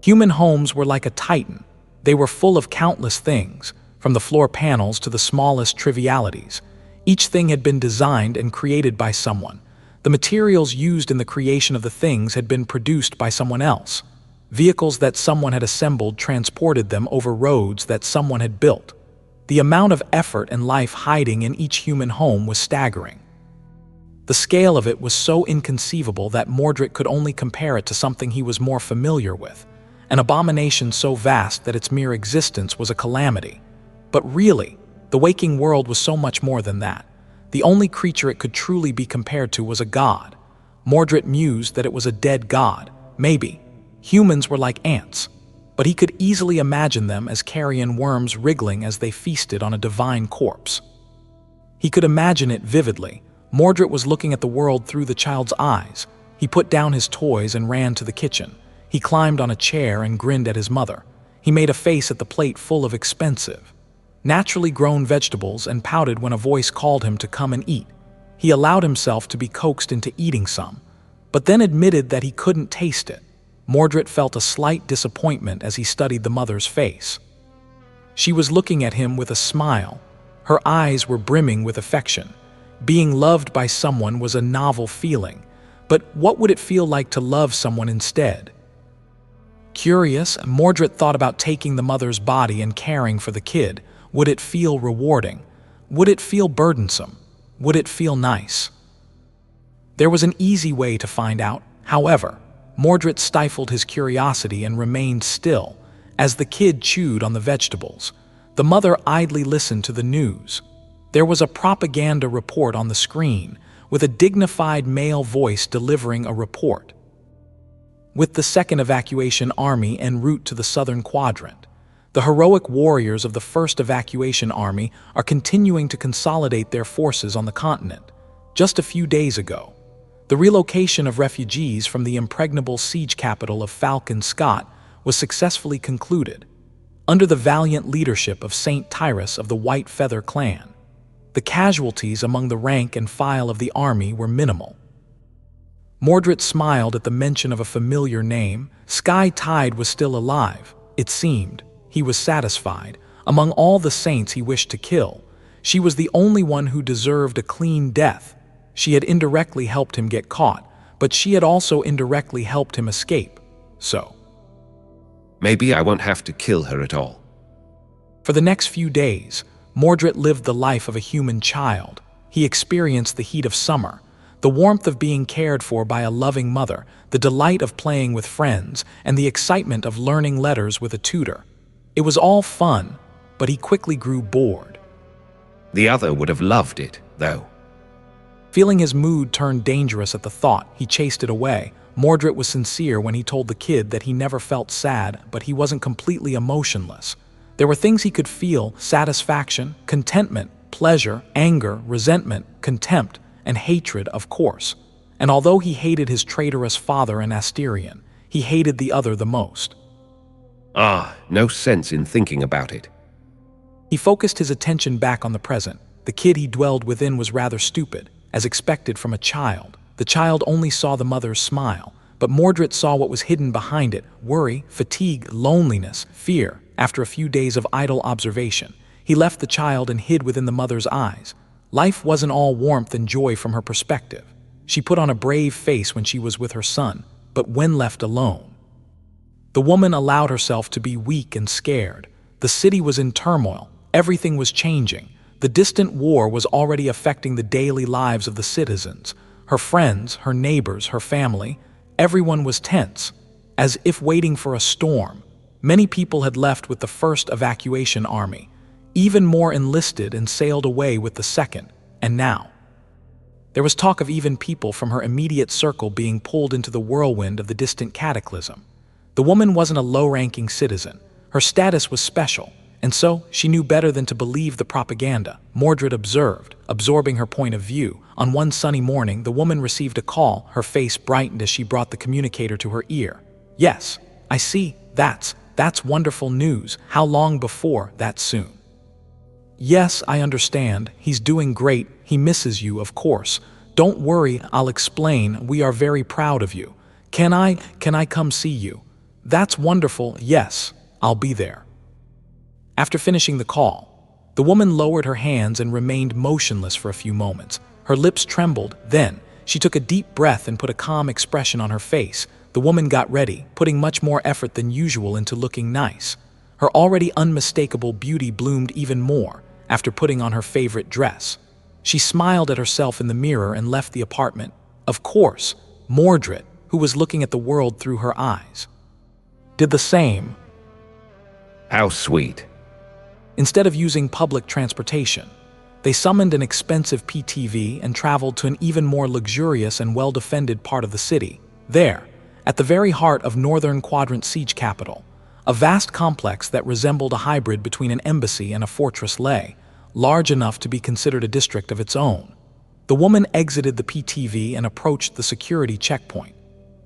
Human homes were like a titan. They were full of countless things, from the floor panels to the smallest trivialities. Each thing had been designed and created by someone. The materials used in the creation of the things had been produced by someone else. Vehicles that someone had assembled transported them over roads that someone had built. The amount of effort and life hiding in each human home was staggering. The scale of it was so inconceivable that Mordret could only compare it to something he was more familiar with, an abomination so vast that its mere existence was a calamity. But really, the waking world was so much more than that. The only creature it could truly be compared to was a god. Mordret mused that it was a dead god. Maybe. Humans were like ants, but he could easily imagine them as carrion worms wriggling as they feasted on a divine corpse. He could imagine it vividly. Mordret was looking at the world through the child's eyes. He put down his toys and ran to the kitchen. He climbed on a chair and grinned at his mother. He made a face at the plate full of expensive, naturally grown vegetables and pouted when a voice called him to come and eat. He allowed himself to be coaxed into eating some, but then admitted that he couldn't taste it. Mordret felt a slight disappointment as he studied the mother's face. She was looking at him with a smile. Her eyes were brimming with affection. Being loved by someone was a novel feeling, but what would it feel like to love someone instead? Curious, Mordret thought about taking the mother's body and caring for the kid. Would it feel rewarding? Would it feel burdensome? Would it feel nice? There was an easy way to find out. However, Mordret stifled his curiosity and remained still as the kid chewed on the vegetables. The mother idly listened to the news. There was a propaganda report on the screen, with a dignified male voice delivering a report. With the 2nd Evacuation Army en route to the southern quadrant, the heroic warriors of the 1st Evacuation Army are continuing to consolidate their forces on the continent. Just a few days ago, the relocation of refugees from the impregnable siege capital of Falcon Scott was successfully concluded, under the valiant leadership of Saint Tyrus of the White Feather clan. The casualties among the rank and file of the army were minimal. Mordret smiled at the mention of a familiar name. Sky Tide was still alive, it seemed. He was satisfied. Among all the saints he wished to kill, she was the only one who deserved a clean death. She had indirectly helped him get caught, but she had also indirectly helped him escape. So, maybe I won't have to kill her at all. For the next few days, Mordret lived the life of a human child. He experienced the heat of summer, the warmth of being cared for by a loving mother, the delight of playing with friends, and the excitement of learning letters with a tutor. It was all fun, but he quickly grew bored. The other would have loved it, though. Feeling his mood turn dangerous at the thought, he chased it away. Mordret was sincere when he told the kid that he never felt sad, but he wasn't completely emotionless. There were things he could feel: satisfaction, contentment, pleasure, anger, resentment, contempt, and hatred, of course. And although he hated his traitorous father and Asterion, he hated the other the most. No sense in thinking about it. He focused his attention back on the present. The kid he dwelled within was rather stupid, as expected from a child. The child only saw the mother's smile, but Mordret saw what was hidden behind it: worry, fatigue, loneliness, fear. After a few days of idle observation, he left the child and hid within the mother's eyes. Life wasn't all warmth and joy from her perspective. She put on a brave face when she was with her son, but when left alone, the woman allowed herself to be weak and scared. The city was in turmoil. Everything was changing. The distant war was already affecting the daily lives of the citizens. Her friends, her neighbors, her family, everyone was tense, as if waiting for a storm. Many people had left with the 1st Evacuation Army. Even more enlisted and sailed away with the 2nd, and now there was talk of even people from her immediate circle being pulled into the whirlwind of the distant cataclysm. The woman wasn't a low-ranking citizen. Her status was special, and so she knew better than to believe the propaganda. Mordret observed, absorbing her point of view. On one sunny morning, the woman received a call. Her face brightened as she brought the communicator to her ear. "Yes, I see. That's wonderful news. How long before that soon?" "Yes, I understand. He's doing great. He misses you, of course. Don't worry, I'll explain. We are very proud of you. Can I come see you?" "That's wonderful, yes, I'll be there." After finishing the call, the woman lowered her hands and remained motionless for a few moments. Her lips trembled, then she took a deep breath and put a calm expression on her face. The woman got ready, putting much more effort than usual into looking nice. Her already unmistakable beauty bloomed even more after putting on her favorite dress. She smiled at herself in the mirror and left the apartment. Of course, Mordret, who was looking at the world through her eyes, did the same. How sweet. Instead of using public transportation, they summoned an expensive PTV and traveled to an even more luxurious and well-defended part of the city. There, at the very heart of Northern Quadrant siege capital, a vast complex that resembled a hybrid between an embassy and a fortress lay, large enough to be considered a district of its own. The woman exited the PTV and approached the security checkpoint.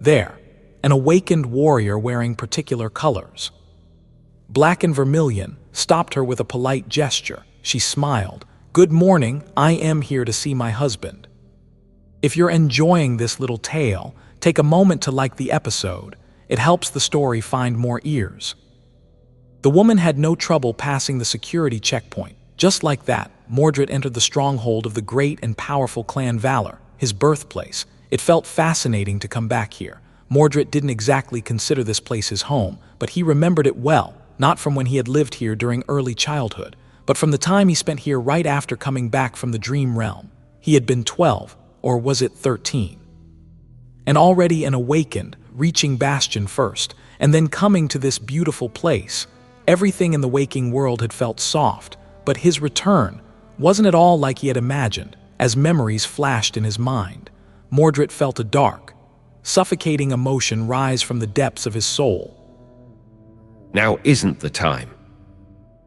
There, an awakened warrior wearing particular colors, black and vermilion, stopped her with a polite gesture. She smiled. "Good morning, I am here to see my husband. If you're enjoying this little tale, take a moment to like the episode. It helps the story find more ears." The woman had no trouble passing the security checkpoint. Just like that, Mordret entered the stronghold of the great and powerful Clan Valor, his birthplace. It felt fascinating to come back here. Mordret didn't exactly consider this place his home, but he remembered it well, not from when he had lived here during early childhood, but from the time he spent here right after coming back from the Dream Realm. He had been 12, or was it 13? And already an awakened, reaching Bastion first, and then coming to this beautiful place. Everything in the waking world had felt soft, but his return wasn't at all like he had imagined. As memories flashed in his mind, Mordret felt a dark, suffocating emotion rise from the depths of his soul. Now isn't the time.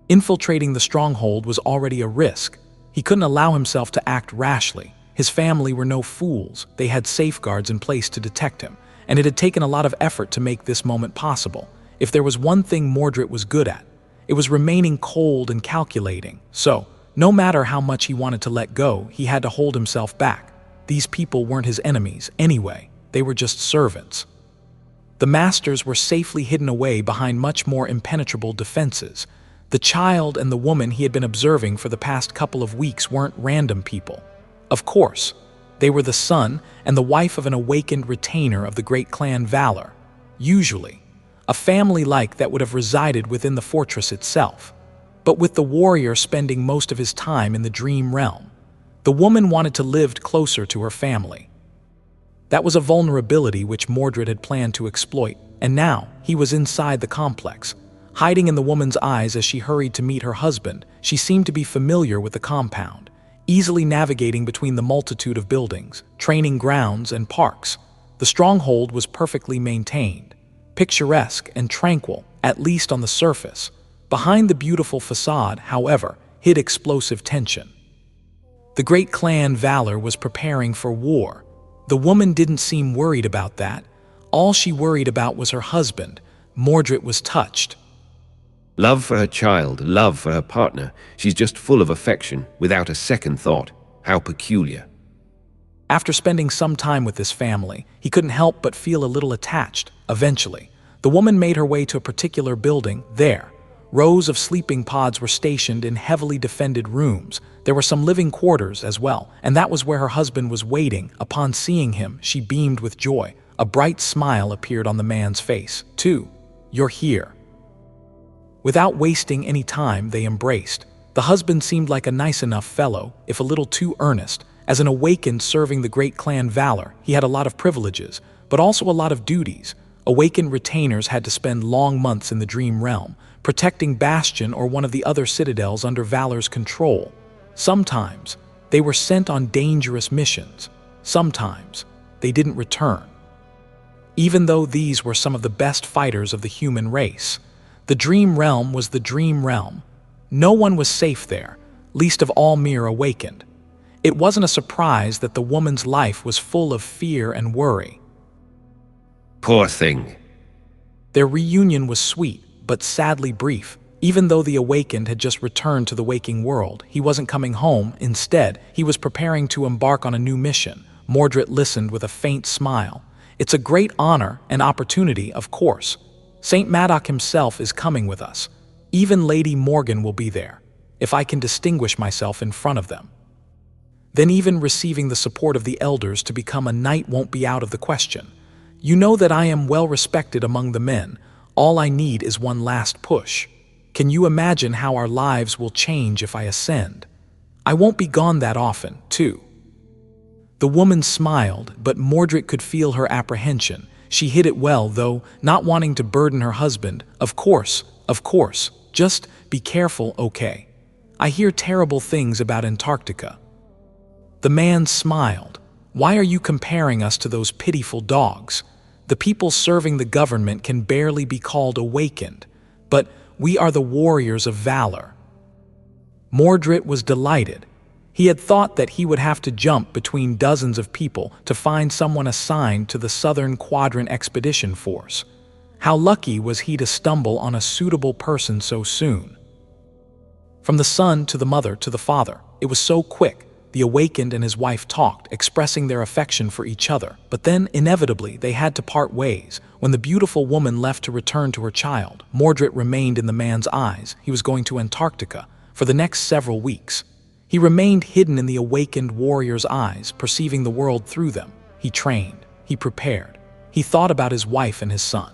Infiltrating the stronghold was already a risk. He couldn't allow himself to act rashly. His family were no fools. They had safeguards in place to detect him, and it had taken a lot of effort to make this moment possible. If there was one thing Mordret was good at, it was remaining cold and calculating. So, no matter how much he wanted to let go, he had to hold himself back. These people weren't his enemies anyway. They were just servants. The masters were safely hidden away behind much more impenetrable defenses. The child and the woman he had been observing for the past couple of weeks weren't random people. Of course, they were the son and the wife of an awakened retainer of the great Clan Valor. Usually, a family like that would have resided within the fortress itself. But with the warrior spending most of his time in the Dream Realm, the woman wanted to live closer to her family. That was a vulnerability which Mordret had planned to exploit, and now he was inside the complex. Hiding in the woman's eyes as she hurried to meet her husband, she seemed to be familiar with the compound, easily navigating between the multitude of buildings, training grounds, and parks. The stronghold was perfectly maintained, picturesque and tranquil, at least on the surface. Behind the beautiful facade, however, hid explosive tension. The great Clan Valor was preparing for war. The woman didn't seem worried about that. All she worried about was her husband. Mordret was touched. Love for her child, love for her partner. She's just full of affection, without a second thought. How peculiar. After spending some time with this family, he couldn't help but feel a little attached. Eventually, the woman made her way to a particular building. There, rows of sleeping pods were stationed in heavily defended rooms. There were some living quarters as well, and that was where her husband was waiting. Upon seeing him, she beamed with joy. A bright smile appeared on the man's face. "Too, you're here." Without wasting any time, they embraced. The husband seemed like a nice enough fellow, if a little too earnest. As an awakened serving the great Clan Valor, he had a lot of privileges, but also a lot of duties. Awakened retainers had to spend long months in the Dream Realm, protecting Bastion or one of the other citadels under Valor's control. Sometimes, they were sent on dangerous missions. Sometimes, they didn't return. Even though these were some of the best fighters of the human race, the Dream Realm was the Dream Realm. No one was safe there, least of all mere awakened. It wasn't a surprise that the woman's life was full of fear and worry. Poor thing. Their reunion was sweet, but sadly brief. Even though the awakened had just returned to the waking world, he wasn't coming home. Instead, he was preparing to embark on a new mission. Mordret listened with a faint smile. "It's a great honor and opportunity, of course. Saint Madoc himself is coming with us. Even Lady Morgan will be there, if I can distinguish myself in front of them. Then even receiving the support of the elders to become a knight won't be out of the question. You know that I am well respected among the men. All I need is one last push. Can you imagine how our lives will change if I ascend? I won't be gone that often, too." The woman smiled, but Mordret could feel her apprehension. She hid it well, though, not wanting to burden her husband. Of course, just be careful, okay? I hear terrible things about Antarctica." The man smiled. "Why are you comparing us to those pitiful dogs? The people serving the government can barely be called awakened, but we are the warriors of valor." Mordret was delighted. He had thought that he would have to jump between dozens of people to find someone assigned to the Southern Quadrant Expedition Force. How lucky was he to stumble on a suitable person so soon? From the son to the mother to the father, it was so quick. The awakened and his wife talked, expressing their affection for each other. But then, inevitably, they had to part ways. When the beautiful woman left to return to her child, Mordret remained in the man's eyes. He was going to Antarctica for the next several weeks. He remained hidden in the awakened warrior's eyes, perceiving the world through them. He trained. He prepared. He thought about his wife and his son.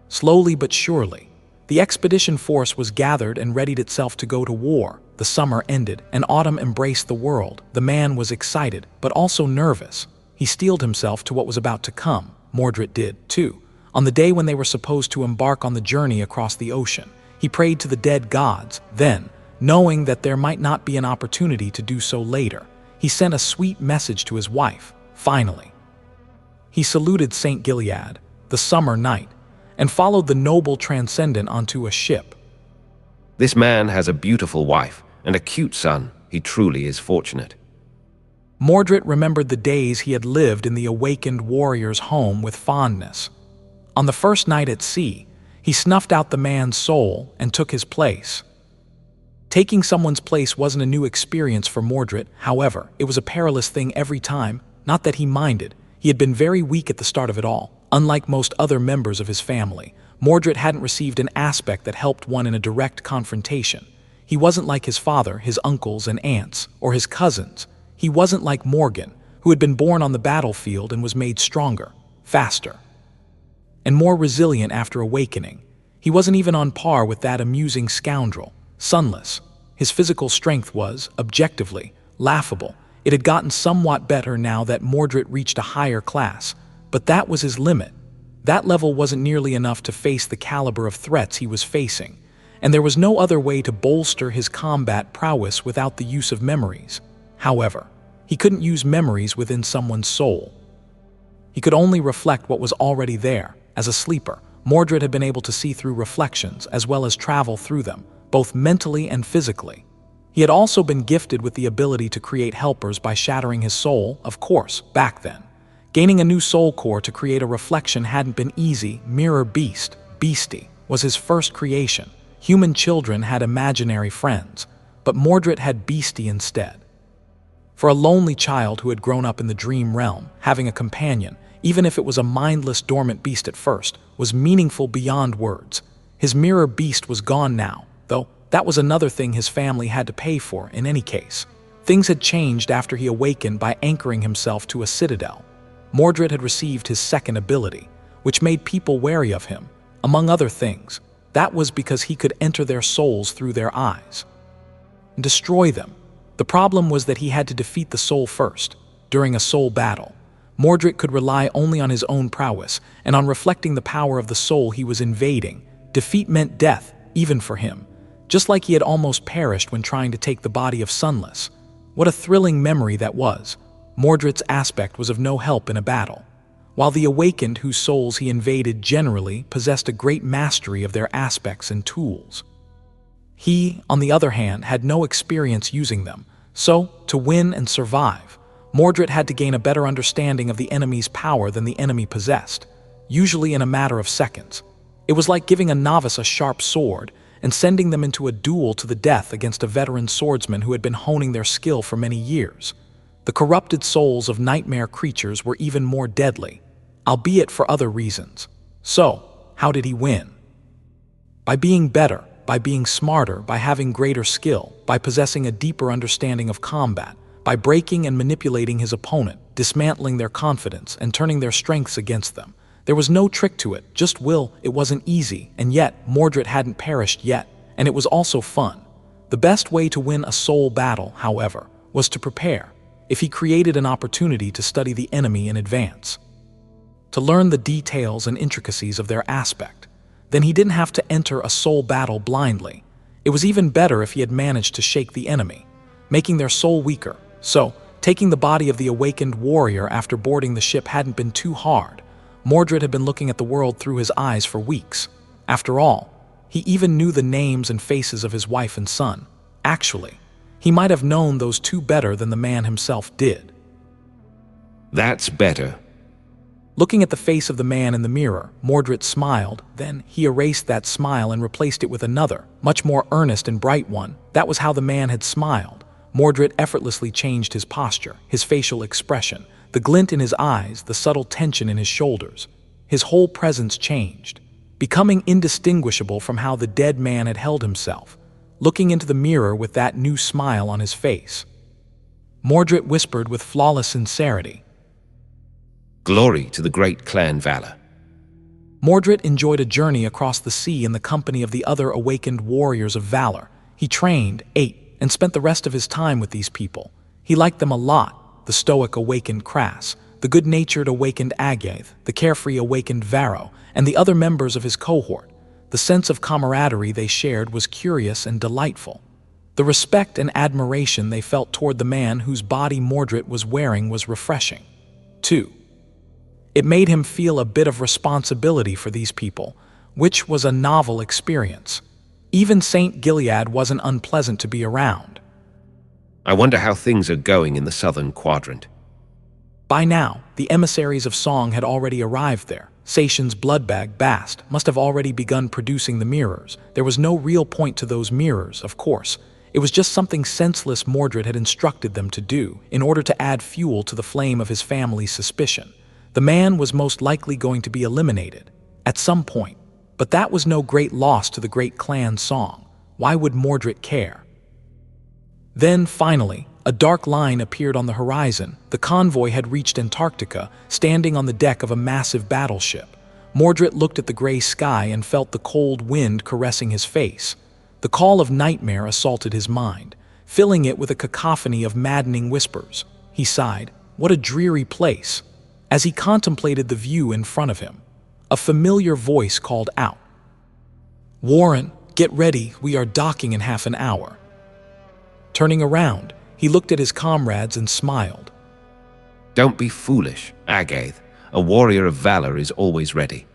Slowly but surely, the expedition force was gathered and readied itself to go to war. The summer ended, and autumn embraced the world. The man was excited, but also nervous. He steeled himself to what was about to come. Mordret did, too. On the day when they were supposed to embark on the journey across the ocean, he prayed to the dead gods. Then, knowing that there might not be an opportunity to do so later, he sent a sweet message to his wife. Finally, he saluted St. Gilead, the summer night, and followed the noble Transcendent onto a ship. This man has a beautiful wife and a cute son. He truly is fortunate. Mordret remembered the days he had lived in the awakened warrior's home with fondness. On the first night at sea, he snuffed out the man's soul and took his place. Taking someone's place wasn't a new experience for Mordret. However, it was a perilous thing every time. Not that he minded. He had been very weak at the start of it all. Unlike most other members of his family, Mordret hadn't received an aspect that helped one in a direct confrontation. He wasn't like his father, his uncles and aunts, or his cousins. He wasn't like Morgan, who had been born on the battlefield and was made stronger, faster, and more resilient after awakening. He wasn't even on par with that amusing scoundrel, Sunless. His physical strength was, objectively, laughable. It had gotten somewhat better now that Mordret reached a higher class, but that was his limit. That level wasn't nearly enough to face the caliber of threats he was facing, and there was no other way to bolster his combat prowess without the use of memories. However, he couldn't use memories within someone's soul. He could only reflect what was already there. As a sleeper, Mordret had been able to see through reflections as well as travel through them, both mentally and physically. He had also been gifted with the ability to create helpers by shattering his soul, of course, back then. Gaining a new soul core to create a reflection hadn't been easy. Mirror Beastie, was his first creation. Human children had imaginary friends, but Mordret had Beastie instead. For a lonely child who had grown up in the dream realm, having a companion, even if it was a mindless, dormant beast at first, was meaningful beyond words. His mirror beast was gone now, though that was another thing his family had to pay for in any case. Things had changed after he awakened by anchoring himself to a citadel. Mordret had received his second ability, which made people wary of him. Among other things, that was because he could enter their souls through their eyes and destroy them. The problem was that he had to defeat the soul first. During a soul battle, Mordret could rely only on his own prowess and on reflecting the power of the soul he was invading. Defeat meant death, even for him, just like he had almost perished when trying to take the body of Sunless. What a thrilling memory that was. Mordret's aspect was of no help in a battle, while the awakened whose souls he invaded generally possessed a great mastery of their aspects and tools. He, on the other hand, had no experience using them, so, to win and survive, Mordret had to gain a better understanding of the enemy's power than the enemy possessed, usually in a matter of seconds. It was like giving a novice a sharp sword and sending them into a duel to the death against a veteran swordsman who had been honing their skill for many years. The corrupted souls of nightmare creatures were even more deadly, albeit for other reasons. So, How did he win? By being better, by being smarter, by having greater skill, by possessing a deeper understanding of combat, by breaking and manipulating his opponent, dismantling their confidence, and turning their strengths against them. There was no trick to it, just will. It wasn't easy, and yet Mordret hadn't perished yet, and it was also fun. The best way to win a soul battle, however, was to prepare. If he created an opportunity to study the enemy in advance, to learn the details and intricacies of their aspect, then he didn't have to enter a soul battle blindly. It was even better if he had managed to shake the enemy, making their soul weaker. So, taking the body of the awakened warrior after boarding the ship hadn't been too hard. Mordred had been looking at the world through his eyes for weeks. After all, he even knew the names and faces of his wife and son. Actually, he might have known those two better than the man himself did. That's better. Looking at the face of the man in the mirror, Mordred smiled. Then he erased that smile and replaced it with another, much more earnest and bright one. That was how the man had smiled. Mordred effortlessly changed his posture, his facial expression, the glint in his eyes, the subtle tension in his shoulders. His whole presence changed, becoming indistinguishable from how the dead man had held himself, looking into the mirror with that new smile on his face. Mordred whispered with flawless sincerity, "Glory to the great Clan Valor." Mordred enjoyed a journey across the sea in the company of the other awakened warriors of valor. He trained, ate, and spent the rest of his time with these people. He liked them a lot: the stoic awakened Cras, the good-natured awakened Agath, the carefree awakened Varro, and the other members of his cohort. The sense of camaraderie they shared was curious and delightful. The respect and admiration they felt toward the man whose body Mordred was wearing was refreshing, too. It made him feel a bit of responsibility for these people, which was a novel experience. Even St. Gilead wasn't unpleasant to be around. I wonder how things are going in the southern quadrant. By now, the emissaries of Song had already arrived there. Sacian's bloodbag, Bast, must have already begun producing the mirrors. There was no real point to those mirrors, of course. It was just something senseless Mordred had instructed them to do in order to add fuel to the flame of his family's suspicion. The man was most likely going to be eliminated at some point, but that was no great loss to the great clan Song. Why would Mordred care? Then, finally, a dark line appeared on the horizon. The convoy had reached Antarctica, standing on the deck of a massive battleship. Mordred looked at the gray sky and felt the cold wind caressing his face. The call of nightmare assaulted his mind, filling it with a cacophony of maddening whispers. He sighed. What a dreary place. As he contemplated the view in front of him, a familiar voice called out, "Warren, get ready, we are docking in half an hour." Turning around, he looked at his comrades and smiled. Don't be foolish, Agath. A warrior of valor is always ready.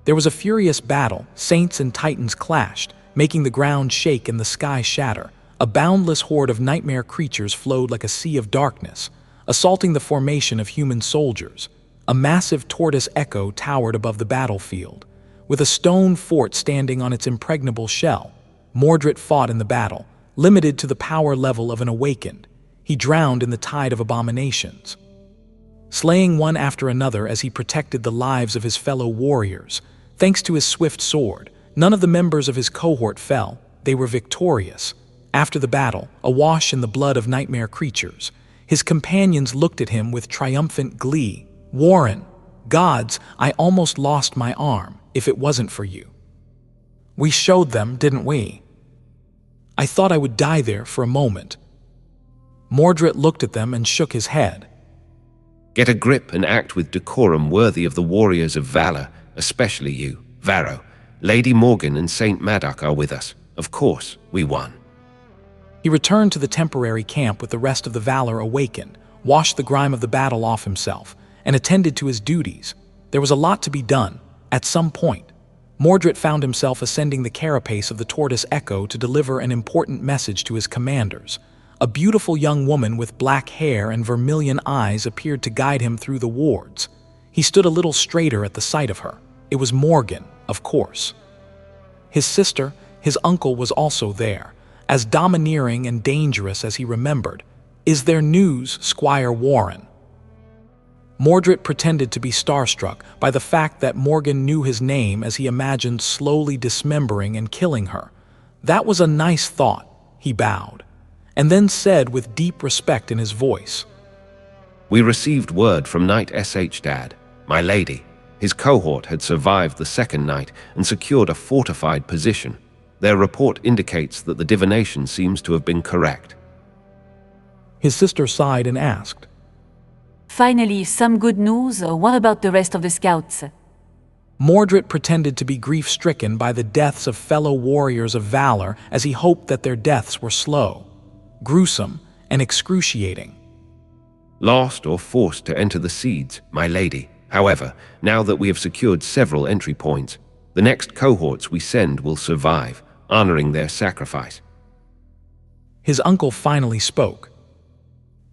There was a furious battle. Saints and titans clashed, making the ground shake and the sky shatter. A boundless horde of nightmare creatures flowed like a sea of darkness, assaulting the formation of human soldiers. A massive tortoise echo towered above the battlefield, with a stone fort standing on its impregnable shell. Mordred fought in the battle, limited to the power level of an awakened. He drowned in the tide of abominations, slaying one after another as he protected the lives of his fellow warriors. Thanks to his swift sword, none of the members of his cohort fell. They were victorious. After the battle, awash in the blood of nightmare creatures, his companions looked at him with triumphant glee. Warren, gods, I almost lost my arm if it wasn't for you. We showed them, didn't we? I thought I would die there for a moment. Mordred looked at them and shook his head. Get a grip and act with decorum worthy of the warriors of valor, especially you, Varro. Lady Morgan and Saint Madoc are with us. Of course, we won. He returned to the temporary camp with the rest of the Valor awakened, washed the grime of the battle off himself, and attended to his duties. There was a lot to be done. At some point, Mordred found himself ascending the carapace of the Tortoise Echo to deliver an important message to his commanders. A beautiful young woman with black hair and vermilion eyes appeared to guide him through the wards. He stood a little straighter at the sight of her. It was Morgan, of course. His sister, his uncle, was also there, as domineering and dangerous as he remembered. Is there news, Squire Warren? Mordret pretended to be starstruck by the fact that Morgan knew his name as he imagined slowly dismembering and killing her. That was a nice thought, he bowed, and then said with deep respect in his voice, We received word from Knight Shtad, my lady. His cohort had survived the second night and secured a fortified position. Their report indicates that the divination seems to have been correct. His sister sighed and asked, Finally, some good news. What about the rest of the scouts? Mordret pretended to be grief-stricken by the deaths of fellow warriors of valor as he hoped that their deaths were slow, gruesome, and excruciating. Lost or forced to enter the seeds, my lady. However, now that we have secured several entry points, the next cohorts we send will survive, honoring their sacrifice. His uncle finally spoke.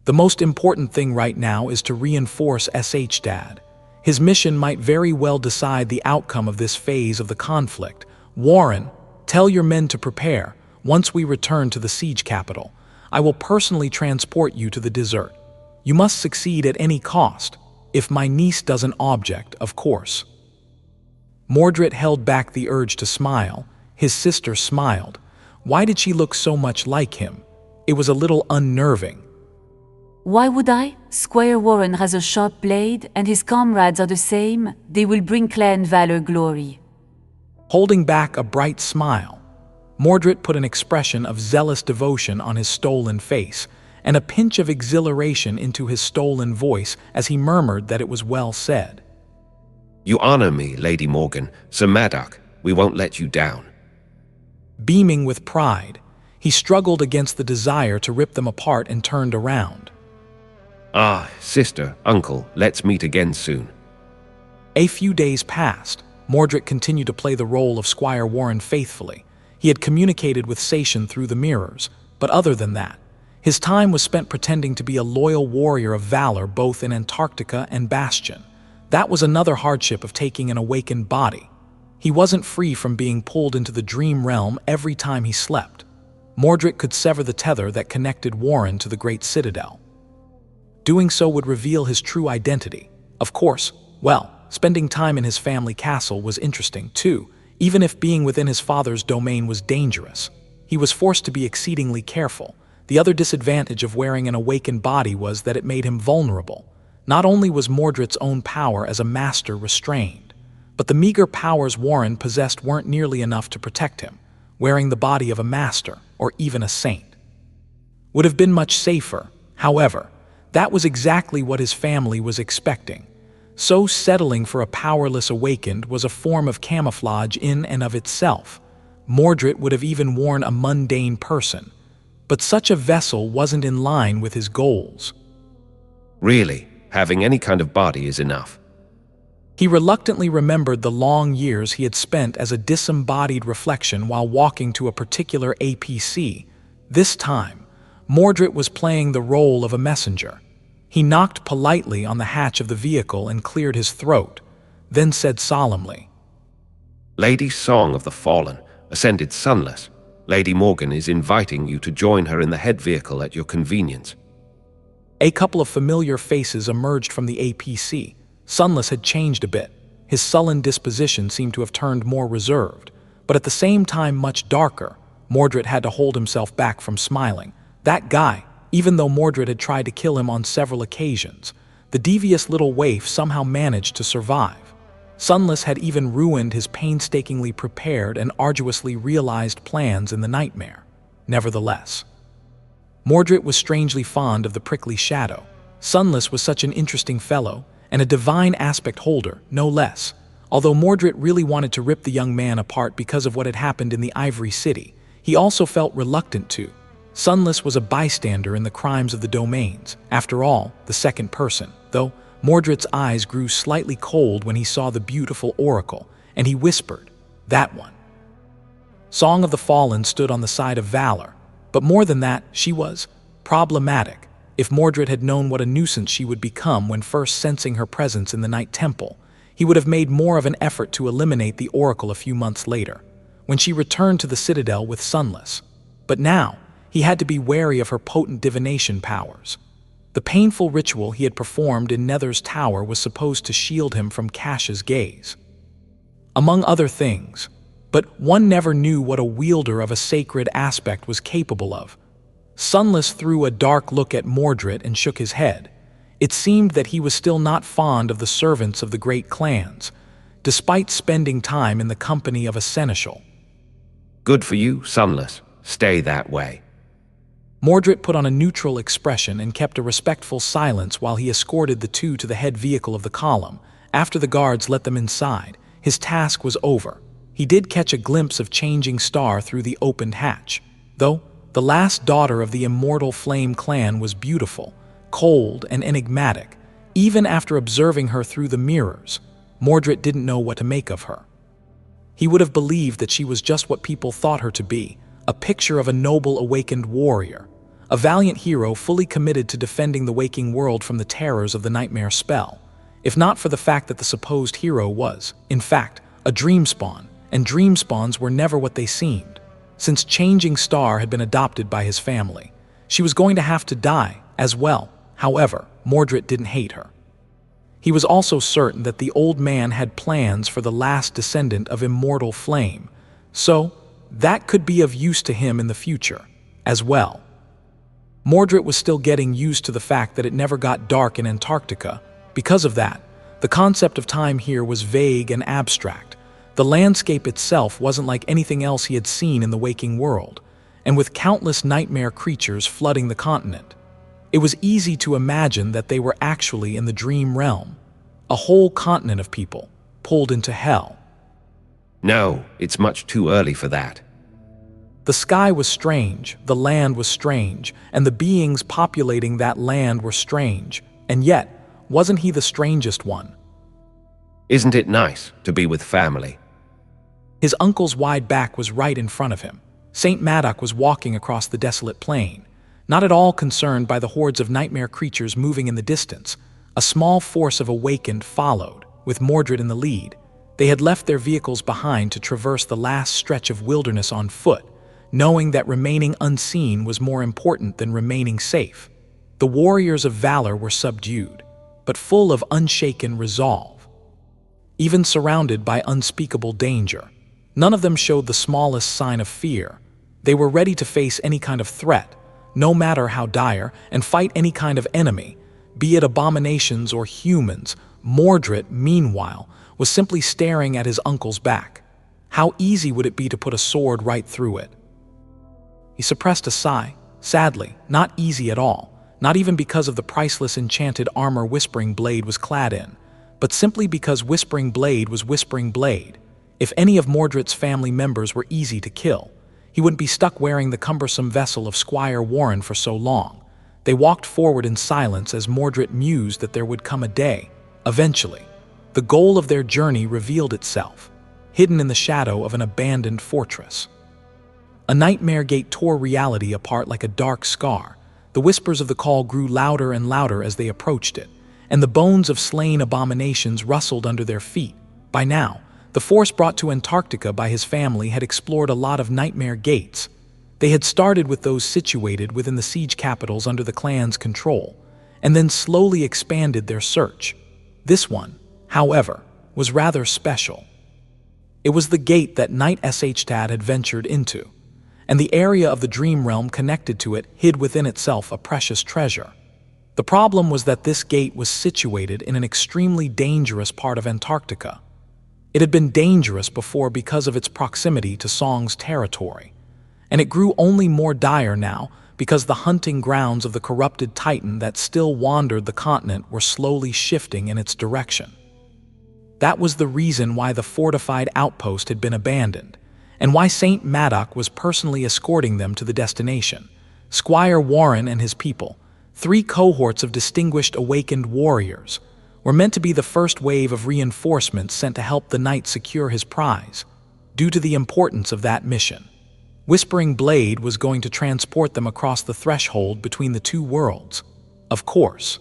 The most important thing right now is to reinforce Shtad. His mission might very well decide the outcome of this phase of the conflict. Warren, tell your men to prepare. Once we return to the siege capital, I will personally transport you to the desert. You must succeed at any cost, if my niece doesn't object, of course. Mordret held back the urge to smile. His sister smiled. Why did she look so much like him? It was a little unnerving. Why would I? Squire Warren has a sharp blade, and his comrades are the same. They will bring Clan Valor glory. Holding back a bright smile, Mordret put an expression of zealous devotion on his stolen face, and a pinch of exhilaration into his stolen voice as he murmured that it was well said. You honor me, Lady Morgan. Sir Maddox, we won't let you down. Beaming with pride, he struggled against the desire to rip them apart and turned around. Ah, sister, uncle, let's meet again soon. A few days passed. Mordret continued to play the role of Squire Warren faithfully. He had communicated with Sation through the mirrors, but other than that, his time was spent pretending to be a loyal warrior of valor both in Antarctica and Bastion. That was another hardship of taking an awakened body. He wasn't free from being pulled into the dream realm every time he slept. Mordret could sever the tether that connected Warren to the Great Citadel. Doing so would reveal his true identity. Of course, spending time in his family castle was interesting too, even if being within his father's domain was dangerous. He was forced to be exceedingly careful. The other disadvantage of wearing an awakened body was that it made him vulnerable. Not only was Mordret's own power as a master restrained, but the meager powers Warren possessed weren't nearly enough to protect him. Wearing the body of a master, or even a saint, would have been much safer. However, that was exactly what his family was expecting. So settling for a powerless awakened was a form of camouflage in and of itself. Mordret would have even worn a mundane person, but such a vessel wasn't in line with his goals. Really, having any kind of body is enough. He reluctantly remembered the long years he had spent as a disembodied reflection while walking to a particular APC. This time, Mordret was playing the role of a messenger. He knocked politely on the hatch of the vehicle and cleared his throat, then said solemnly, Lady Song of the Fallen, ascended sunless. Lady Morgan is inviting you to join her in the head vehicle at your convenience. A couple of familiar faces emerged from the APC. Sunless had changed a bit. His sullen disposition seemed to have turned more reserved, but at the same time much darker. Mordret had to hold himself back from smiling. That guy, even though Mordret had tried to kill him on several occasions, the devious little waif somehow managed to survive. Sunless had even ruined his painstakingly prepared and arduously realized plans in the nightmare. Nevertheless, Mordret was strangely fond of the prickly shadow. Sunless was such an interesting fellow, and a divine aspect holder, no less. Although Mordret really wanted to rip the young man apart because of what had happened in the Ivory City, he also felt reluctant to. Sunless was a bystander in the crimes of the domains, after all, the second person, though Mordret's eyes grew slightly cold when he saw the beautiful oracle, and he whispered, "That one." Song of the Fallen stood on the side of valor, but more than that, she was problematic. If Mordret had known what a nuisance she would become when first sensing her presence in the Night Temple, he would have made more of an effort to eliminate the oracle a few months later, when she returned to the Citadel with Sunless. But now, he had to be wary of her potent divination powers. The painful ritual he had performed in Nether's tower was supposed to shield him from Cash's gaze. Among other things, but one never knew what a wielder of a sacred aspect was capable of. Sunless threw a dark look at Mordret and shook his head. It seemed that he was still not fond of the servants of the great clans, despite spending time in the company of a seneschal. Good for you, Sunless. Stay that way. Mordret put on a neutral expression and kept a respectful silence while he escorted the two to the head vehicle of the column. After the guards let them inside, his task was over. He did catch a glimpse of Changing Star through the opened hatch, though the last daughter of the Immortal Flame clan was beautiful, cold, and enigmatic. Even after observing her through the mirrors, Mordret didn't know what to make of her. He would have believed that she was just what people thought her to be, a picture of a noble awakened warrior, a valiant hero fully committed to defending the waking world from the terrors of the nightmare spell, if not for the fact that the supposed hero was, in fact, a dream spawn, and dream spawns were never what they seemed. Since Changing Star had been adopted by his family, she was going to have to die as well. However, Mordret didn't hate her. He was also certain that the old man had plans for the last descendant of Immortal Flame, so that could be of use to him in the future as well. Mordret was still getting used to the fact that it never got dark in Antarctica. Because of that, the concept of time here was vague and abstract. The landscape itself wasn't like anything else he had seen in the waking world, and with countless nightmare creatures flooding the continent, it was easy to imagine that they were actually in the dream realm, a whole continent of people pulled into hell. No, it's much too early for that. The sky was strange, the land was strange, and the beings populating that land were strange, and yet, wasn't he the strangest one? Isn't it nice to be with family? His uncle's wide back was right in front of him. Saint Maddock was walking across the desolate plain, not at all concerned by the hordes of nightmare creatures moving in the distance. A small force of awakened followed, with Mordred in the lead. They had left their vehicles behind to traverse the last stretch of wilderness on foot, knowing that remaining unseen was more important than remaining safe. The warriors of valor were subdued, but full of unshaken resolve. Even surrounded by unspeakable danger, none of them showed the smallest sign of fear. They were ready to face any kind of threat, no matter how dire, and fight any kind of enemy, be it abominations or humans. Mordret, meanwhile, was simply staring at his uncle's back. How easy would it be to put a sword right through it? He suppressed a sigh. Sadly, not easy at all, not even because of the priceless enchanted armor Whispering Blade was clad in, but simply because Whispering Blade was Whispering Blade. If any of Mordret's family members were easy to kill, he wouldn't be stuck wearing the cumbersome vessel of Squire Warren for so long. They walked forward in silence as Mordret mused that there would come a day, eventually. The goal of their journey revealed itself, hidden in the shadow of an abandoned fortress. A nightmare gate tore reality apart like a dark scar. The whispers of the call grew louder and louder as they approached it, and the bones of slain abominations rustled under their feet. By now, the force brought to Antarctica by his family had explored a lot of nightmare gates. They had started with those situated within the siege capitals under the clan's control, and then slowly expanded their search. This one, however, was rather special. It was the gate that Knight Shtad had ventured into, and the area of the dream realm connected to it hid within itself a precious treasure. The problem was that this gate was situated in an extremely dangerous part of Antarctica. It had been dangerous before because of its proximity to Song's territory, and it grew only more dire now because the hunting grounds of the corrupted Titan that still wandered the continent were slowly shifting in its direction. That was the reason why the fortified outpost had been abandoned, and why Saint Maddock was personally escorting them to the destination. Squire Warren and his people, 3 cohorts of distinguished awakened warriors, were meant to be the first wave of reinforcements sent to help the knight secure his prize. Due to the importance of that mission, Whispering Blade was going to transport them across the threshold between the 2 worlds. Of course,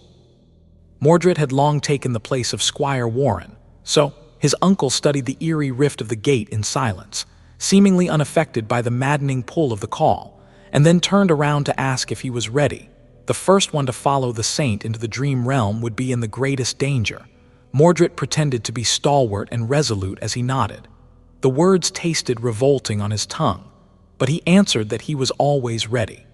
Mordret had long taken the place of Squire Warren, so his uncle studied the eerie rift of the gate in silence, seemingly unaffected by the maddening pull of the call, and then turned around to ask if he was ready. The first one to follow the saint into the dream realm would be in the greatest danger. Mordret pretended to be stalwart and resolute as he nodded. The words tasted revolting on his tongue, but he answered that he was always ready.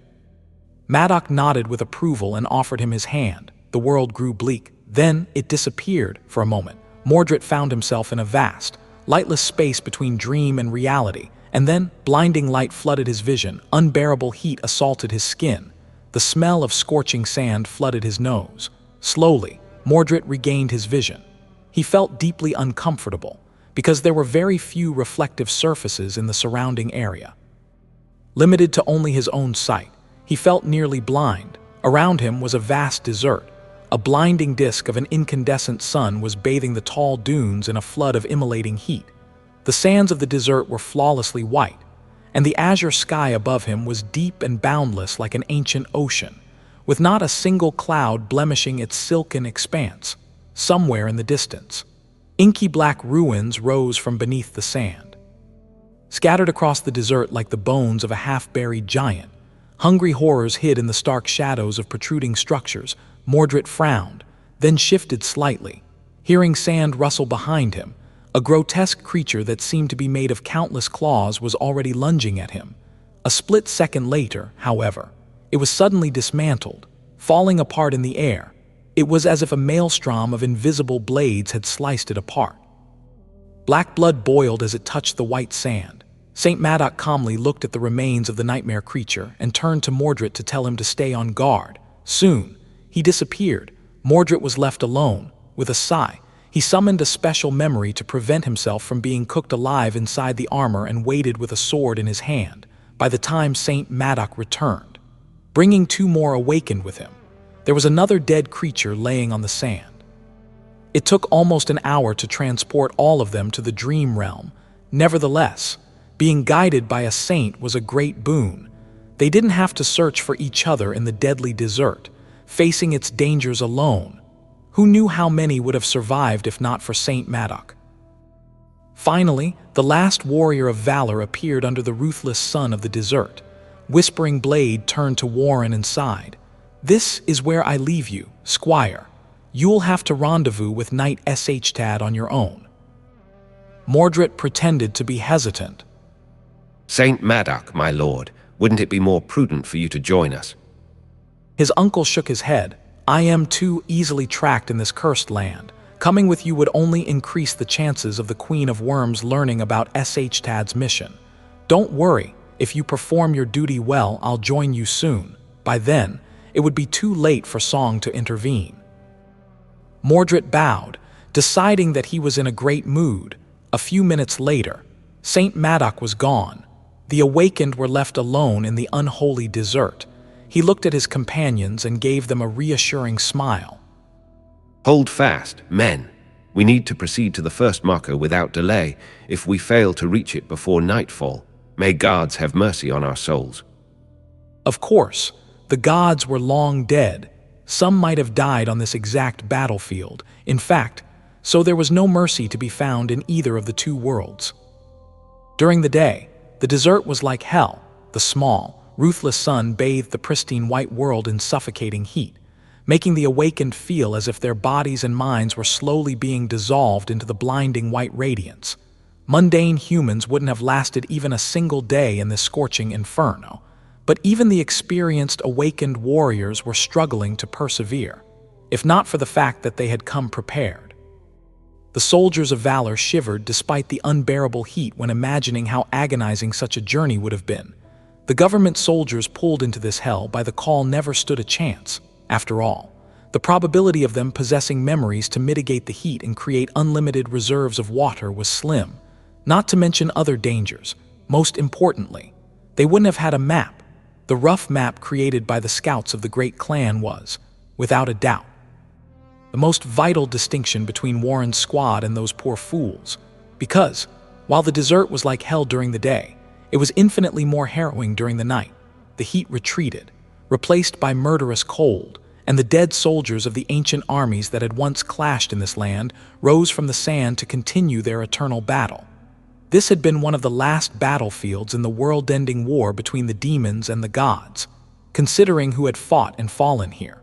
Maddock nodded with approval and offered him his hand. The world grew bleak. Then it disappeared for a moment. Mordret found himself in a vast, lightless space between dream and reality, and then blinding light flooded his vision. Unbearable heat assaulted his skin. The smell of scorching sand flooded his nose. Slowly, Mordret regained his vision. He felt deeply uncomfortable, because there were very few reflective surfaces in the surrounding area. Limited to only his own sight, he felt nearly blind. Around him was a vast desert. A blinding disk of an incandescent sun was bathing the tall dunes in a flood of immolating heat. The sands of the desert were flawlessly white, and the azure sky above him was deep and boundless like an ancient ocean, with not a single cloud blemishing its silken expanse. Somewhere in the distance, inky black ruins rose from beneath the sand. Scattered across the desert like the bones of a half-buried giant, hungry horrors hid in the stark shadows of protruding structures. Mordret frowned, then shifted slightly. Hearing sand rustle behind him, a grotesque creature that seemed to be made of countless claws was already lunging at him. A split second later, however, it was suddenly dismantled, falling apart in the air. It was as if a maelstrom of invisible blades had sliced it apart. Black blood boiled as it touched the white sand. St. Maddock calmly looked at the remains of the nightmare creature and turned to Mordret to tell him to stay on guard. Soon, he disappeared. Mordret was left alone. With a sigh, he summoned a special memory to prevent himself from being cooked alive inside the armor and waited with a sword in his hand. By the time St. Maddock returned, bringing two more awakened with him, there was another dead creature laying on the sand. It took almost an hour to transport all of them to the dream realm. Nevertheless, being guided by a saint was a great boon. They didn't have to search for each other in the deadly desert, facing its dangers alone. Who knew how many would have survived if not for St. Maddock? Finally, the last warrior of valor appeared under the ruthless sun of the desert. Whispering Blade turned to Warren and sighed. "This is where I leave you, Squire. You'll have to rendezvous with Knight Shtad on your own." Mordret pretended to be hesitant. Saint Maddock, my lord, wouldn't it be more prudent for you to join us? His uncle shook his head. "I am too easily tracked in this cursed land. Coming with you would only increase the chances of the Queen of Worms learning about Shtad's mission. Don't worry, if you perform your duty well, I'll join you soon. By then, it would be too late for Song to intervene." Mordret bowed, deciding that he was in a great mood. A few minutes later, St. Maddock was gone. The awakened were left alone in the unholy desert. He looked at his companions and gave them a reassuring smile. Hold fast, men. We need to proceed to the first marker without delay. If we fail to reach it before nightfall, may gods have mercy on our souls. Of course, the gods were long dead. Some might have died on this exact battlefield. In fact, so there was no mercy to be found in either of the two worlds. During the day, the desert was like hell. The small, ruthless sun bathed the pristine white world in suffocating heat, making the awakened feel as if their bodies and minds were slowly being dissolved into the blinding white radiance. Mundane humans wouldn't have lasted even a single day in this scorching inferno, but even the experienced awakened warriors were struggling to persevere, if not for the fact that they had come prepared. The soldiers of valor shivered despite the unbearable heat when imagining how agonizing such a journey would have been. The government soldiers pulled into this hell by the call never stood a chance. After all, the probability of them possessing memories to mitigate the heat and create unlimited reserves of water was slim, not to mention other dangers. Most importantly, they wouldn't have had a map. The rough map created by the scouts of the great clan was, without a doubt, the most vital distinction between Warren's squad and those poor fools, because, while the desert was like hell during the day, it was infinitely more harrowing during the night. The heat retreated, replaced by murderous cold, and the dead soldiers of the ancient armies that had once clashed in this land rose from the sand to continue their eternal battle. This had been one of the last battlefields in the world-ending war between the demons and the gods. considering who had fought and fallen here.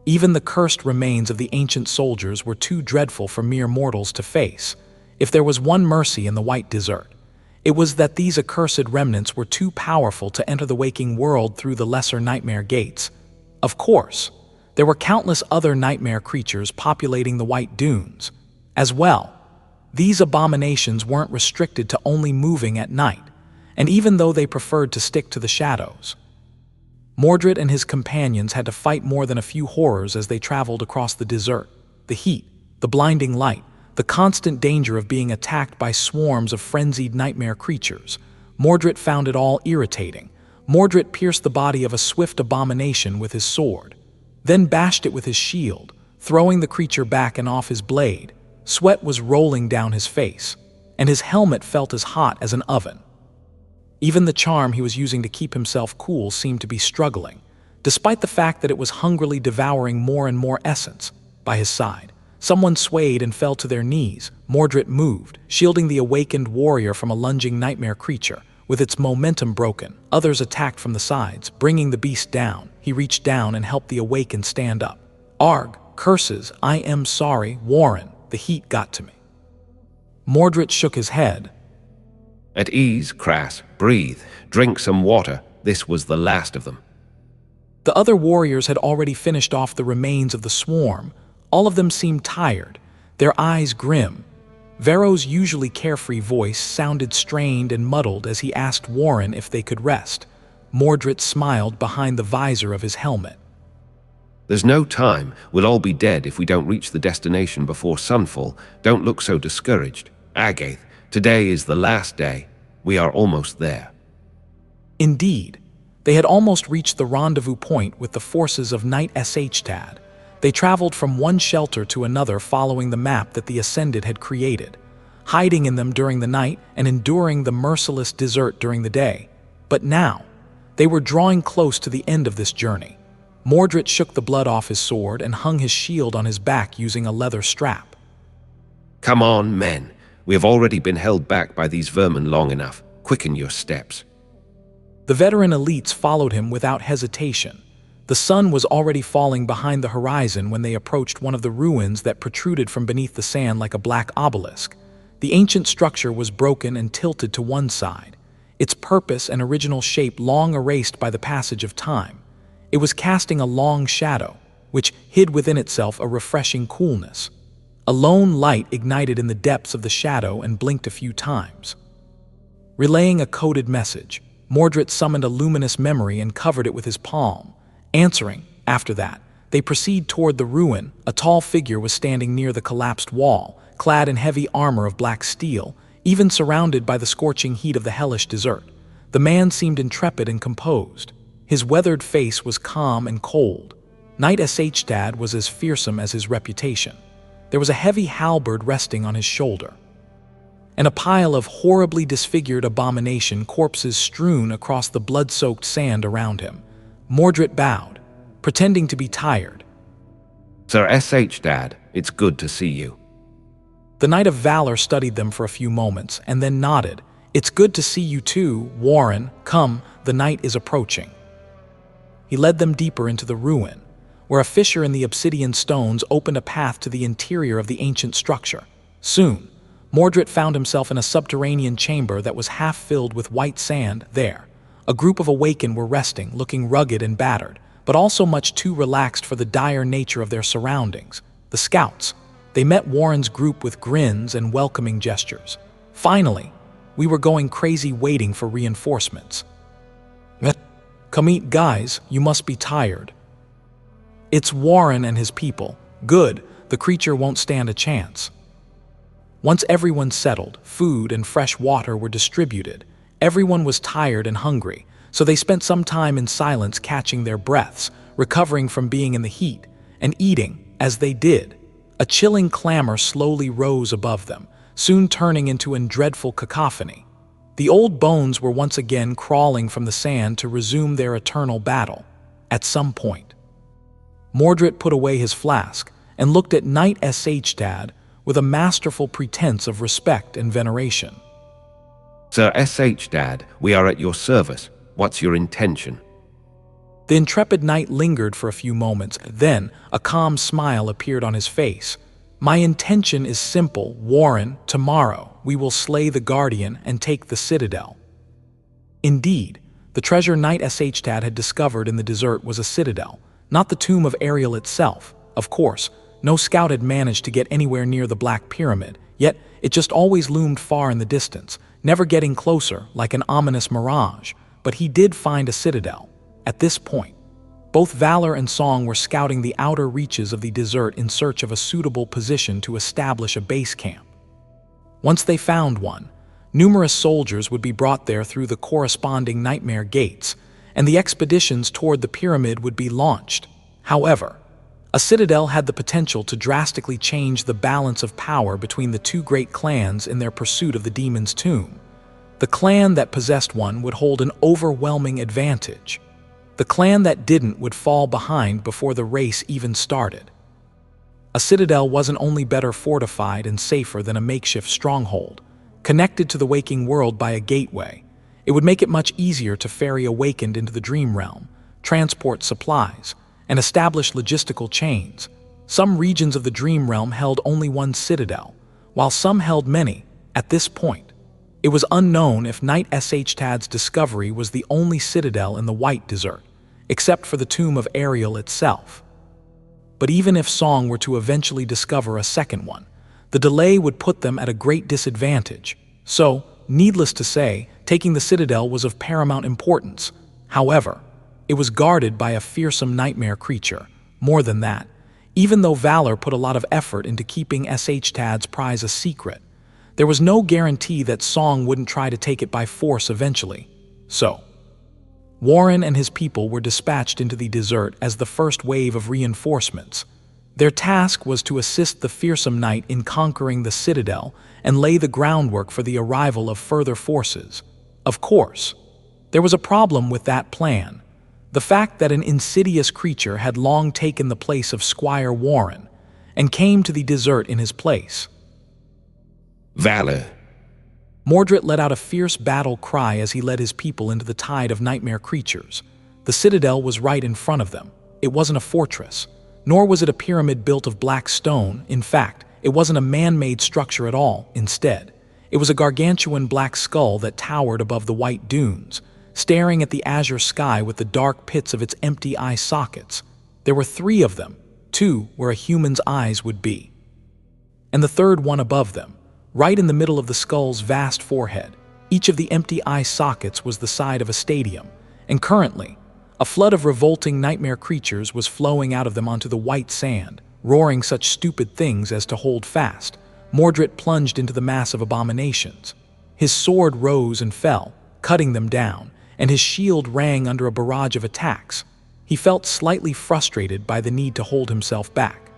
Even the cursed remains of the ancient soldiers were too dreadful for mere mortals to face. If there was one mercy in the White Desert, it was that these accursed remnants were too powerful to enter the waking world through the lesser nightmare gates. Of course, there were countless other nightmare creatures populating the White Dunes. As well, these abominations weren't restricted to only moving at night, and even though they preferred to stick to the shadows, Mordret and his companions had to fight more than a few horrors as they traveled across the desert. The heat, the blinding light, the constant danger of being attacked by swarms of frenzied nightmare creatures. Mordret found it all irritating. Mordret pierced the body of a swift abomination with his sword, then bashed it with his shield, throwing the creature back and off his blade. Sweat was rolling down his face, and his helmet felt as hot as an oven. Even the charm he was using to keep himself cool seemed to be struggling, despite the fact that it was hungrily devouring more and more essence. By his side, someone swayed and fell to their knees. Mordret moved, shielding the awakened warrior from a lunging nightmare creature. With its momentum broken, others attacked from the sides, bringing the beast down. He reached down and helped the awakened stand up. Arg, curses, I am sorry, Warren, the heat got to me. Mordret shook his head. At ease, Crass. Breathe. Drink some water. This was the last of them. The other warriors had already finished off the remains of the swarm. All of them seemed tired, their eyes grim. Vero's usually carefree voice sounded strained and muddled as he asked Warren if they could rest. Mordret smiled behind the visor of his helmet. There's no time. We'll all be dead if we don't reach the destination before sunfall. Don't look so discouraged. Agath, today is the last day. We are almost there. Indeed, they had almost reached the rendezvous point with the forces of Knight Shtad. They traveled from one shelter to another following the map that the Ascended had created, hiding in them during the night and enduring the merciless desert during the day. But now, they were drawing close to the end of this journey. Mordret shook the blood off his sword and hung his shield on his back using a leather strap. Come on, men. We have already been held back by these vermin long enough. Quicken your steps. The veteran elites followed him without hesitation. The sun was already falling behind the horizon when they approached one of the ruins that protruded from beneath the sand like a black obelisk. The ancient structure was broken and tilted to one side, its purpose and original shape long erased by the passage of time. It was casting a long shadow, which hid within itself a refreshing coolness. A lone light ignited in the depths of the shadow and blinked a few times. Relaying a coded message, Mordret summoned a luminous memory and covered it with his palm. Answering, after that, they proceed toward the ruin. A tall figure was standing near the collapsed wall, clad in heavy armor of black steel, even surrounded by the scorching heat of the hellish desert. The man seemed intrepid and composed. His weathered face was calm and cold. Knight Shtad was as fearsome as his reputation. There was a heavy halberd resting on his shoulder, and a pile of horribly disfigured abomination corpses strewn across the blood-soaked sand around him. Mordret bowed, pretending to be tired. Sir Shtad, it's good to see you. The Knight of Valor studied them for a few moments and then nodded. It's good to see you too, Warren. Come, the night is approaching. He led them deeper into the ruin, where a fissure in the obsidian stones opened a path to the interior of the ancient structure. Soon, Mordret found himself in a subterranean chamber that was half filled with white sand. There, a group of awakened were resting, looking rugged and battered, but also much too relaxed for the dire nature of their surroundings. The scouts. They met Warren's group with grins and welcoming gestures. Finally, we were going crazy waiting for reinforcements. Come eat, guys, you must be tired. It's Warren and his people. Good, the creature won't stand a chance. Once everyone settled, food and fresh water were distributed. Everyone was tired and hungry, so they spent some time in silence catching their breaths, recovering from being in the heat, and eating. As they did, a chilling clamor slowly rose above them, soon turning into a dreadful cacophony. The old bones were once again crawling from the sand to resume their eternal battle. At some point, Mordret put away his flask and looked at Knight Shtad with a masterful pretense of respect and veneration. Sir Shtad, we are at your service. What's your intention? The intrepid knight lingered for a few moments, then a calm smile appeared on his face. "My intention is simple, Warren. Tomorrow, we will slay the Guardian and take the Citadel." Indeed, the treasure Knight Shtad had discovered in the desert was a citadel, not the tomb of Ariel itself. Of course, no scout had managed to get anywhere near the Black Pyramid, yet it just always loomed far in the distance, never getting closer, like an ominous mirage. But he did find a citadel. At this point, both Valor and Song were scouting the outer reaches of the desert in search of a suitable position to establish a base camp. Once they found one, numerous soldiers would be brought there through the corresponding nightmare gates, and the expeditions toward the pyramid would be launched. However, a citadel had the potential to drastically change the balance of power between the two great clans in their pursuit of the demon's tomb. The clan that possessed one would hold an overwhelming advantage. The clan that didn't would fall behind before the race even started. A citadel wasn't only better fortified and safer than a makeshift stronghold. Connected to the waking world by a gateway, it would make it much easier to ferry awakened into the dream realm, transport supplies, and establish logistical chains. Some regions of the dream realm held only one citadel, while some held many. At this point, it was unknown if Knight Shtad's discovery was the only citadel in the White Desert, except for the tomb of Ariel itself. But even if Song were to eventually discover a second one, the delay would put them at a great disadvantage. So, needless to say, taking the citadel was of paramount importance. However, it was guarded by a fearsome nightmare creature. More than that, even though Valor put a lot of effort into keeping Shtad's prize a secret, there was no guarantee that Song wouldn't try to take it by force eventually. So, Warren and his people were dispatched into the desert as the first wave of reinforcements. Their task was to assist the fearsome knight in conquering the citadel and lay the groundwork for the arrival of further forces. Of course, there was a problem with that plan. The fact that an insidious creature had long taken the place of Squire Warren and came to the desert in his place. Valor. Mordret let out a fierce battle cry as he led his people into the tide of nightmare creatures. The citadel was right in front of them. It wasn't a fortress, nor was it a pyramid built of black stone. In fact, it wasn't a man-made structure at all. Instead, it was a gargantuan black skull that towered above the white dunes, staring at the azure sky with the dark pits of its empty eye sockets. There were 3 of them, 2 where a human's eyes would be, and the third one above them, right in the middle of the skull's vast forehead. Each of the empty eye sockets was the side of a stadium, and currently, a flood of revolting nightmare creatures was flowing out of them onto the white sand, roaring such stupid things as to hold fast. Mordret plunged into the mass of abominations. His sword rose and fell, cutting them down, and his shield rang under a barrage of attacks. He felt slightly frustrated by the need to hold himself back,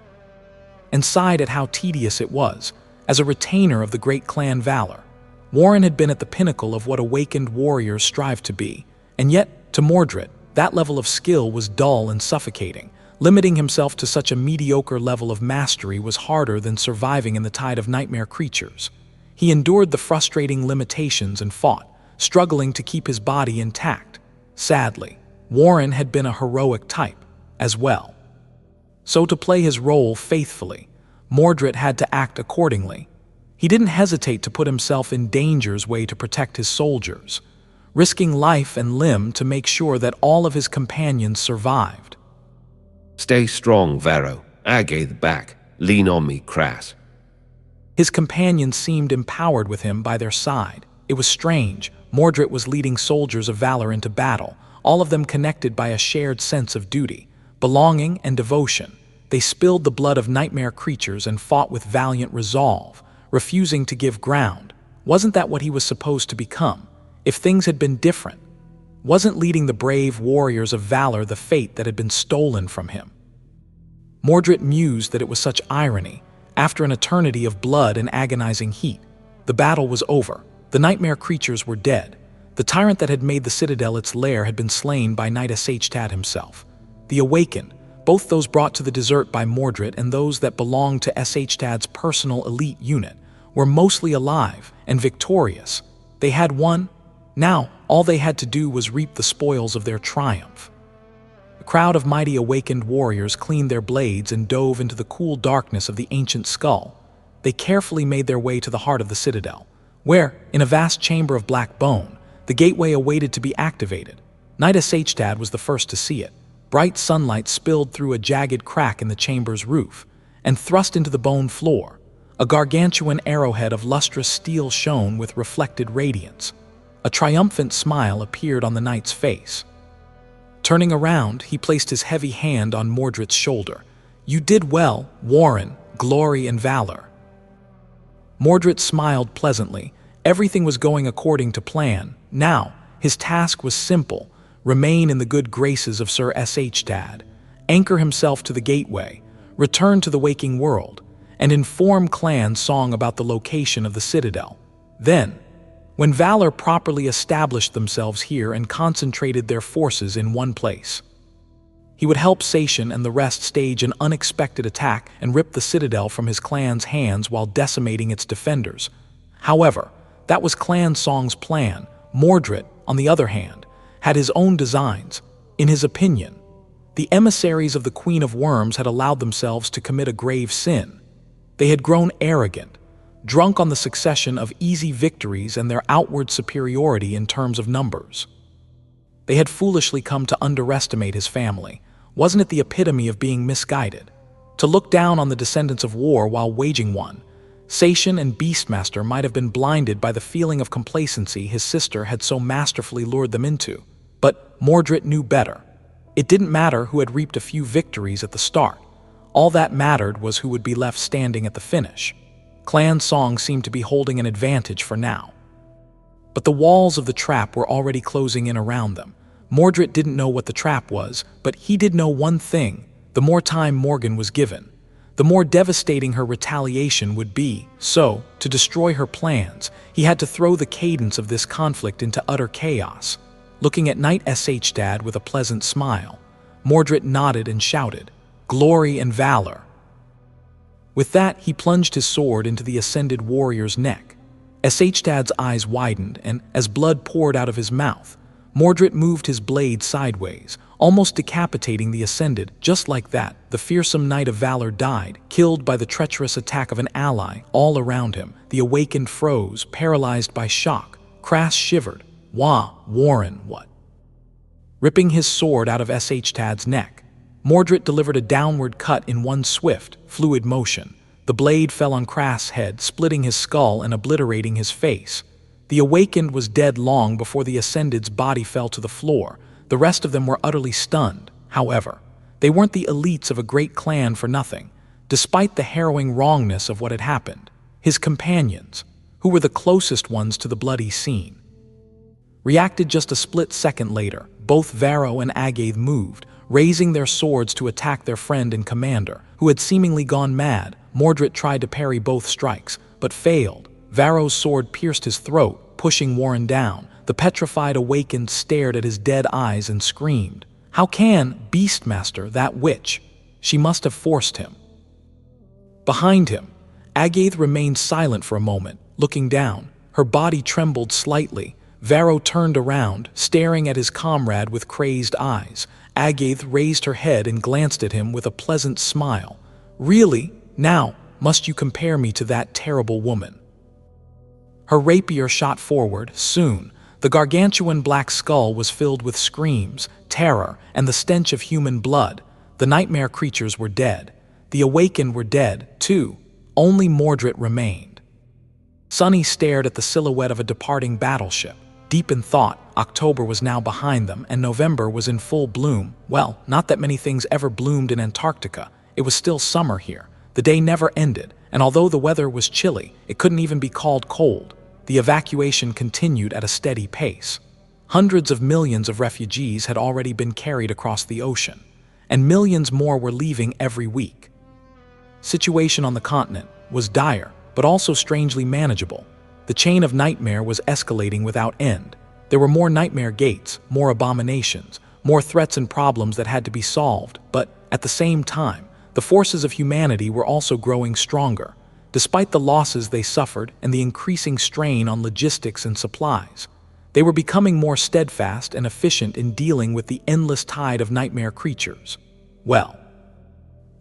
and sighed at how tedious it was. As a retainer of the great Clan Valor, Warren had been at the pinnacle of what awakened warriors strive to be, and yet, to Mordret, that level of skill was dull and suffocating. Limiting himself to such a mediocre level of mastery was harder than surviving in the tide of nightmare creatures. He endured the frustrating limitations and fought, struggling to keep his body intact. Sadly, Warren had been a heroic type as well. So to play his role faithfully, Mordret had to act accordingly. He didn't hesitate to put himself in danger's way to protect his soldiers, risking life and limb to make sure that all of his companions survived. Stay strong, Varro. I gaze back. Lean on me, Crass. His companions seemed empowered with him by their side. It was strange. Mordret was leading soldiers of Valor into battle, all of them connected by a shared sense of duty, belonging, and devotion. They spilled the blood of nightmare creatures and fought with valiant resolve, refusing to give ground. Wasn't that what he was supposed to become? If things had been different, wasn't leading the brave warriors of Valor the fate that had been stolen from him? Mordret mused that it was such irony. After an eternity of blood and agonizing heat, the battle was over. The nightmare creatures were dead. The tyrant that had made the citadel its lair had been slain by Knight Shtad himself. The awakened, both those brought to the desert by Mordret and those that belonged to Shtad's personal elite unit, were mostly alive and victorious. They had won. Now, all they had to do was reap the spoils of their triumph. crowd of mighty awakened warriors cleaned their blades and dove into the cool darkness of the ancient skull. They carefully made their way to the heart of the citadel, where, in a vast chamber of black bone, the gateway awaited to be activated. Knight Shtad was the first to see it. Bright sunlight spilled through a jagged crack in the chamber's roof and thrust into the bone floor. A gargantuan arrowhead of lustrous steel shone with reflected radiance. A triumphant smile appeared on the knight's face. Turning around, he placed his heavy hand on Mordret's shoulder. "You did well, Warren, glory and valor." Mordret smiled pleasantly. Everything was going according to plan. Now, his task was simple: remain in the good graces of Sir Shtad, anchor himself to the gateway, return to the waking world, and inform Clan Song about the location of the citadel. Then, when Valor properly established themselves here and concentrated their forces in one place, he would help Sation and the rest stage an unexpected attack and rip the citadel from his clan's hands while decimating its defenders. However, that was Clan Song's plan. Mordret, on the other hand, had his own designs. In his opinion, the emissaries of the Queen of Worms had allowed themselves to commit a grave sin. They had grown arrogant, drunk on the succession of easy victories and their outward superiority in terms of numbers. They had foolishly come to underestimate his family. Wasn't it the epitome of being misguided? To look down on the descendants of war while waging one? Sation and Beastmaster might have been blinded by the feeling of complacency his sister had so masterfully lured them into. But Mordret knew better. It didn't matter who had reaped a few victories at the start. All that mattered was who would be left standing at the finish. Clan Song seemed to be holding an advantage for now. But the walls of the trap were already closing in around them. Mordret didn't know what the trap was, but he did know one thing: the more time Morgan was given, the more devastating her retaliation would be. So, to destroy her plans, he had to throw the cadence of this conflict into utter chaos. Looking at Knight Shtad with a pleasant smile, Mordret nodded and shouted, "Glory and valor!" With that, he plunged his sword into the ascended warrior's neck. Shtad's eyes widened, and as blood poured out of his mouth, Mordret moved his blade sideways, almost decapitating the ascended. Just like that, the fearsome Knight of Valor died, killed by the treacherous attack of an ally. All around him, the awakened froze, paralyzed by shock. Crass shivered. "Wah, Warren, what?" Ripping his sword out of Shtad's neck, Mordret delivered a downward cut in one swift, fluid motion. The blade fell on Crass' head, splitting his skull and obliterating his face. The awakened was dead long before the Ascended's body fell to the floor. The rest of them were utterly stunned. However, they weren't the elites of a great clan for nothing. Despite the harrowing wrongness of what had happened, his companions, who were the closest ones to the bloody scene, reacted just a split second later. Both Varro and Agath moved, raising their swords to attack their friend and commander, who had seemingly gone mad. Mordret tried to parry both strikes, but failed. Varro's sword pierced his throat, pushing Warren down. The petrified awakened stared at his dead eyes and screamed, "How can Beastmaster, that witch? She must have forced him." Behind him, Agath remained silent for a moment, looking down. Her body trembled slightly. Varro turned around, staring at his comrade with crazed eyes. Agath raised her head and glanced at him with a pleasant smile. "Really? Now, must you compare me to that terrible woman?" Her rapier shot forward. Soon, the gargantuan black skull was filled with screams, terror, and the stench of human blood. The nightmare creatures were dead. The awakened were dead, too. Only Mordret remained. Sunny stared at the silhouette of a departing battleship. Deep in thought, October was now behind them, and November was in full bloom. Well, not that many things ever bloomed in Antarctica. It was still summer here. The day never ended, and although the weather was chilly, it couldn't even be called cold. The evacuation continued at a steady pace. Hundreds of millions of refugees had already been carried across the ocean, and millions more were leaving every week. Situation on the continent was dire, but also strangely manageable. The chain of nightmare was escalating without end. There were more nightmare gates, more abominations, more threats and problems that had to be solved, but at the same time, the forces of humanity were also growing stronger. Despite the losses they suffered and the increasing strain on logistics and supplies, They were becoming more steadfast and efficient in dealing with the endless tide of nightmare creatures. Well,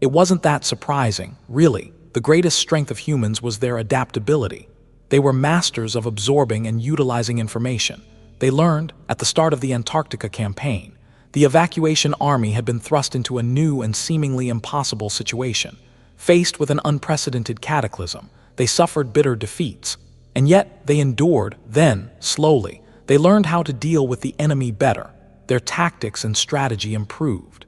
it wasn't that surprising, really. The greatest strength of humans was their adaptability. They were masters of absorbing and utilizing information. They learned, at the start of the Antarctica campaign, the evacuation army had been thrust into a new and seemingly impossible situation. Faced with an unprecedented cataclysm, they suffered bitter defeats. And yet, they endured. Then, slowly, they learned how to deal with the enemy better. Their tactics and strategy improved.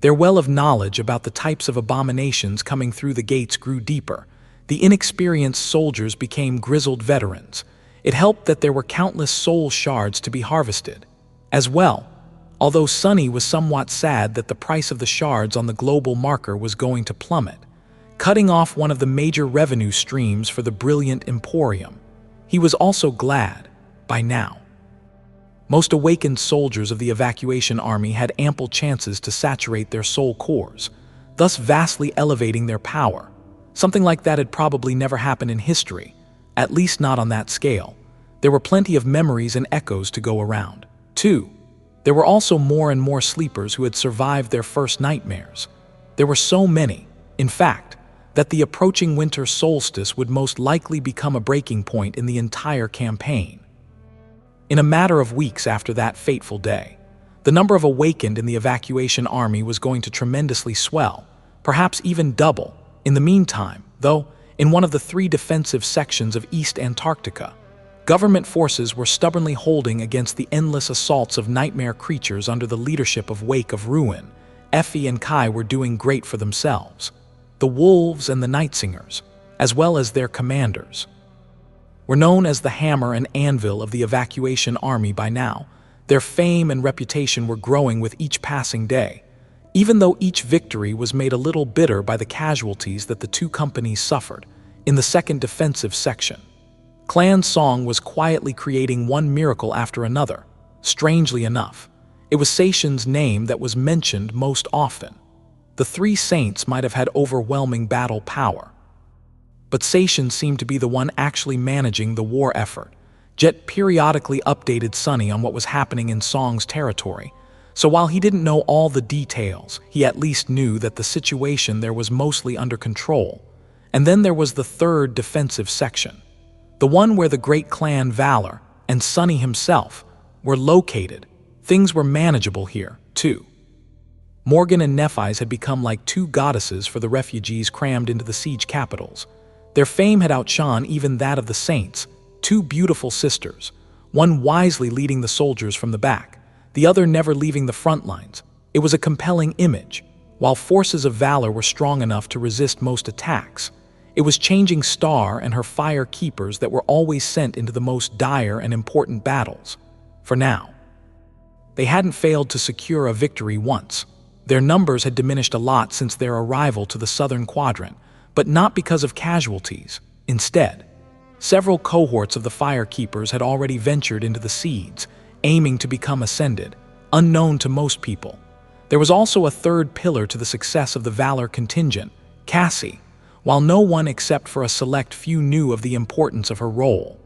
Their well of knowledge about the types of abominations coming through the gates grew deeper. The inexperienced soldiers became grizzled veterans. It helped that there were countless soul shards to be harvested. As well, although Sunny was somewhat sad that the price of the shards on the global marker was going to plummet, cutting off one of the major revenue streams for the brilliant Emporium, he was also glad, by now. Most awakened soldiers of the evacuation army had ample chances to saturate their soul cores, thus vastly elevating their power. Something like that had probably never happened in history, at least not on that scale. There were plenty of memories and echoes to go around. 2. There were also more and more sleepers who had survived their first nightmares. There were so many, in fact, that the approaching winter solstice would most likely become a breaking point in the entire campaign. In a matter of weeks after that fateful day, the number of awakened in the evacuation army was going to tremendously swell, perhaps even double. In the meantime, though, in one of the 3 defensive sections of East Antarctica, government forces were stubbornly holding against the endless assaults of nightmare creatures under the leadership of Wake of Ruin. Effie and Kai were doing great for themselves. The Wolves and the Night Singers, as well as their commanders, were known as the hammer and anvil of the evacuation army by now. Their fame and reputation were growing with each passing day, even though each victory was made a little bitter by the casualties that the 2 companies suffered. In the second defensive section, Clan Song was quietly creating one miracle after another. Strangely enough, it was Seishin's name that was mentioned most often. The 3 saints might have had overwhelming battle power, but Seishin seemed to be the one actually managing the war effort. Jet periodically updated Sunny on what was happening in Song's territory, so while he didn't know all the details, he at least knew that the situation there was mostly under control. And then there was the 3rd defensive section, the one where the great Clan Valor and Sunny himself were located. Things were manageable here, too. Morgan and Nephis had become like 2 goddesses for the refugees crammed into the siege capitals. Their fame had outshone even that of the saints, 2 beautiful sisters, one wisely leading the soldiers from the back, the other never leaving the front lines. It was a compelling image. While forces of valor were strong enough to resist most attacks, it was Changing Star and her fire keepers that were always sent into the most dire and important battles. For now, they hadn't failed to secure a victory once. Their numbers had diminished a lot since their arrival to the southern quadrant, but not because of casualties. Instead, several cohorts of the fire keepers had already ventured into the seeds, aiming to become ascended, unknown to most people. There was also a 3rd pillar to the success of the Valor contingent, Cassie, while no one except for a select few knew of the importance of her role.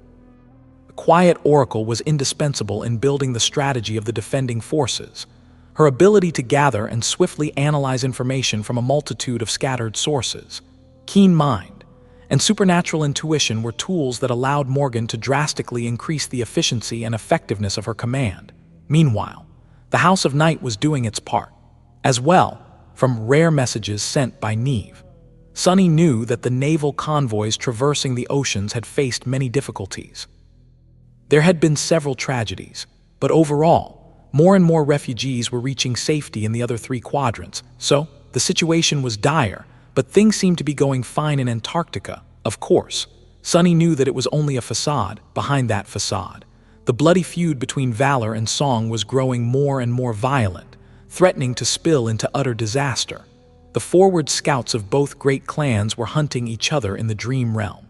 The quiet oracle was indispensable in building the strategy of the defending forces. Her ability to gather and swiftly analyze information from a multitude of scattered sources, keen mind, and supernatural intuition were tools that allowed Morgan to drastically increase the efficiency and effectiveness of her command. Meanwhile, the House of Night was doing its part, as well, from rare messages sent by Neve. Sunny knew that the naval convoys traversing the oceans had faced many difficulties. There had been several tragedies, but overall, more and more refugees were reaching safety in the other 3 quadrants, so the situation was dire. But things seemed to be going fine in Antarctica. Of course, Sunny knew that it was only a facade behind that facade. The bloody feud between Valor and Song was growing more and more violent, threatening to spill into utter disaster. The forward scouts of both great clans were hunting each other in the dream realm.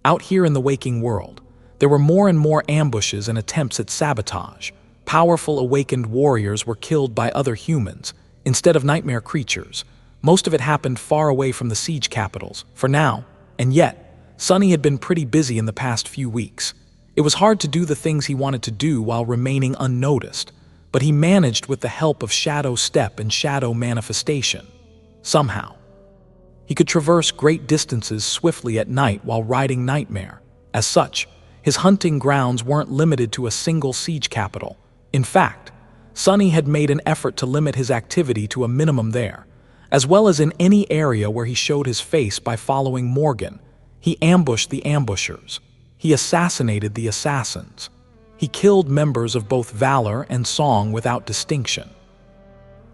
Out here in the waking world, there were more and more ambushes and attempts at sabotage. Powerful awakened warriors were killed by other humans, instead of nightmare creatures. Most of it happened far away from the siege capitals, for now, and yet, Sunny had been pretty busy in the past few weeks. It was hard to do the things he wanted to do while remaining unnoticed, but he managed with the help of shadow step and shadow manifestation. Somehow, he could traverse great distances swiftly at night while riding Nightmare. As such, his hunting grounds weren't limited to a single siege capital. In fact, Sunny had made an effort to limit his activity to a minimum there, as well as in any area where he showed his face by following Morgan. He ambushed the ambushers. He assassinated the assassins. He killed members of both Valor and Song without distinction,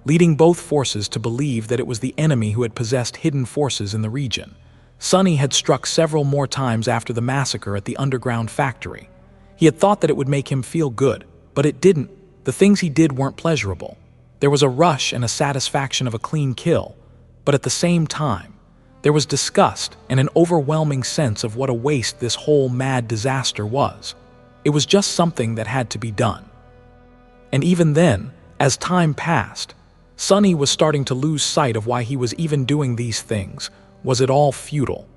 leading both forces to believe that it was the enemy who had possessed hidden forces in the region. Sunny had struck several more times after the massacre at the underground factory. He had thought that it would make him feel good, but it didn't. The things he did weren't pleasurable. There was a rush and a satisfaction of a clean kill, but at the same time, there was disgust and an overwhelming sense of what a waste this whole mad disaster was. It was just something that had to be done. And even then, as time passed, Sunny was starting to lose sight of why he was even doing these things. Was it all futile?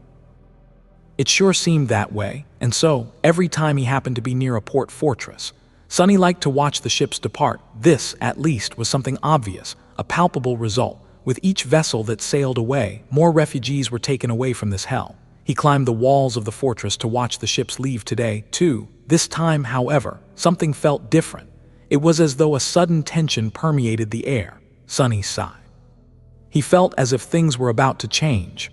It sure seemed that way, and so, every time he happened to be near a port fortress, Sunny liked to watch the ships depart. This, at least, was something obvious, a palpable result. With each vessel that sailed away, more refugees were taken away from this hell. He climbed the walls of the fortress to watch the ships leave today, too. This time, however, something felt different. It was as though a sudden tension permeated the air. Sunny sighed. He felt as if things were about to change.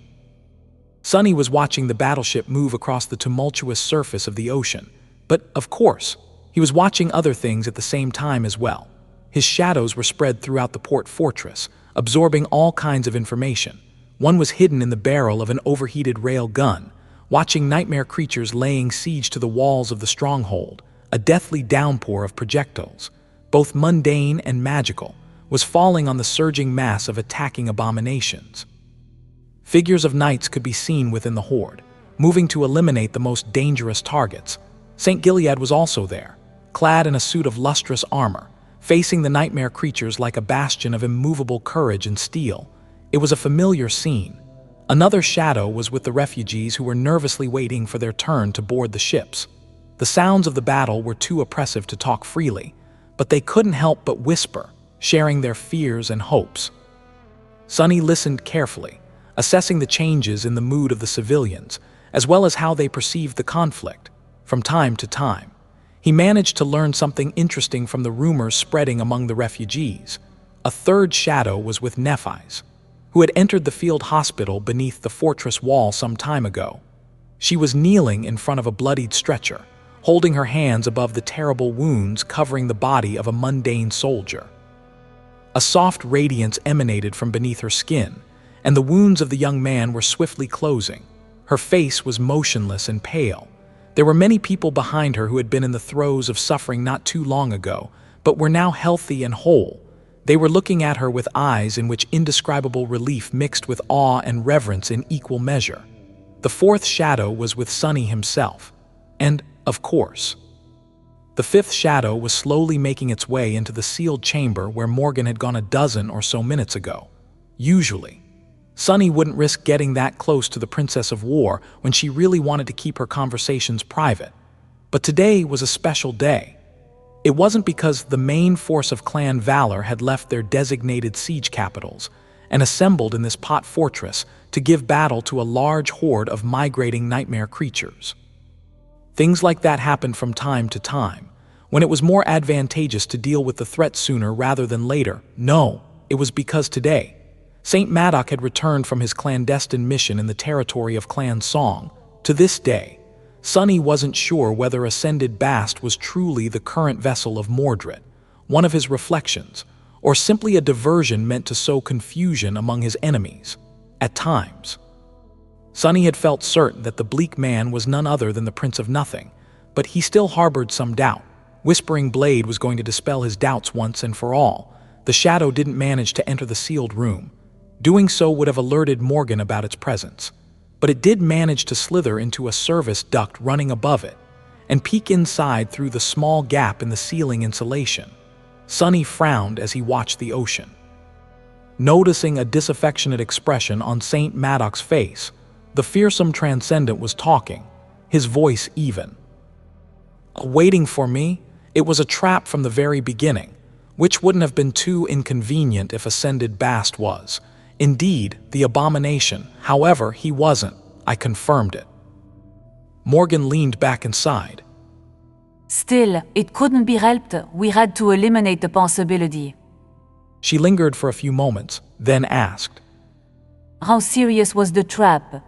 Sunny was watching the battleship move across the tumultuous surface of the ocean. But, of course, he was watching other things at the same time as well. His shadows were spread throughout the port fortress, absorbing all kinds of information. One was hidden in the barrel of an overheated rail gun, watching nightmare creatures laying siege to the walls of the stronghold. A deathly downpour of projectiles, both mundane and magical, was falling on the surging mass of attacking abominations. Figures of knights could be seen within the horde, moving to eliminate the most dangerous targets. St. Gilead was also there, clad in a suit of lustrous armor, facing the nightmare creatures like a bastion of immovable courage and steel. It was a familiar scene. Another shadow was with the refugees who were nervously waiting for their turn to board the ships. The sounds of the battle were too oppressive to talk freely, but they couldn't help but whisper, sharing their fears and hopes. Sunny listened carefully, assessing the changes in the mood of the civilians, as well as how they perceived the conflict. From time to time, he managed to learn something interesting from the rumors spreading among the refugees. A third shadow was with Nephis, who had entered the field hospital beneath the fortress wall some time ago. She was kneeling in front of a bloodied stretcher, holding her hands above the terrible wounds covering the body of a mundane soldier. A soft radiance emanated from beneath her skin, and the wounds of the young man were swiftly closing. Her face was motionless and pale. There were many people behind her who had been in the throes of suffering not too long ago, but were now healthy and whole. They were looking at her with eyes in which indescribable relief mixed with awe and reverence in equal measure. The fourth shadow was with Sunny himself. And, of course, the fifth shadow was slowly making its way into the sealed chamber where Morgan had gone a dozen or so minutes ago. Usually, Sunny wouldn't risk getting that close to the Princess of War when she really wanted to keep her conversations private. But today was a special day. It wasn't because the main force of Clan Valor had left their designated siege capitals and assembled in this pot fortress to give battle to a large horde of migrating nightmare creatures. Things like that happened from time to time, when it was more advantageous to deal with the threat sooner rather than later. No, it was because today, St. Madoc had returned from his clandestine mission in the territory of Clan Song. To this day, Sunny wasn't sure whether Ascended Bast was truly the current vessel of Mordret, one of his reflections, or simply a diversion meant to sow confusion among his enemies. At times, Sunny had felt certain that the bleak man was none other than the Prince of Nothing, but he still harbored some doubt. Whispering Blade was going to dispel his doubts once and for all. The shadow didn't manage to enter the sealed room. Doing so would have alerted Morgan about its presence, but it did manage to slither into a service duct running above it and peek inside through the small gap in the ceiling insulation. Sunny frowned as he watched the ocean. Noticing a disaffectionate expression on St. Madoc's face, the fearsome Transcendent was talking, his voice even. Waiting for me? It was a trap from the very beginning, which wouldn't have been too inconvenient if Ascended Bast was. Indeed, the abomination. However, he wasn't. I confirmed it. Morgan leaned back inside. Still, it couldn't be helped. We had to eliminate the possibility. She lingered for a few moments, then asked, How serious was the trap?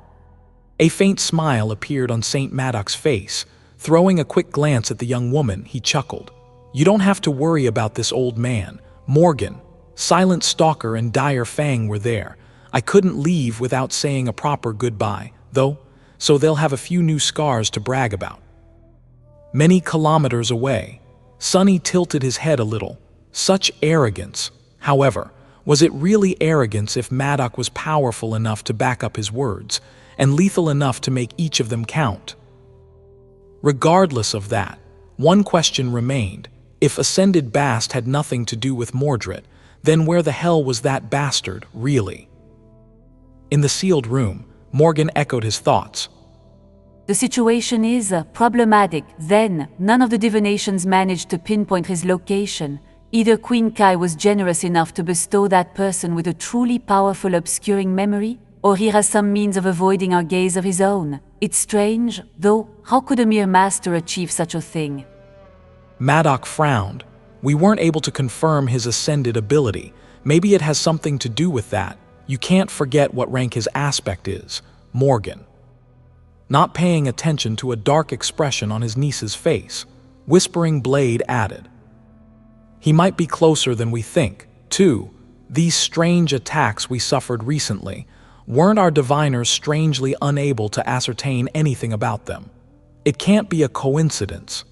A faint smile appeared on St. Madoc's face. Throwing a quick glance at the young woman, he chuckled. You don't have to worry about this old man. Morgan, Silent Stalker, and Dire Fang were there. I couldn't leave without saying a proper goodbye, though, so they'll have a few new scars to brag about. Many kilometers away, Sonny tilted his head a little. Such arrogance. However, was it really arrogance if Madoc was powerful enough to back up his words, and lethal enough to make each of them count? Regardless of that, one question remained. If Ascended Bast had nothing to do with Mordret, then where the hell was that bastard, really? In the sealed room, Morgan echoed his thoughts. The situation is problematic. Then, none of the divinations managed to pinpoint his location. Either Queen Kai was generous enough to bestow that person with a truly powerful obscuring memory, or he has some means of avoiding our gaze of his own. It's strange, though, how could a mere master achieve such a thing? Madoc frowned. We weren't able to confirm his ascended ability. Maybe it has something to do with that. You can't forget what rank his aspect is. Morgan. Not paying attention to a dark expression on his niece's face, Whispering Blade added, He might be closer than we think, too. These strange attacks we suffered recently, weren't our diviners strangely unable to ascertain anything about them? It can't be a coincidence.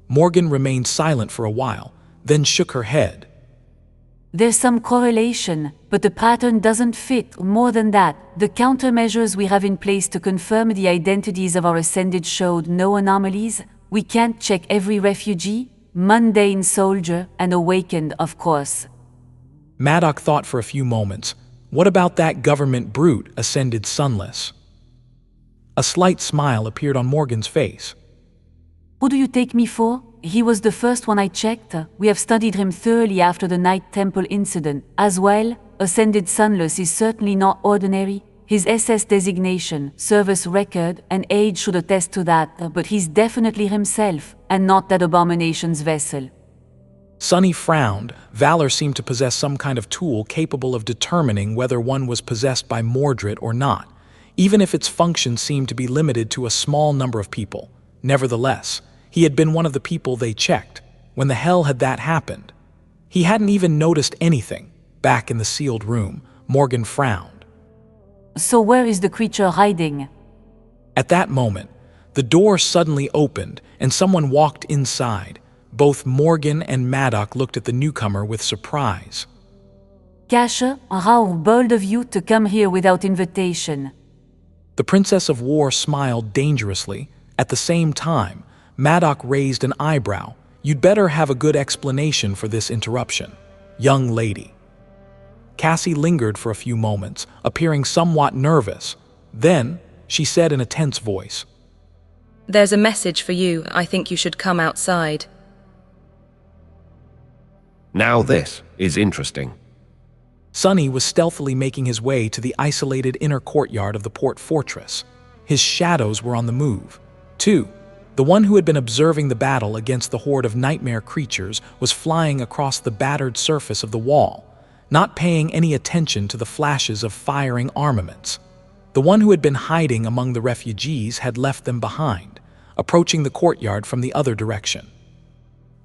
Morgan remained silent for a while, then shook her head. There's some correlation, but the pattern doesn't fit. More than that, the countermeasures we have in place to confirm the identities of our ascended showed no anomalies. We can't check every refugee, mundane soldier, and awakened, of course. Madoc thought for a few moments. What about that government brute, Ascended Sunless? A slight smile appeared on Morgan's face. Who do you take me for? He was the first one I checked. We have studied him thoroughly after the Night Temple incident. As well, Ascended Sunless is certainly not ordinary. His SS designation, service record, and age should attest to that, but he's definitely himself, and not that abomination's vessel. Sonny frowned. Valor seemed to possess some kind of tool capable of determining whether one was possessed by Mordret or not, even if its function seemed to be limited to a small number of people. Nevertheless, he had been one of the people they checked. When the hell had that happened? He hadn't even noticed anything. Back in the sealed room, Morgan frowned. So where is the creature hiding? At that moment, the door suddenly opened and someone walked inside. Both Morgan and Madoc looked at the newcomer with surprise. Kasha, how bold of you to come here without invitation. The Princess of War smiled dangerously. At the same time, Madoc raised an eyebrow. You'd better have a good explanation for this interruption, young lady. Cassie lingered for a few moments, appearing somewhat nervous. Then, she said in a tense voice, There's a message for you. I think you should come outside. Now this is interesting. Sonny was stealthily making his way to the isolated inner courtyard of the port fortress. His shadows were on the move. Too, the one who had been observing the battle against the horde of nightmare creatures was flying across the battered surface of the wall, not paying any attention to the flashes of firing armaments. The one who had been hiding among the refugees had left them behind, approaching the courtyard from the other direction.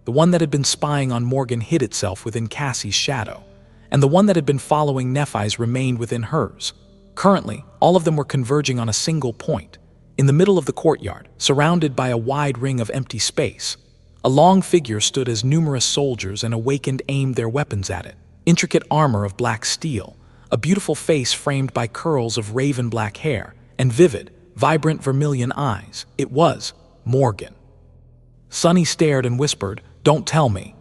The one that had been spying on Morgan hid itself within Cassie's shadow, and the one that had been following Nephi's remained within hers. Currently, all of them were converging on a single point. In the middle of the courtyard, surrounded by a wide ring of empty space, a long figure stood as numerous soldiers and awakened aimed their weapons at it. Intricate armor of black steel, a beautiful face framed by curls of raven black hair, and vivid, vibrant vermilion eyes. It was Morgan. Sonny stared and whispered, "Don't tell me."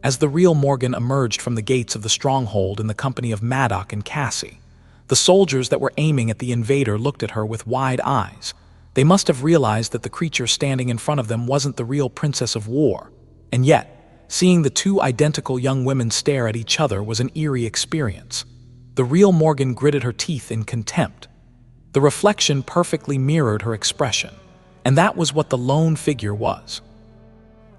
As the real Morgan emerged from the gates of the stronghold in the company of Madoc and Cassie, the soldiers that were aiming at the invader looked at her with wide eyes. They must have realized that the creature standing in front of them wasn't the real Princess of War. And yet, seeing the two identical young women stare at each other was an eerie experience. The real Morgan gritted her teeth in contempt. The reflection perfectly mirrored her expression, and that was what the lone figure was.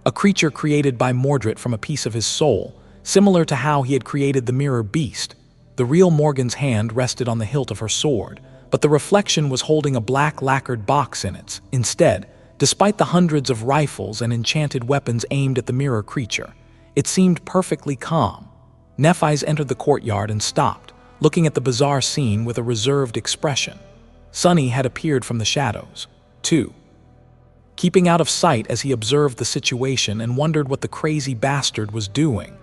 A creature created by Mordret from a piece of his soul, similar to how he had created the mirror beast. The real Morgan's hand rested on the hilt of her sword, but the reflection was holding a black lacquered box in it. Instead, despite the hundreds of rifles and enchanted weapons aimed at the mirror creature, it seemed perfectly calm. Nephis entered the courtyard and stopped, looking at the bizarre scene with a reserved expression. Sunny had appeared from the shadows, too, keeping out of sight as he observed the situation and wondered what the crazy bastard was doing.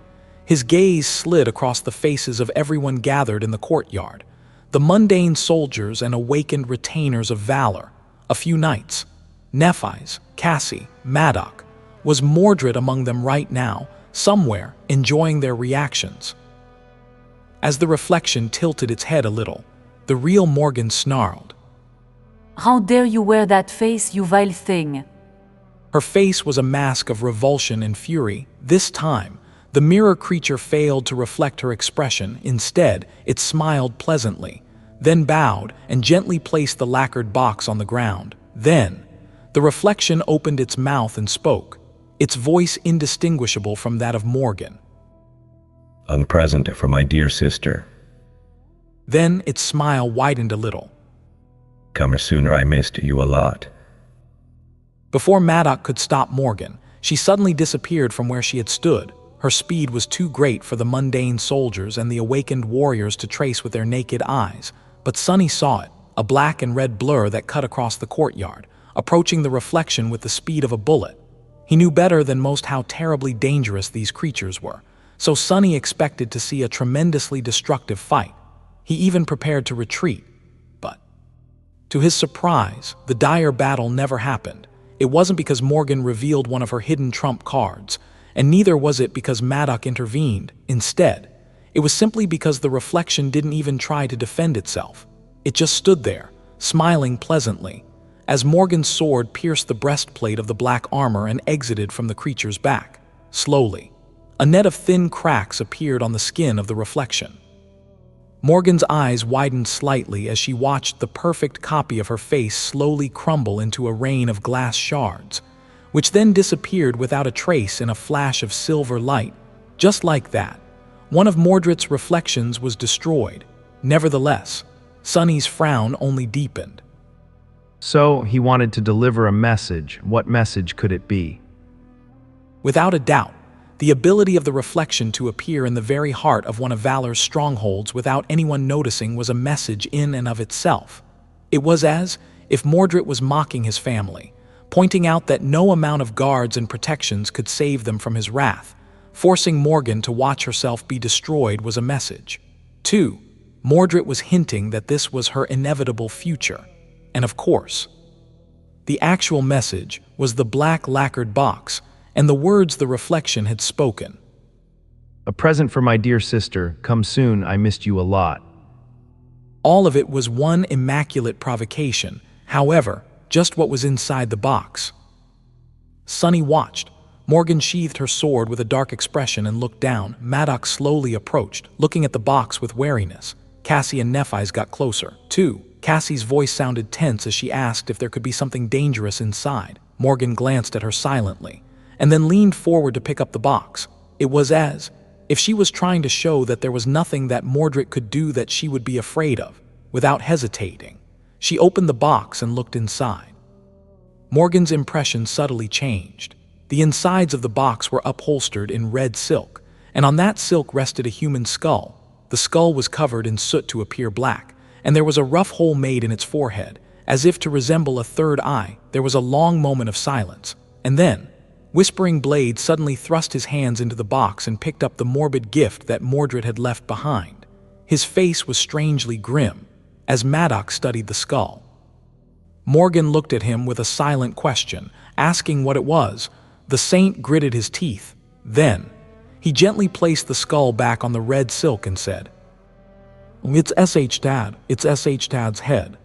His gaze slid across the faces of everyone gathered in the courtyard, the mundane soldiers and awakened retainers of valor, a few knights, Nephis, Cassie, Maddock. Was Mordret among them right now, somewhere, enjoying their reactions? As the reflection tilted its head a little, the real Morgan snarled. How dare you wear that face, you vile thing? Her face was a mask of revulsion and fury. This time, the mirror creature failed to reflect her expression. Instead, it smiled pleasantly, then bowed and gently placed the lacquered box on the ground. Then, the reflection opened its mouth and spoke, its voice indistinguishable from that of Morgan. A present for my dear sister. Then its smile widened a little. Come sooner, I missed you a lot. Before Maddock could stop Morgan, she suddenly disappeared from where she had stood. Her speed was too great for the mundane soldiers and the awakened warriors to trace with their naked eyes, but Sunny saw it, a black and red blur that cut across the courtyard, approaching the reflection with the speed of a bullet. He knew better than most how terribly dangerous these creatures were, so Sunny expected to see a tremendously destructive fight. He even prepared to retreat, but to his surprise, the dire battle never happened. It wasn't because Morgan revealed one of her hidden trump cards, and neither was it because Maddock intervened. Instead, it was simply because the reflection didn't even try to defend itself. It just stood there, smiling pleasantly, as Morgan's sword pierced the breastplate of the black armor and exited from the creature's back. Slowly, a net of thin cracks appeared on the skin of the reflection. Morgan's eyes widened slightly as she watched the perfect copy of her face slowly crumble into a rain of glass shards, which then disappeared without a trace in a flash of silver light. Just like that, one of Mordret's reflections was destroyed. Nevertheless, Sunny's frown only deepened. So, he wanted to deliver a message. What message could it be? Without a doubt, the ability of the reflection to appear in the very heart of one of Valor's strongholds without anyone noticing was a message in and of itself. It was as if Mordret was mocking his family, pointing out that no amount of guards and protections could save them from his wrath. Forcing Morgan to watch herself be destroyed was a message. 2. Mordret was hinting that this was her inevitable future. And of course, the actual message was the black lacquered box and the words the reflection had spoken. A present for my dear sister. Come soon, I missed you a lot. All of it was one immaculate provocation. However, just what was inside the box. Sunny watched. Morgan sheathed her sword with a dark expression and looked down. Maddock slowly approached, looking at the box with wariness. Cassie and Nephis got closer, too. Cassie's voice sounded tense as she asked if there could be something dangerous inside. Morgan glanced at her silently, and then leaned forward to pick up the box. It was as if she was trying to show that there was nothing that Mordret could do that she would be afraid of. Without hesitating, she opened the box and looked inside. Morgan's impression subtly changed. The insides of the box were upholstered in red silk, and on that silk rested a human skull. The skull was covered in soot to appear black, and there was a rough hole made in its forehead, as if to resemble a third eye. There was a long moment of silence, and then Whispering Blade suddenly thrust his hands into the box and picked up the morbid gift that Mordret had left behind. His face was strangely grim, as Maddock studied the skull. Morgan looked at him with a silent question, asking what it was. The saint gritted his teeth. Then, he gently placed the skull back on the red silk and said, "It's Shtad. It's Shtad's head."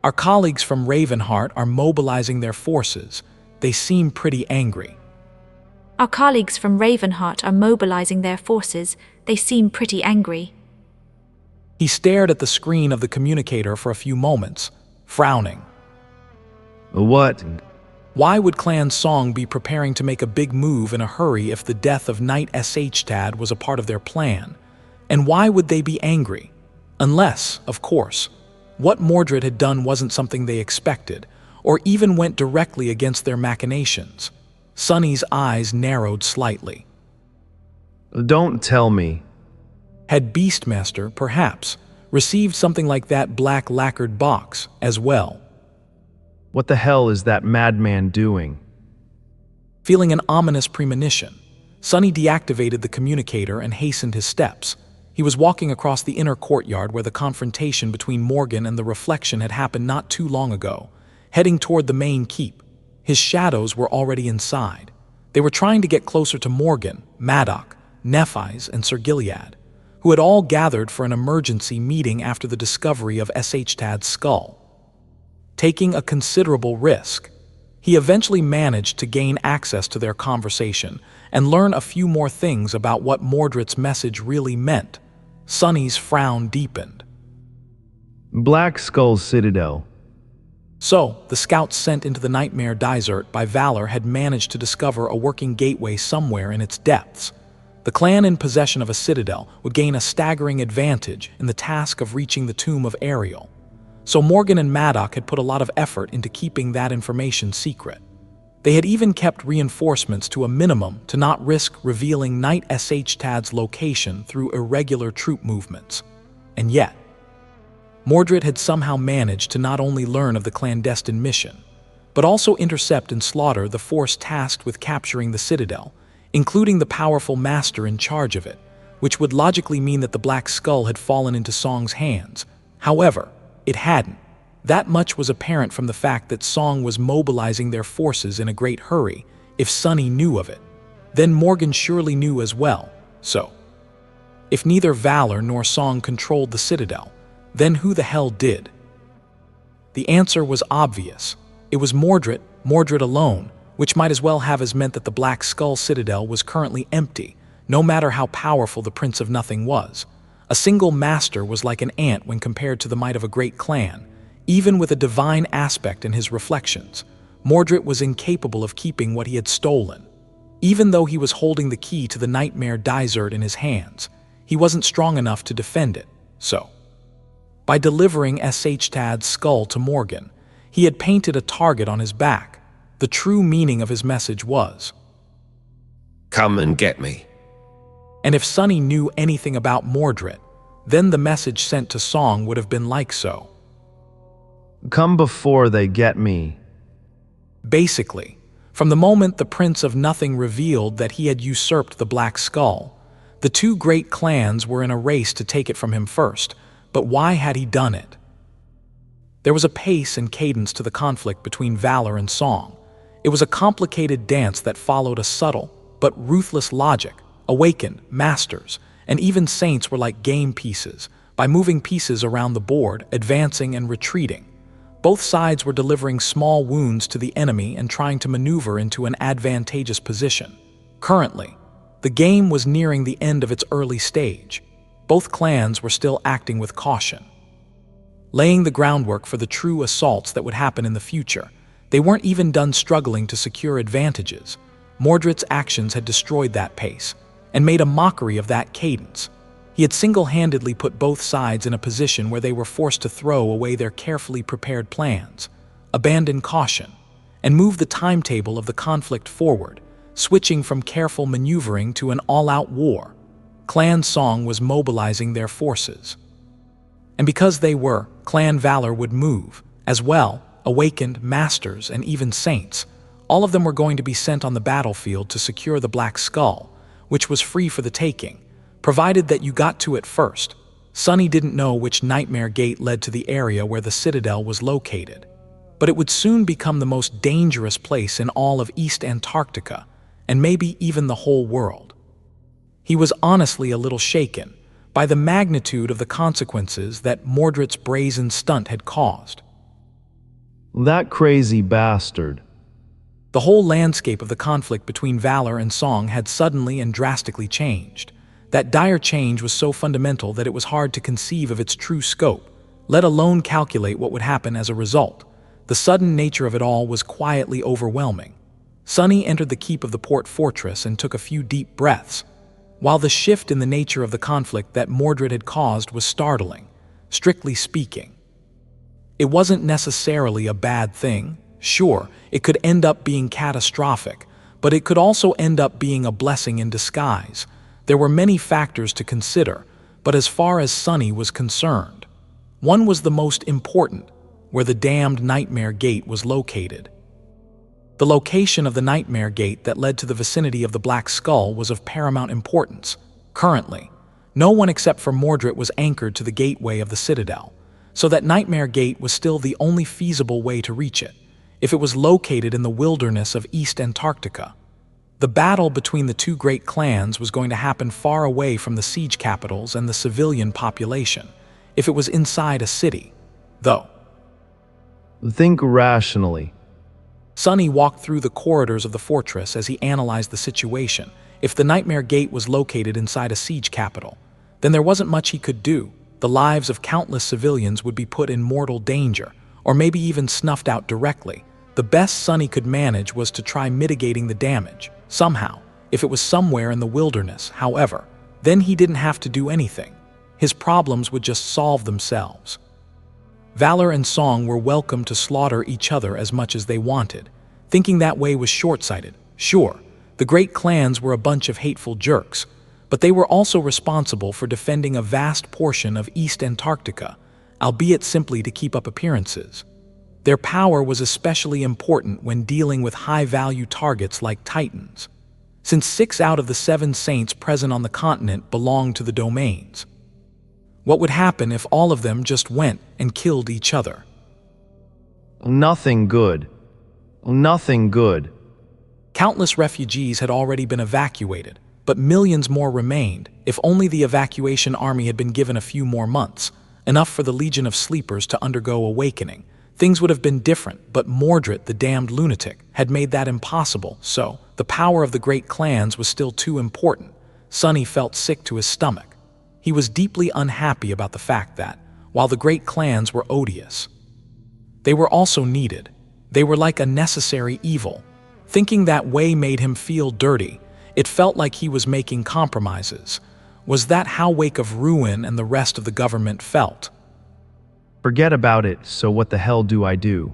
Our colleagues from Ravenheart are mobilizing their forces. They seem pretty angry. Our colleagues from Ravenheart are mobilizing their forces. They seem pretty angry. He stared at the screen of the communicator for a few moments, frowning. What? Why would Clan Song be preparing to make a big move in a hurry if the death of Knight Shtad was a part of their plan? And why would they be angry? Unless, of course, what Mordret had done wasn't something they expected, or even went directly against their machinations. Sunny's eyes narrowed slightly. Don't tell me. Had Beastmaster, perhaps, received something like that black lacquered box as well? What the hell is that madman doing? Feeling an ominous premonition, Sunny deactivated the communicator and hastened his steps. He was walking across the inner courtyard where the confrontation between Morgan and the Reflection had happened not too long ago, heading toward the main keep. His shadows were already inside. They were trying to get closer to Morgan, Maddock, Nephis, and Sir Gilead, who had all gathered for an emergency meeting after the discovery of Shtad's skull. Taking a considerable risk, he eventually managed to gain access to their conversation and learn a few more things about what Mordret's message really meant. Sunny's frown deepened. Black Skull Citadel. So, the scouts sent into the Nightmare Desert by Valor had managed to discover a working gateway somewhere in its depths. The clan in possession of a citadel would gain a staggering advantage in the task of reaching the tomb of Ariel. So Morgan and Maddock had put a lot of effort into keeping that information secret. They had even kept reinforcements to a minimum to not risk revealing Knight Shtad's location through irregular troop movements. And yet, Mordret had somehow managed to not only learn of the clandestine mission, but also intercept and slaughter the force tasked with capturing the citadel, including the powerful master in charge of it, which would logically mean that the Black Skull had fallen into Song's hands. However, it hadn't. That much was apparent from the fact that Song was mobilizing their forces in a great hurry. If Sunny knew of it, then Morgan surely knew as well. So, if neither Valor nor Song controlled the citadel, then who the hell did? The answer was obvious. It was Mordret alone, which might as well have meant that the Black Skull Citadel was currently empty, no matter how powerful the Prince of Nothing was. A single master was like an ant when compared to the might of a great clan. Even with a divine aspect in his reflections, Mordret was incapable of keeping what he had stolen. Even though he was holding the key to the Nightmare Desert in his hands, he wasn't strong enough to defend it. So, by delivering Shtad's skull to Morgan, he had painted a target on his back. The true meaning of his message was, "Come and get me." and if Sunny knew anything about Mordret, then the message sent to Song would have been like so. Come before they get me. Basically, from the moment the Prince of Nothing revealed that he had usurped the Black Skull, the two great clans were in a race to take it from him first. But why had he done it? There was a pace and cadence to the conflict between Valor and Song. It was a complicated dance that followed a subtle but ruthless logic. Awakened, masters, and even saints were like game pieces, by moving pieces around the board, advancing and retreating. Both sides were delivering small wounds to the enemy and trying to maneuver into an advantageous position. Currently, the game was nearing the end of its early stage. Both clans were still acting with caution, laying the groundwork for the true assaults that would happen in the future. They weren't even done struggling to secure advantages. Mordret's actions had destroyed that pace and made a mockery of that cadence. He had single-handedly put both sides in a position where they were forced to throw away their carefully prepared plans, abandon caution, and move the timetable of the conflict forward, switching from careful maneuvering to an all-out war. Clan Song was mobilizing their forces. And because they were, Clan Valor would move, as well, awakened masters and even saints. All of them were going to be sent on the battlefield to secure the Black Skull, which was free for the taking, provided that you got to it first. Sunny didn't know which nightmare gate led to the area where the citadel was located, but it would soon become the most dangerous place in all of East Antarctica, and maybe even the whole world. He was honestly a little shaken by the magnitude of the consequences that Mordret's brazen stunt had caused. That crazy bastard. The whole landscape of the conflict between Valor and Song had suddenly and drastically changed. That dire change was so fundamental that it was hard to conceive of its true scope, let alone calculate what would happen as a result. The sudden nature of it all was quietly overwhelming. Sunny entered the keep of the port fortress and took a few deep breaths. While the shift in the nature of the conflict that Mordret had caused was startling, strictly speaking, it wasn't necessarily a bad thing. Sure, it could end up being catastrophic, but it could also end up being a blessing in disguise. There were many factors to consider, but as far as Sunny was concerned, one was the most important: where the damned Nightmare Gate was located. The location of the Nightmare Gate that led to the vicinity of the Black Skull was of paramount importance. Currently, no one except for Mordret was anchored to the gateway of the Citadel, so that Nightmare Gate was still the only feasible way to reach it, if it was located in the wilderness of East Antarctica. The battle between the two great clans was going to happen far away from the siege capitals and the civilian population, if it was inside a city, though. Think rationally. Sunny walked through the corridors of the fortress as he analyzed the situation. If the Nightmare Gate was located inside a siege capital, then there wasn't much he could do. The lives of countless civilians would be put in mortal danger, or maybe even snuffed out directly. The best Sunny could manage was to try mitigating the damage, somehow, if it was somewhere in the wilderness. However, then he didn't have to do anything. His problems would just solve themselves. Valor and Song were welcome to slaughter each other as much as they wanted. Thinking that way was short-sighted. Sure, the great clans were a bunch of hateful jerks, but they were also responsible for defending a vast portion of East Antarctica, albeit simply to keep up appearances. Their power was especially important when dealing with high-value targets like Titans, since 6 out of the 7 saints present on the continent belonged to the domains. What would happen if all of them just went and killed each other? Nothing good. Nothing good. Countless refugees had already been evacuated, but millions more remained. If only the evacuation army had been given a few more months, enough for the Legion of Sleepers to undergo awakening, things would have been different. But Mordret, the damned lunatic, had made that impossible, so the power of the great clans was still too important. Sunny felt sick to his stomach. He was deeply unhappy about the fact that, while the great clans were odious, they were also needed. They were like a necessary evil. Thinking that way made him feel dirty. It felt like he was making compromises. Was that how Wake of Ruin and the rest of the government felt? Forget about it, so what the hell do I do?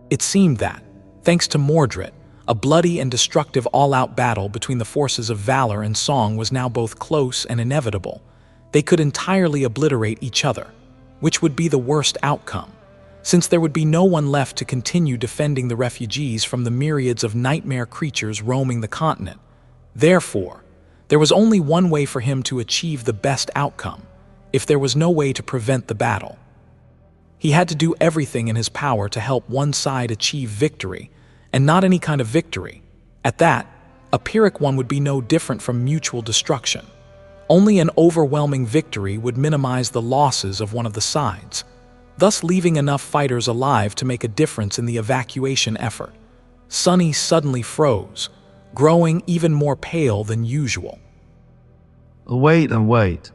It seemed that, thanks to Mordret, a bloody and destructive all-out battle between the forces of Valor and Song was now both close and inevitable. They could entirely obliterate each other, which would be the worst outcome, since there would be no one left to continue defending the refugees from the myriads of nightmare creatures roaming the continent. Therefore, there was only one way for him to achieve the best outcome, if there was no way to prevent the battle. He had to do everything in his power to help one side achieve victory, and not any kind of victory. At that, a Pyrrhic one would be no different from mutual destruction. Only an overwhelming victory would minimize the losses of one of the sides, thus leaving enough fighters alive to make a difference in the evacuation effort. Sunny suddenly froze, growing even more pale than usual. Wait and wait.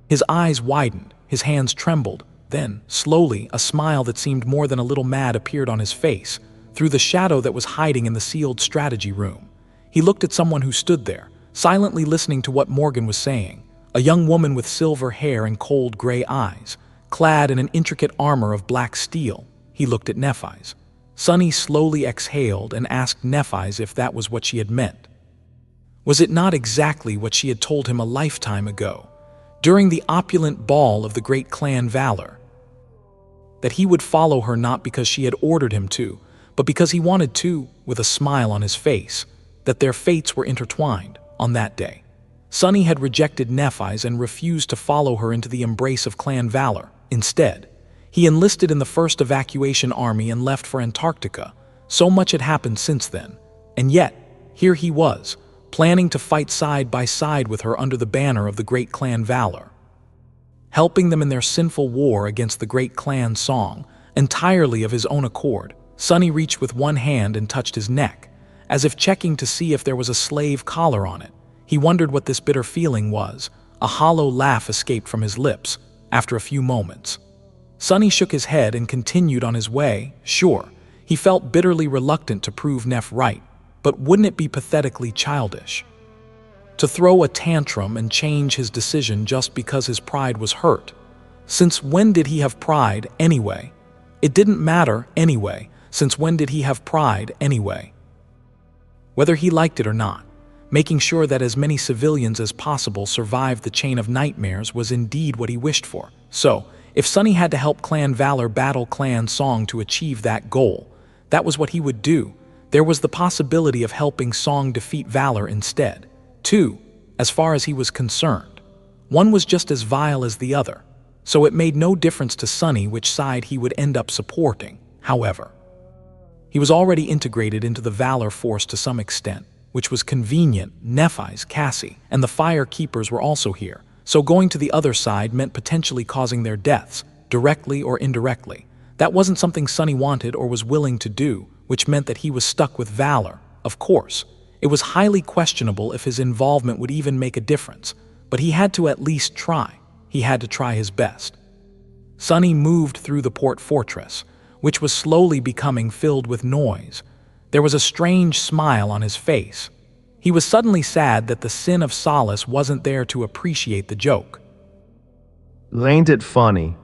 His eyes widened, his hands trembled, then, slowly, a smile that seemed more than a little mad appeared on his face, through the shadow that was hiding in the sealed strategy room. He looked at someone who stood there, silently listening to what Morgan was saying, a young woman with silver hair and cold gray eyes, clad in an intricate armor of black steel. He looked at Nephise. Sunny slowly exhaled and asked Nephise if that was what she had meant. Was it not exactly what she had told him a lifetime ago, during the opulent ball of the great Clan Valor? That he would follow her not because she had ordered him to, but because he wanted to, with a smile on his face, that their fates were intertwined on that day. Sunny had rejected Nephise and refused to follow her into the embrace of Clan Valor. Instead, he enlisted in the first evacuation army and left for Antarctica. So much had happened since then, and yet, here he was, planning to fight side by side with her under the banner of the great Clan Valor, helping them in their sinful war against the great Clan Song, Entirely of his own accord, Sonny reached with one hand and touched his neck, as if checking to see if there was a slave collar on it. He wondered what this bitter feeling was. A hollow laugh escaped from his lips after a few moments. Sonny shook his head and continued on his way. Sure, he felt bitterly reluctant to prove Neff right, but wouldn't it be pathetically childish to throw a tantrum and change his decision just because his pride was hurt? Since when did he have pride anyway? It didn't matter anyway. Since when did he have pride anyway? Whether he liked it or not, making sure that as many civilians as possible survived the chain of nightmares was indeed what he wished for. So, if Sonny had to help Clan Valor battle Clan Song to achieve that goal, that was what he would do. There was the possibility of helping Song defeat Valor instead. Two, as far as he was concerned, one was just as vile as the other, so it made no difference to Sonny which side he would end up supporting. However, he was already integrated into the Valor force to some extent, which was convenient. Nephi's, Cassie, and the Fire Keepers were also here, so going to the other side meant potentially causing their deaths, directly or indirectly. That wasn't something Sonny wanted or was willing to do, which meant that he was stuck with Valor. Of course, it was highly questionable if his involvement would even make a difference, but he had to at least try. He had to try his best. Sonny moved through the port fortress, which was slowly becoming filled with noise. There was a strange smile on his face. He was suddenly sad that the Sin of Solace wasn't there to appreciate the joke. Ain't it funny?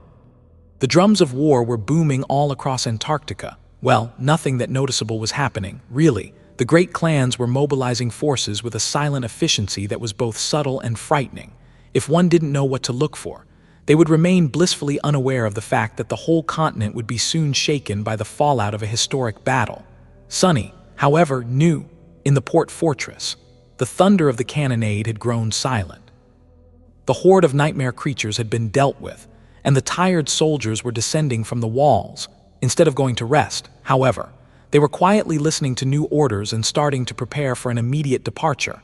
The drums of war were booming all across Antarctica. Well, nothing that noticeable was happening, really. The great clans were mobilizing forces with a silent efficiency that was both subtle and frightening. If one didn't know what to look for, they would remain blissfully unaware of the fact that the whole continent would be soon shaken by the fallout of a historic battle. Sonny, however, knew, in the port fortress, the thunder of the cannonade had grown silent. The horde of nightmare creatures had been dealt with, and the tired soldiers were descending from the walls. Instead of going to rest, however, they were quietly listening to new orders and starting to prepare for an immediate departure.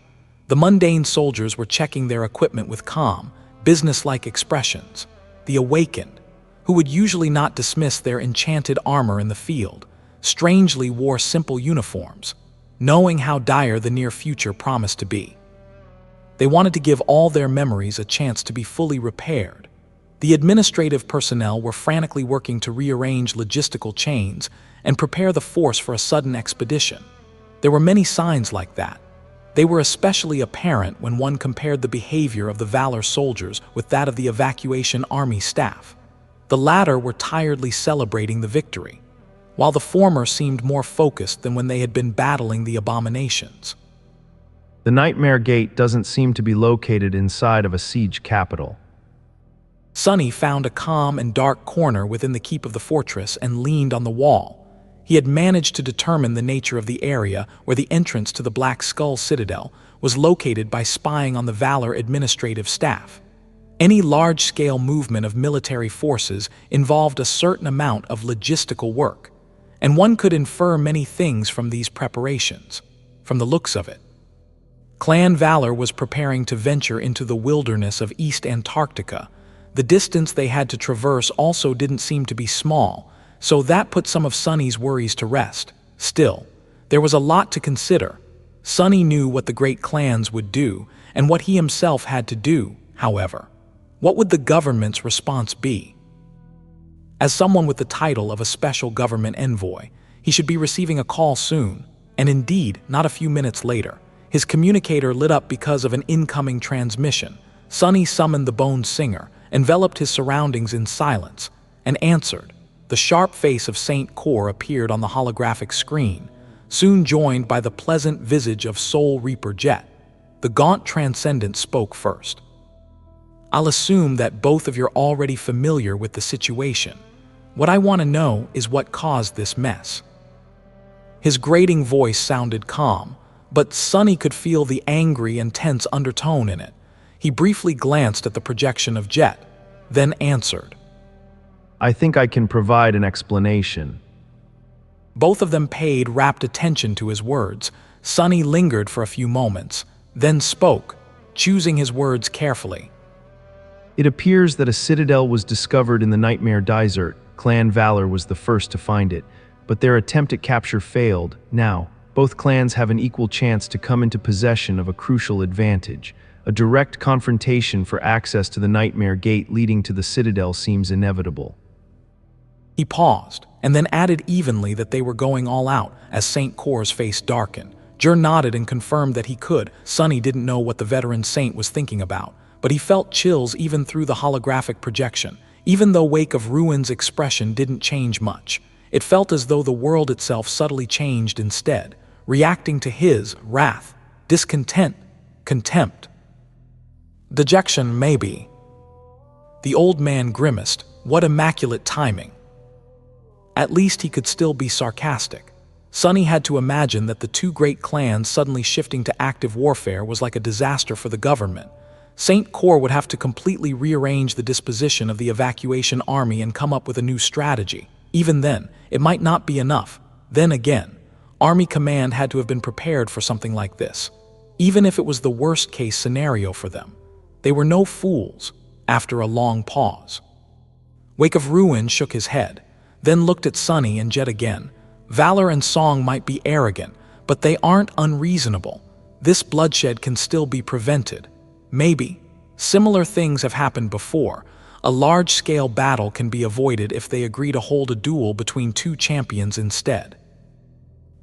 The mundane soldiers were checking their equipment with calm, businesslike expressions. The awakened, who would usually not dismiss their enchanted armor in the field, strangely wore simple uniforms, knowing how dire the near future promised to be. They wanted to give all their memories a chance to be fully repaired. The administrative personnel were frantically working to rearrange logistical chains and prepare the force for a sudden expedition. There were many signs like that. They were especially apparent when one compared the behavior of the Valor soldiers with that of the evacuation army staff. The latter were tiredly celebrating the victory, while the former seemed more focused than when they had been battling the abominations. The Nightmare Gate doesn't seem to be located inside of a siege capital. Sonny found a calm and dark corner within the keep of the fortress and leaned on the wall. He had managed to determine the nature of the area where the entrance to the Black Skull Citadel was located by spying on the Valor administrative staff. Any large-scale movement of military forces involved a certain amount of logistical work, and one could infer many things from these preparations, from the looks of it. Clan Valor was preparing to venture into the wilderness of East Antarctica. The distance they had to traverse also didn't seem to be small, so that put some of Sonny's worries to rest. Still, there was a lot to consider. Sonny knew what the great clans would do and what he himself had to do, however. What would the government's response be? As someone with the title of a special government envoy, he should be receiving a call soon, and indeed, not a few minutes later, his communicator lit up because of an incoming transmission. Sonny summoned the Bone Singer, enveloped his surroundings in silence, and answered. The sharp face of Saint Kor appeared on the holographic screen, soon joined by the pleasant visage of Soul Reaper Jet. The gaunt Transcendent spoke first. I'll assume that both of you are already familiar with the situation. What I want to know is what caused this mess. His grating voice sounded calm, but Sonny could feel the angry and tense undertone in it. He briefly glanced at the projection of Jet, then answered. I think I can provide an explanation. Both of them paid rapt attention to his words. Sonny lingered for a few moments, then spoke, choosing his words carefully. It appears that a citadel was discovered in the Nightmare Desert, Clan Valor was the first to find it, but their attempt at capture failed. Now, both clans have an equal chance to come into possession of a crucial advantage. A direct confrontation for access to the Nightmare Gate leading to the Citadel seems inevitable. He paused, and then added evenly that they were going all out as St. Cor's face darkened. Jur nodded and confirmed that he could. Sonny didn't know what the veteran saint was thinking about, but he felt chills even through the holographic projection. Even though Wake of Ruin's expression didn't change much, it felt as though the world itself subtly changed instead, reacting to his wrath, discontent, contempt. Dejection, maybe. The old man grimaced. What immaculate timing. At least he could still be sarcastic. Sonny had to imagine that the two great clans suddenly shifting to active warfare was like a disaster for the government. St. Cor would have to completely rearrange the disposition of the evacuation army and come up with a new strategy. Even then, it might not be enough. Then again, Army Command had to have been prepared for something like this, even if it was the worst-case scenario for them. They were no fools, after a long pause. Wake of Ruin shook his head, then looked at Sonny and Jet again. Valor and Song might be arrogant, but they aren't unreasonable. This bloodshed can still be prevented. Maybe. Similar things have happened before. A large-scale battle can be avoided if they agree to hold a duel between two champions instead.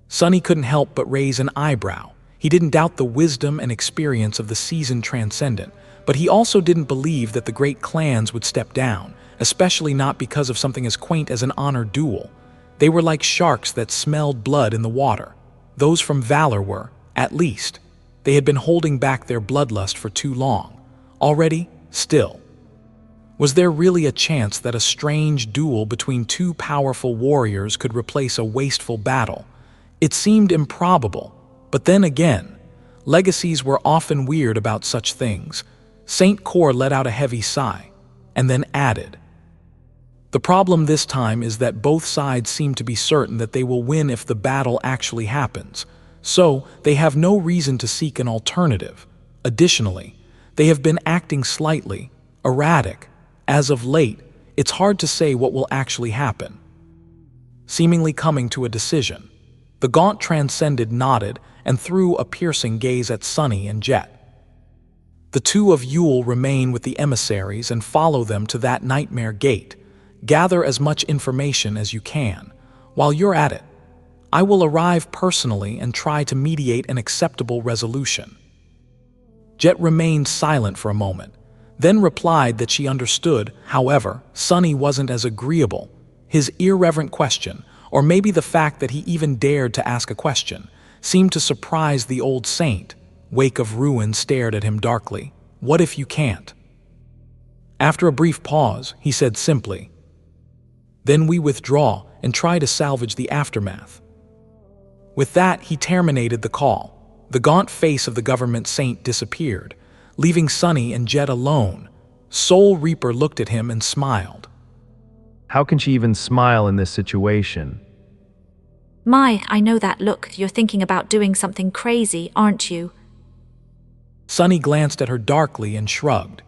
Sonny couldn't help but raise an eyebrow. He didn't doubt the wisdom and experience of the seasoned Transcendent, but he also didn't believe that the great clans would step down, especially not because of something as quaint as an honored duel. They were like sharks that smelled blood in the water. Those from Valor were, at least. They had been holding back their bloodlust for too long. Already, still. Was there really a chance that a strange duel between two powerful warriors could replace a wasteful battle? It seemed improbable, but then again, legacies were often weird about such things. St. Cor let out a heavy sigh, and then added, "The problem this time is that both sides seem to be certain that they will win if the battle actually happens, so they have no reason to seek an alternative. Additionally, they have been acting slightly erratic. As of late, it's hard to say what will actually happen." Seemingly coming to a decision, the gaunt Transcended nodded and threw a piercing gaze at Sonny and Jet. "The two of you'll remain with the emissaries and follow them to that Nightmare Gate. Gather as much information as you can. While you're at it, I will arrive personally and try to mediate an acceptable resolution." Jet remained silent for a moment, then replied that she understood. However, Sonny wasn't as agreeable. His irreverent question, or maybe the fact that he even dared to ask a question, seemed to surprise the old saint. Wake of Ruin stared at him darkly. "What if you can't?" After a brief pause, he said simply, "Then we withdraw and try to salvage the aftermath." With that, he terminated the call. The gaunt face of the government saint disappeared, leaving Sonny and Jet alone. Soul Reaper looked at him and smiled. How can she even smile in this situation? My, I know that look. You're thinking about doing something crazy, aren't you? Sonny glanced at her darkly and shrugged.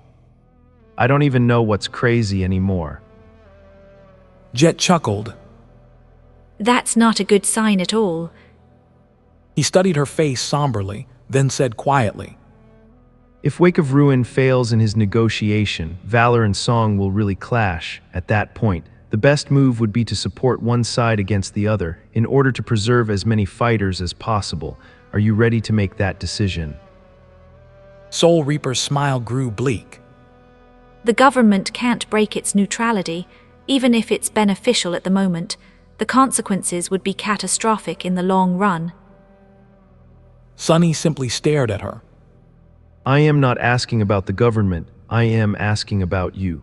I don't even know what's crazy anymore. Jet chuckled. That's not a good sign at all. He studied her face somberly, then said quietly, If Wake of Ruin fails in his negotiation, Valor and Song will really clash. At that point, the best move would be to support one side against the other in order to preserve as many fighters as possible. Are you ready to make that decision? Soul Reaper's smile grew bleak. The government can't break its neutrality, even if it's beneficial at the moment. The consequences would be catastrophic in the long run. Sonny simply stared at her. I am not asking about the government. I am asking about you.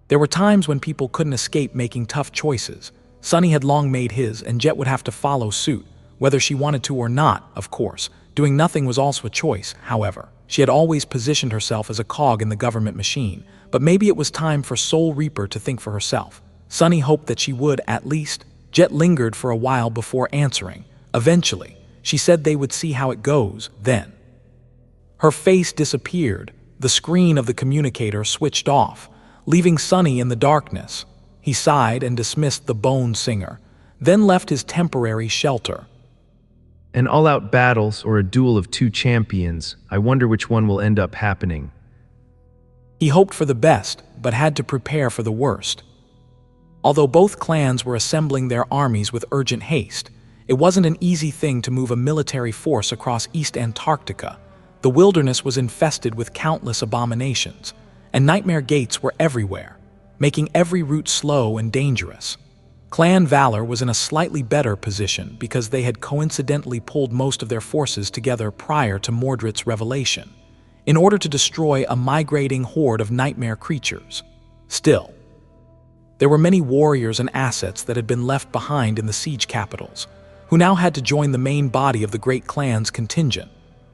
There were times when people couldn't escape making tough choices. Sonny had long made his, and Jet would have to follow suit, whether she wanted to or not, of course. Doing nothing was also a choice, however. She had always positioned herself as a cog in the government machine, but maybe it was time for Soul Reaper to think for herself. Sonny hoped that she would, at least. Jet lingered for a while before answering. Eventually, she said they would see how it goes, then. Her face disappeared. The screen of the communicator switched off, leaving Sonny in the darkness. He sighed and dismissed the bone singer, then left his temporary shelter. An all-out battles or a duel of two champions. I wonder which one will end up happening. He hoped for the best, but had to prepare for the worst. Although both clans were assembling their armies with urgent haste, it wasn't an easy thing to move a military force across East Antarctica. The wilderness was infested with countless abominations, and nightmare gates were everywhere, making every route slow and dangerous. Clan Valor was in a slightly better position because they had coincidentally pulled most of their forces together prior to Mordret's revelation, in order to destroy a migrating horde of nightmare creatures. Still, there were many warriors and assets that had been left behind in the siege capitals, who now had to join the main body of the great clan's contingent.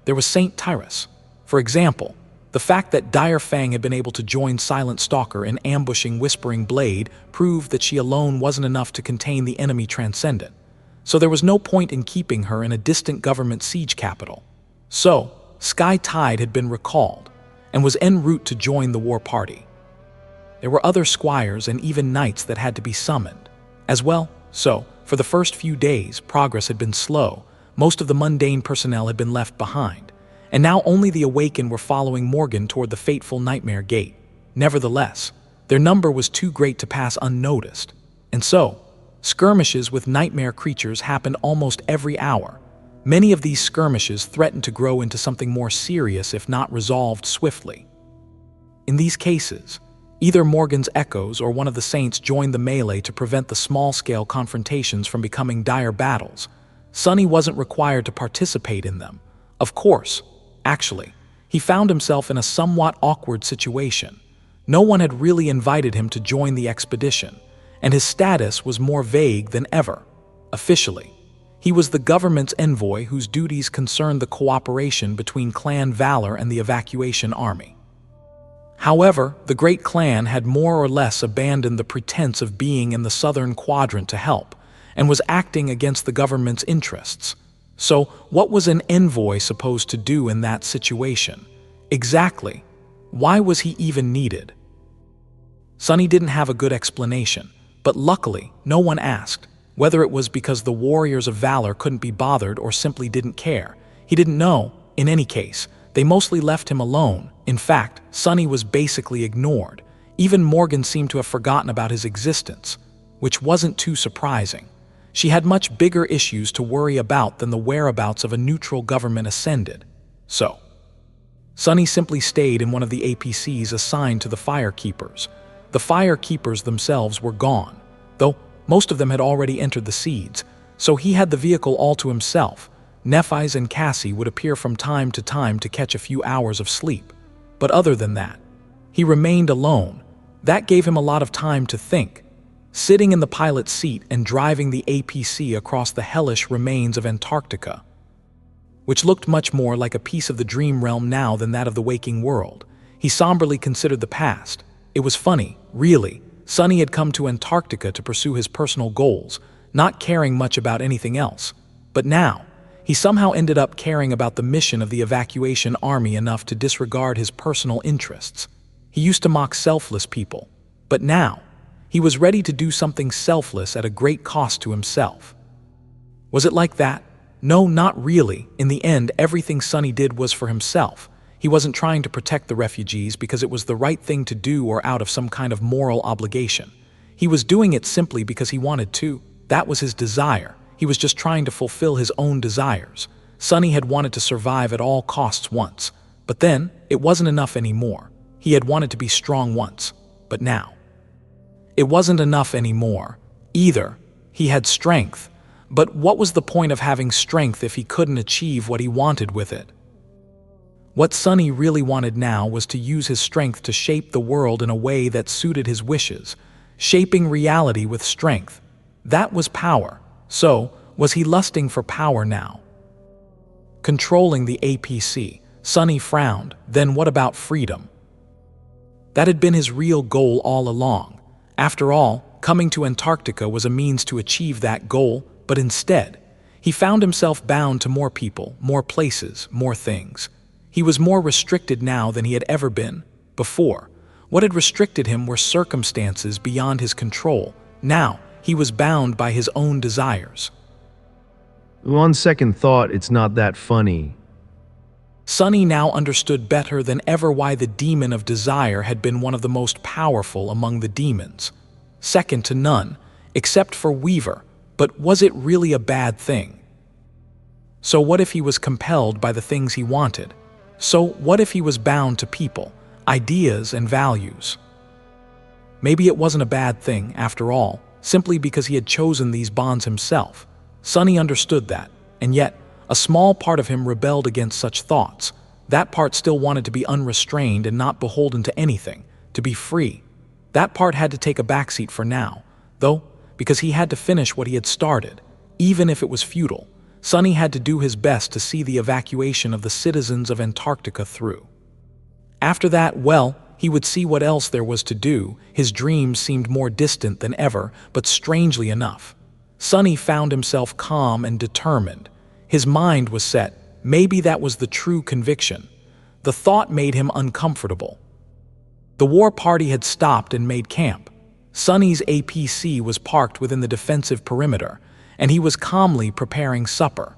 There was Saint Tyrus. For example, the fact that Dire Fang had been able to join Silent Stalker in ambushing Whispering Blade proved that she alone wasn't enough to contain the enemy Transcendent, so there was no point in keeping her in a distant government siege capital. So, Sky Tide had been recalled, and was en route to join the war party. There were other squires and even knights that had to be summoned, as well. So, for the first few days, progress had been slow. Most of the mundane personnel had been left behind, and now only the Awakened were following Morgan toward the fateful Nightmare Gate. Nevertheless, their number was too great to pass unnoticed, and so, skirmishes with nightmare creatures happened almost every hour. Many of these skirmishes threatened to grow into something more serious if not resolved swiftly. In these cases, either Morgan's echoes or one of the saints joined the melee to prevent the small-scale confrontations from becoming dire battles. Sunny wasn't required to participate in them. Of course, actually, he found himself in a somewhat awkward situation. No one had really invited him to join the expedition, and his status was more vague than ever. Officially, he was the government's envoy whose duties concerned the cooperation between Clan Valor and the evacuation army. However, the Great Clan had more or less abandoned the pretense of being in the southern quadrant to help, and was acting against the government's interests. So, what was an envoy supposed to do in that situation? Exactly. Why was he even needed? Sunny didn't have a good explanation, but luckily, no one asked. Whether it was because the warriors of Valor couldn't be bothered or simply didn't care, he didn't know. In any case, they mostly left him alone. In fact, Sunny was basically ignored. Even Morgan seemed to have forgotten about his existence, which wasn't too surprising. She had much bigger issues to worry about than the whereabouts of a neutral government ascended. So, Sunny simply stayed in one of the APCs assigned to the Firekeepers. The Firekeepers themselves were gone, though most of them had already entered the seeds, so he had the vehicle all to himself. Nephi's and Cassie would appear from time to catch a few hours of sleep. But other than that, he remained alone. That gave him a lot of time to think. Sitting in the pilot's seat and driving the APC across the hellish remains of Antarctica, which looked much more like a piece of the dream realm now than that of the waking world. He somberly considered the past. It was funny, really. Sunny had come to Antarctica to pursue his personal goals, not caring much about anything else. But now, he somehow ended up caring about the mission of the evacuation army enough to disregard his personal interests. He used to mock selfless people, but now, he was ready to do something selfless at a great cost to himself. Was it like that? No, not really. In the end, everything Sunny did was for himself. He wasn't trying to protect the refugees because it was the right thing to do or out of some kind of moral obligation. He was doing it simply because he wanted to. That was his desire. He was just trying to fulfill his own desires. Sunny had wanted to survive at all costs once, but then it wasn't enough anymore. He had wanted to be strong once, but now it wasn't enough anymore. Either he had strength, but what was the point of having strength if he couldn't achieve what he wanted with it? What Sunny really wanted now was to use his strength to shape the world in a way that suited his wishes, shaping reality with strength. That was power. So, was he lusting for power now? Controlling the APC, Sunny frowned. Then what about freedom? That had been his real goal all along. After all, coming to Antarctica was a means to achieve that goal, but instead, he found himself bound to more people, more places, more things. He was more restricted now than he had ever been before. What had restricted him were circumstances beyond his control. Now, he was bound by his own desires. On second thought, it's not that funny. Sunny now understood better than ever why the demon of desire had been one of the most powerful among the demons. Second to none, except for Weaver. But was it really a bad thing? So what if he was compelled by the things he wanted? So what if he was bound to people, ideas, and values? Maybe it wasn't a bad thing, after all, simply because he had chosen these bonds himself. Sunny understood that, and yet, a small part of him rebelled against such thoughts. That part still wanted to be unrestrained and not beholden to anything, to be free. That part had to take a backseat for now, though, because he had to finish what he had started, even if it was futile. Sunny had to do his best to see the evacuation of the citizens of Antarctica through. After that, well, he would see what else there was to do. His dreams seemed more distant than ever, but strangely enough, Sunny found himself calm and determined. His mind was set. Maybe that was the true conviction. The thought made him uncomfortable. The war party had stopped and made camp. Sunny's APC was parked within the defensive perimeter, and he was calmly preparing supper.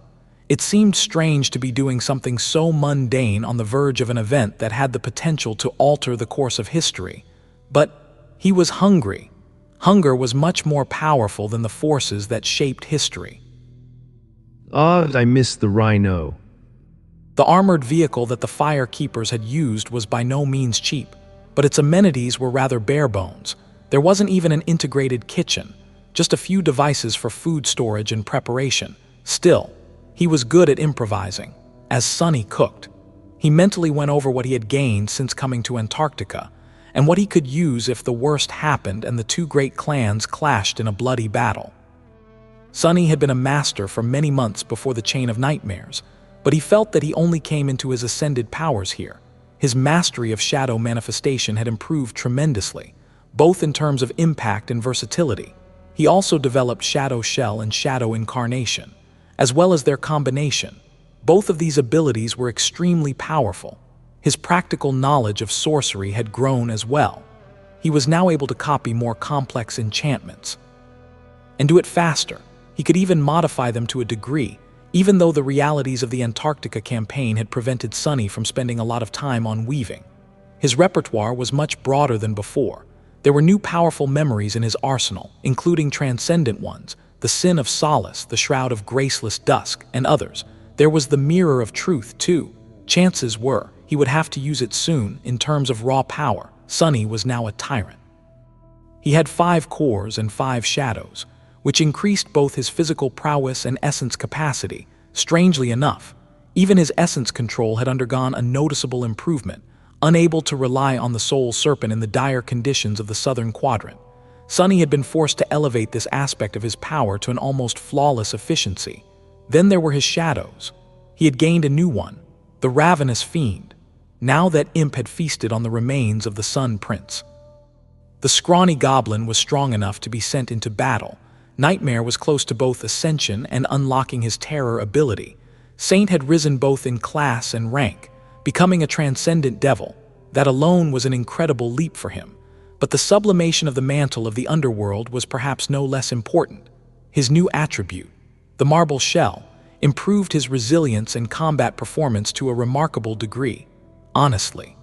It seemed strange to be doing something so mundane on the verge of an event that had the potential to alter the course of history. But he was hungry. Hunger was much more powerful than the forces that shaped history. I missed the rhino. The armored vehicle that the fire keepers had used was by no means cheap, but its amenities were rather bare bones. There wasn't even an integrated kitchen, just a few devices for food storage and preparation. Still, he was good at improvising. As Sunny cooked, he mentally went over what he had gained since coming to Antarctica, and what he could use if the worst happened and the two great clans clashed in a bloody battle. Sunny had been a master for many months before the Chain of Nightmares, but he felt that he only came into his ascended powers here. His mastery of shadow manifestation had improved tremendously, both in terms of impact and versatility. He also developed Shadow Shell and Shadow Incarnation, as well as their combination. Both of these abilities were extremely powerful. His practical knowledge of sorcery had grown as well. He was now able to copy more complex enchantments and do it faster. He could even modify them to a degree, even though the realities of the Antarctica campaign had prevented Sunny from spending a lot of time on weaving. His repertoire was much broader than before. There were new powerful memories in his arsenal, including transcendent ones, the Sin of Solace, the Shroud of Graceless Dusk, and others. There was the Mirror of Truth, too. Chances were he would have to use it soon. In terms of raw power, Sunny was now a tyrant. He had 5 cores and 5 shadows, which increased both his physical prowess and essence capacity. Strangely enough, even his essence control had undergone a noticeable improvement. Unable to rely on the Soul Serpent in the dire conditions of the Southern Quadrant, Sunny had been forced to elevate this aspect of his power to an almost flawless efficiency. Then there were his shadows. He had gained a new one, the Ravenous Fiend. Now that imp had feasted on the remains of the Sun Prince. The scrawny goblin was strong enough to be sent into battle. Nightmare was close to both ascension and unlocking his terror ability. Saint had risen both in class and rank, becoming a transcendent devil. That alone was an incredible leap for him. But the sublimation of the mantle of the underworld was perhaps no less important. His new attribute, the marble shell, improved his resilience and combat performance to a remarkable degree. Honestly,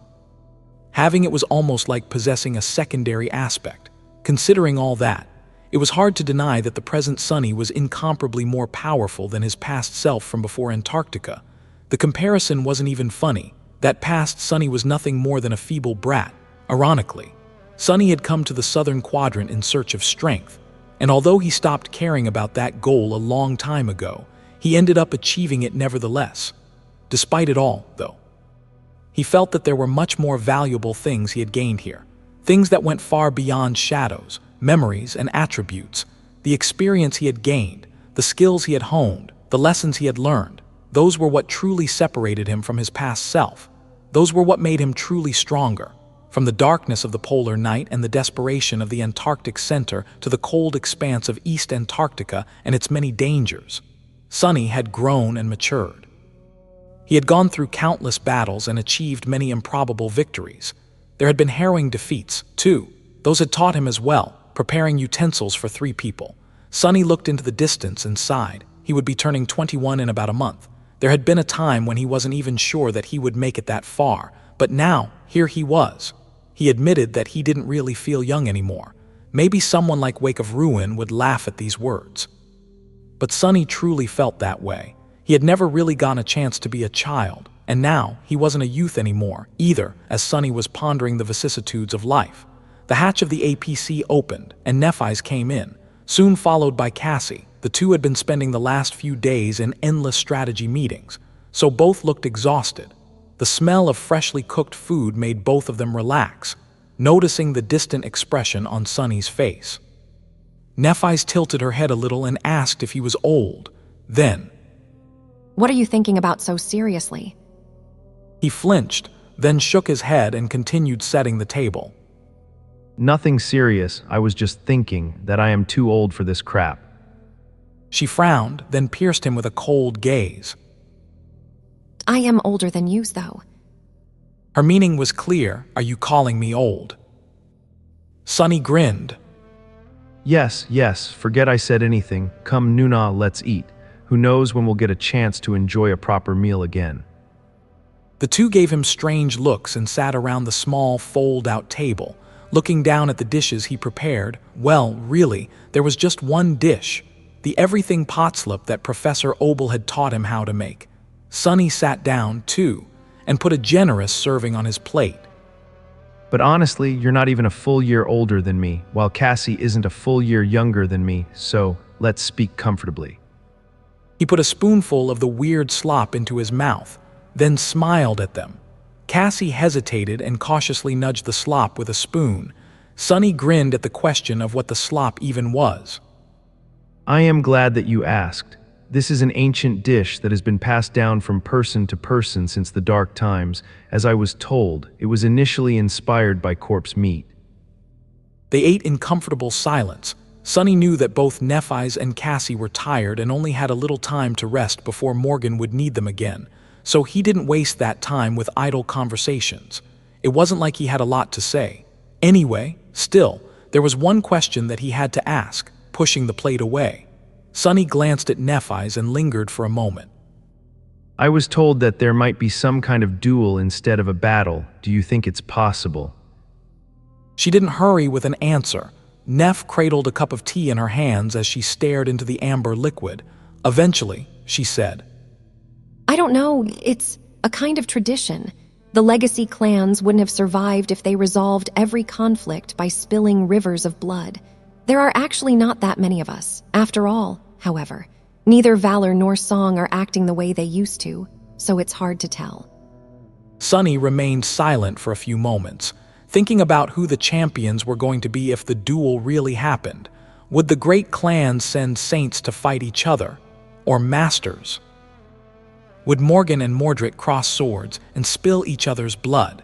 having it was almost like possessing a secondary aspect. Considering all that, it was hard to deny that the present Sunny was incomparably more powerful than his past self from before Antarctica. The comparison wasn't even funny. That past Sunny was nothing more than a feeble brat. Ironically, Sunny had come to the Southern Quadrant in search of strength, and although he stopped caring about that goal a long time ago, he ended up achieving it nevertheless. Despite it all, though, he felt that there were much more valuable things he had gained here. Things that went far beyond shadows, memories, and attributes. The experience he had gained, the skills he had honed, the lessons he had learned, those were what truly separated him from his past self. Those were what made him truly stronger. From the darkness of the polar night and the desperation of the Antarctic center to the cold expanse of East Antarctica and its many dangers, Sunny had grown and matured. He had gone through countless battles and achieved many improbable victories. There had been harrowing defeats, too. Those had taught him as well, preparing utensils for 3 people. Sonny looked into the distance and sighed. He would be turning 21 in about a month. There had been a time when he wasn't even sure that he would make it that far, but now, here he was. He admitted that he didn't really feel young anymore. Maybe someone like Wake of Ruin would laugh at these words. But Sonny truly felt that way. He had never really gotten a chance to be a child, and now he wasn't a youth anymore, either, as Sonny was pondering the vicissitudes of life. The hatch of the APC opened, and Nephi's came in, soon followed by Cassie. The two had been spending the last few days in endless strategy meetings, so both looked exhausted. The smell of freshly cooked food made both of them relax, noticing the distant expression on Sonny's face. Nephi's tilted her head a little and asked if he was old. Then, "What are you thinking about so seriously?" he flinched, then shook his head and continued setting the table. Nothing serious, I was just thinking that I am too old for this crap. She frowned, then pierced him with a cold gaze. "I am older than you, though." Her meaning was clear. Are you calling me old? Sonny grinned. Yes, forget I said anything. Come Nuna, let's eat. Who knows when we'll get a chance to enjoy a proper meal again. The two gave him strange looks and sat around the small fold-out table, looking down at the dishes he prepared. Well, really, there was just one dish, the everything pot slip that Professor Obel had taught him how to make. Sonny sat down, too, and put a generous serving on his plate. But honestly, you're not even a full year older than me, while Cassie isn't a full year younger than me, so let's speak comfortably. He put a spoonful of the weird slop into his mouth, then smiled at them. Cassie hesitated and cautiously nudged the slop with a spoon. Sonny grinned at the question of what the slop even was. I am glad that you asked. This is an ancient dish that has been passed down from person to person since the dark times. As I was told, it was initially inspired by corpse meat. They ate in comfortable silence. Sonny knew that both Nephi's and Cassie were tired and only had a little time to rest before Morgan would need them again, so he didn't waste that time with idle conversations. It wasn't like he had a lot to say. Anyway, still, there was one question that he had to ask, pushing the plate away. Sonny glanced at Nephi's and lingered for a moment. I was told that there might be some kind of duel instead of a battle. Do you think it's possible? She didn't hurry with an answer. Neph cradled a cup of tea in her hands as she stared into the amber liquid. Eventually, she said, "I don't know, it's a kind of tradition. The legacy clans wouldn't have survived if they resolved every conflict by spilling rivers of blood. There are actually not that many of us. After all, however, neither Valor nor Song are acting the way they used to, so it's hard to tell." Sonny remained silent for a few moments, thinking about who the champions were going to be if the duel really happened. Would the great clans send saints to fight each other, or masters? Would Morgan and Mordret cross swords and spill each other's blood?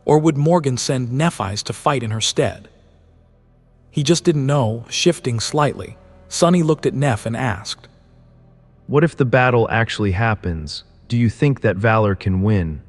Or would Morgan send Nephi's to fight in her stead? He just didn't know, shifting slightly. Sonny looked at Neph and asked, What if the battle actually happens? Do you think that Valor can win?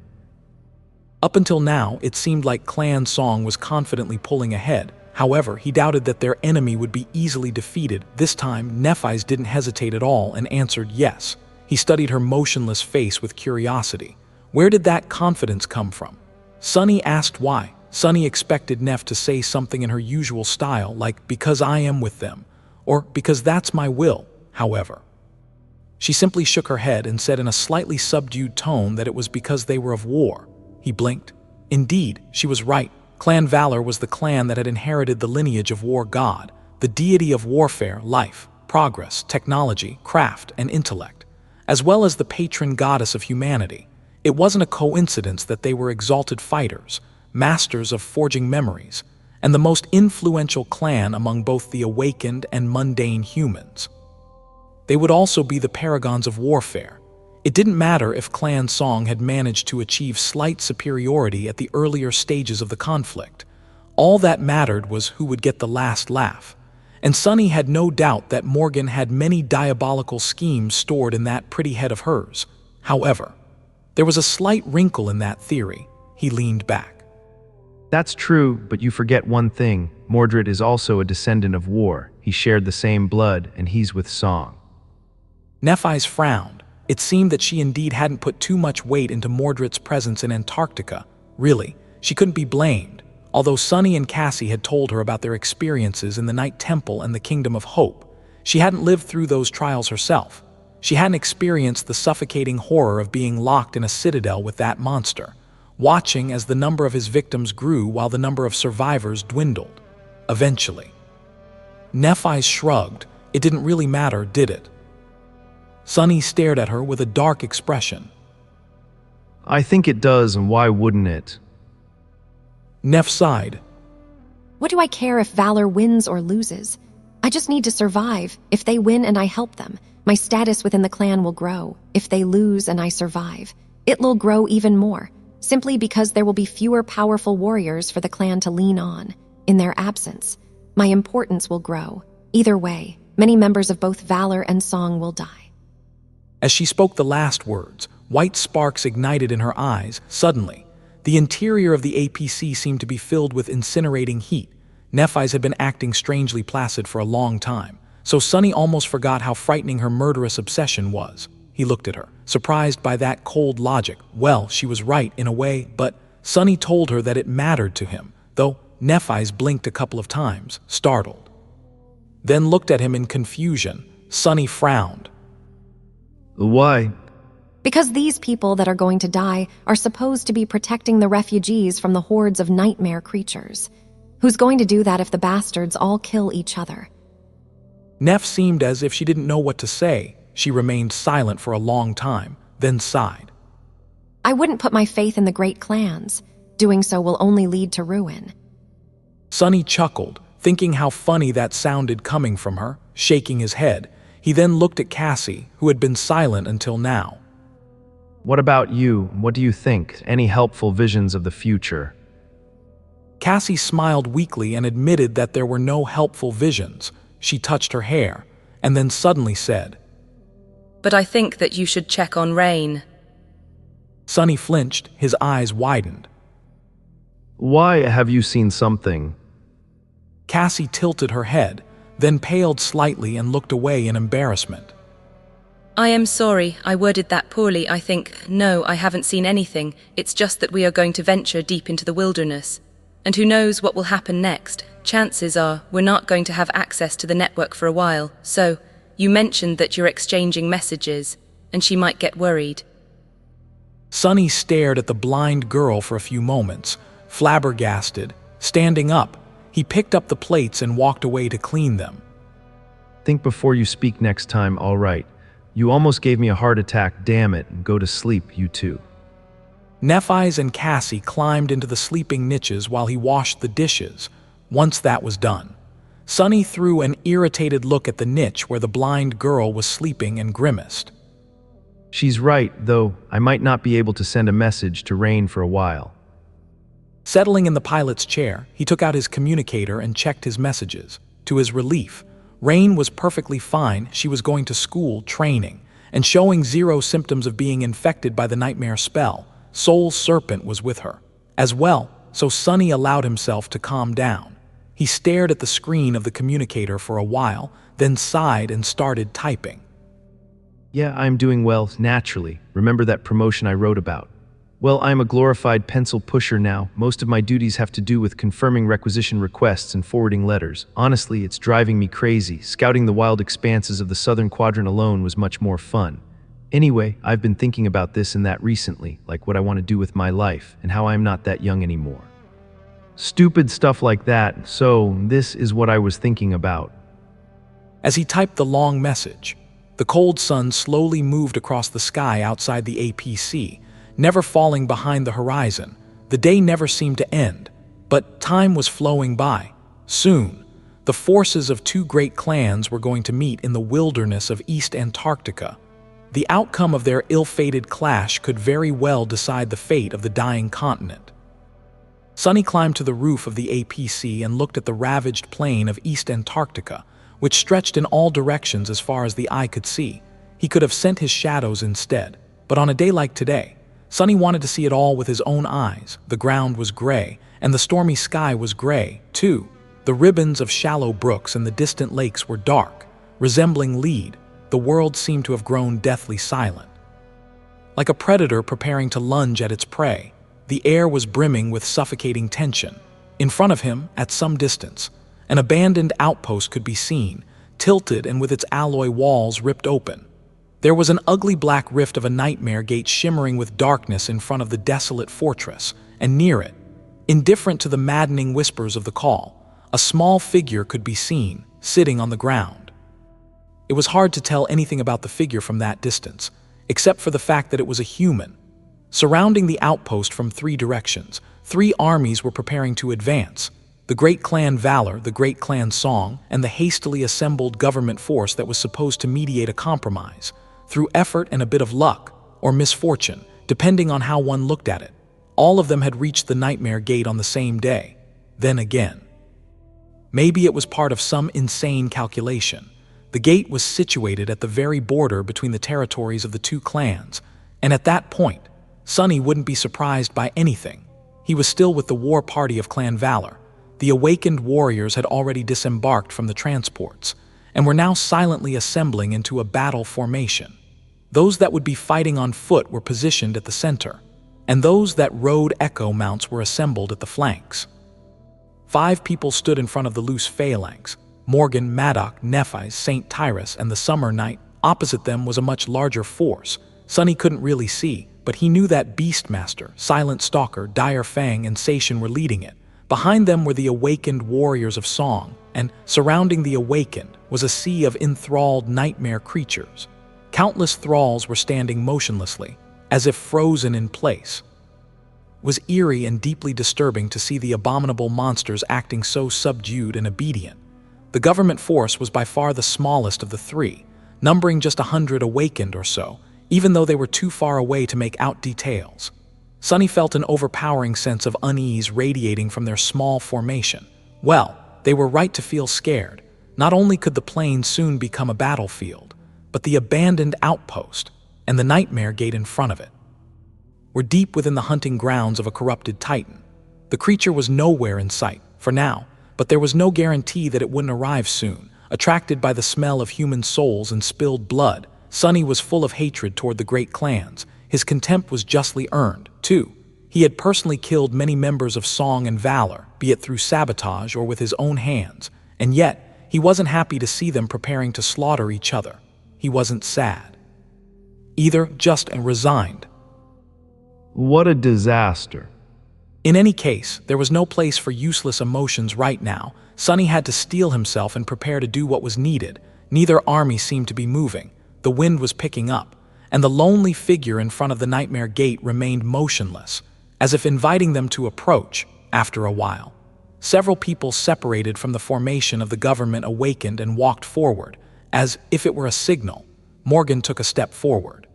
Up until now, it seemed like Clan Song was confidently pulling ahead. However, he doubted that their enemy would be easily defeated. This time, Nephi's didn't hesitate at all and answered yes. He studied her motionless face with curiosity. Where did that confidence come from? Sonny asked why. Sonny expected Neph to say something in her usual style, like, because I am with them, or because that's my will, however. She simply shook her head and said in a slightly subdued tone that it was because they were of war. He blinked. Indeed, she was right. Clan Valor was the clan that had inherited the lineage of war god, the deity of warfare, life, progress, technology, craft, and intellect, as well as the patron goddess of humanity. It wasn't a coincidence that they were exalted fighters, masters of forging memories, and the most influential clan among both the awakened and mundane humans. They would also be the paragons of warfare. It didn't matter if Clan Song had managed to achieve slight superiority at the earlier stages of the conflict. All that mattered was who would get the last laugh. And Sonny had no doubt that Morgan had many diabolical schemes stored in that pretty head of hers. However, there was a slight wrinkle in that theory. He leaned back. That's true, but you forget one thing. Mordret is also a descendant of war. He shared the same blood, and he's with Song. Nephise frowned. It seemed that she indeed hadn't put too much weight into Mordret's presence in Antarctica. Really, she couldn't be blamed, although Sunny and Cassie had told her about their experiences in the Night Temple and the Kingdom of Hope. She hadn't lived through those trials herself. She hadn't experienced the suffocating horror of being locked in a citadel with that monster, watching as the number of his victims grew while the number of survivors dwindled. Eventually. Nephise shrugged. It didn't really matter, did it? Sunny stared at her with a dark expression. I think it does, and why wouldn't it? Neph sighed. What do I care if Valor wins or loses? I just need to survive. If they win and I help them, my status within the clan will grow. If they lose and I survive, it'll grow even more, simply because there will be fewer powerful warriors for the clan to lean on. In their absence, my importance will grow. Either way, many members of both Valor and Song will die. As she spoke the last words, white sparks ignited in her eyes. Suddenly, the interior of the APC seemed to be filled with incinerating heat. Nephise had been acting strangely placid for a long time, so Sunny almost forgot how frightening her murderous obsession was. He looked at her, surprised by that cold logic. Well, she was right in a way, but Sunny told her that it mattered to him, though Nephise blinked a couple of times, startled. Then looked at him in confusion. Sunny frowned. Why? Because these people that are going to die are supposed to be protecting the refugees from the hordes of nightmare creatures. Who's going to do that if the bastards all kill each other? Neph seemed as if she didn't know what to say. She remained silent for a long time, then sighed. I wouldn't put my faith in the great clans. Doing so will only lead to ruin. Sunny chuckled, thinking how funny that sounded coming from her, shaking his head. He then looked at Cassie, who had been silent until now. What about you? What do you think? Any helpful visions of the future? Cassie smiled weakly and admitted that there were no helpful visions. She touched her hair, and then suddenly said, But I think that you should check on Rain. Sunny flinched, his eyes widened. Why have you seen something? Cassie tilted her head, then paled slightly and looked away in embarrassment. I am sorry, I worded that poorly, I think. No, I haven't seen anything. It's just that we are going to venture deep into the wilderness. And who knows what will happen next? Chances are we're not going to have access to the network for a while. So, you mentioned that you're exchanging messages, and she might get worried. Sunny stared at the blind girl for a few moments, flabbergasted. Standing up, he picked up the plates and walked away to clean them. Think before you speak next time, all right. You almost gave me a heart attack, damn it, and go to sleep, you two. Nephise and Cassie climbed into the sleeping niches while he washed the dishes. Once that was done, Sunny threw an irritated look at the niche where the blind girl was sleeping and grimaced. She's right, though I might not be able to send a message to Rain for a while. Settling in the pilot's chair, he took out his communicator and checked his messages. To his relief, Rain was perfectly fine. She was going to school, training, and showing zero symptoms of being infected by the nightmare spell. Soul Serpent was with her as well, so Sunny allowed himself to calm down. He stared at the screen of the communicator for a while, then sighed and started typing. Yeah, I'm doing well, naturally. Remember that promotion I wrote about? Well, I'm a glorified pencil pusher now. Most of my duties have to do with confirming requisition requests and forwarding letters. Honestly, it's driving me crazy. Scouting the wild expanses of the Southern Quadrant alone was much more fun. Anyway, I've been thinking about this and that recently, like what I want to do with my life and how I'm not that young anymore. Stupid stuff like that, so this is what I was thinking about. As he typed the long message, the cold sun slowly moved across the sky outside the APC, never falling behind the horizon. The day never seemed to end, but time was flowing by. Soon, the forces of two great clans were going to meet in the wilderness of East Antarctica. The outcome of their ill-fated clash could very well decide the fate of the dying continent. Sunny climbed to the roof of the APC and looked at the ravaged plain of East Antarctica, which stretched in all directions as far as the eye could see. He could have sent his shadows instead, but on a day like today, Sunny wanted to see it all with his own eyes. The ground was gray, and the stormy sky was gray, too. The ribbons of shallow brooks and the distant lakes were dark, resembling lead. The world seemed to have grown deathly silent. Like a predator preparing to lunge at its prey, the air was brimming with suffocating tension. In front of him, at some distance, an abandoned outpost could be seen, tilted and with its alloy walls ripped open. There was an ugly black rift of a nightmare gate shimmering with darkness in front of the desolate fortress, and near it, indifferent to the maddening whispers of the call, a small figure could be seen, sitting on the ground. It was hard to tell anything about the figure from that distance, except for the fact that it was a human. Surrounding the outpost from 3 directions, 3 armies were preparing to advance: the great Clan Valor, the great Clan Song, and the hastily assembled government force that was supposed to mediate a compromise. Through effort and a bit of luck, or misfortune, depending on how one looked at it, all of them had reached the Nightmare Gate on the same day. Then again. Maybe it was part of some insane calculation. The gate was situated at the very border between the territories of the 2 clans, and at that point, Sunny wouldn't be surprised by anything. He was still with the war party of Clan Valor. The awakened warriors had already disembarked from the transports, and were now silently assembling into a battle formation. Those that would be fighting on foot were positioned at the center, and those that rode echo mounts were assembled at the flanks. 5 people stood in front of the loose phalanx: Morgan, Maddock, Nephis, St. Tyrus, and the Summer Knight. Opposite them was a much larger force. Sunny couldn't really see, but he knew that Beastmaster, Silent Stalker, Dire Fang, and Sation were leading it. Behind them were the awakened warriors of Song, and surrounding the awakened was a sea of enthralled nightmare creatures. Countless thralls were standing motionlessly, as if frozen in place. It was eerie and deeply disturbing to see the abominable monsters acting so subdued and obedient. The government force was by far the smallest of the 3, numbering just 100 awakened or so, even though they were too far away to make out details. Sunny felt an overpowering sense of unease radiating from their small formation. Well, they were right to feel scared. Not only could the plain soon become a battlefield, but the abandoned outpost and the Nightmare Gate in front of it were deep within the hunting grounds of a corrupted titan. The creature was nowhere in sight, for now, but there was no guarantee that it wouldn't arrive soon. Attracted by the smell of human souls and spilled blood, Sunny was full of hatred toward the great clans. His contempt was justly earned, too. He had personally killed many members of Song and Valor, be it through sabotage or with his own hands, and yet he wasn't happy to see them preparing to slaughter each other. He wasn't sad. Either just and resigned. What a disaster. In any case, there was no place for useless emotions right now. Sunny had to steel himself and prepare to do what was needed. Neither army seemed to be moving. The wind was picking up, and the lonely figure in front of the Nightmare Gate remained motionless, as if inviting them to approach. After a while, several people separated from the formation of the government, awakened and walked forward. As if it were a signal, Morgan took a step forward.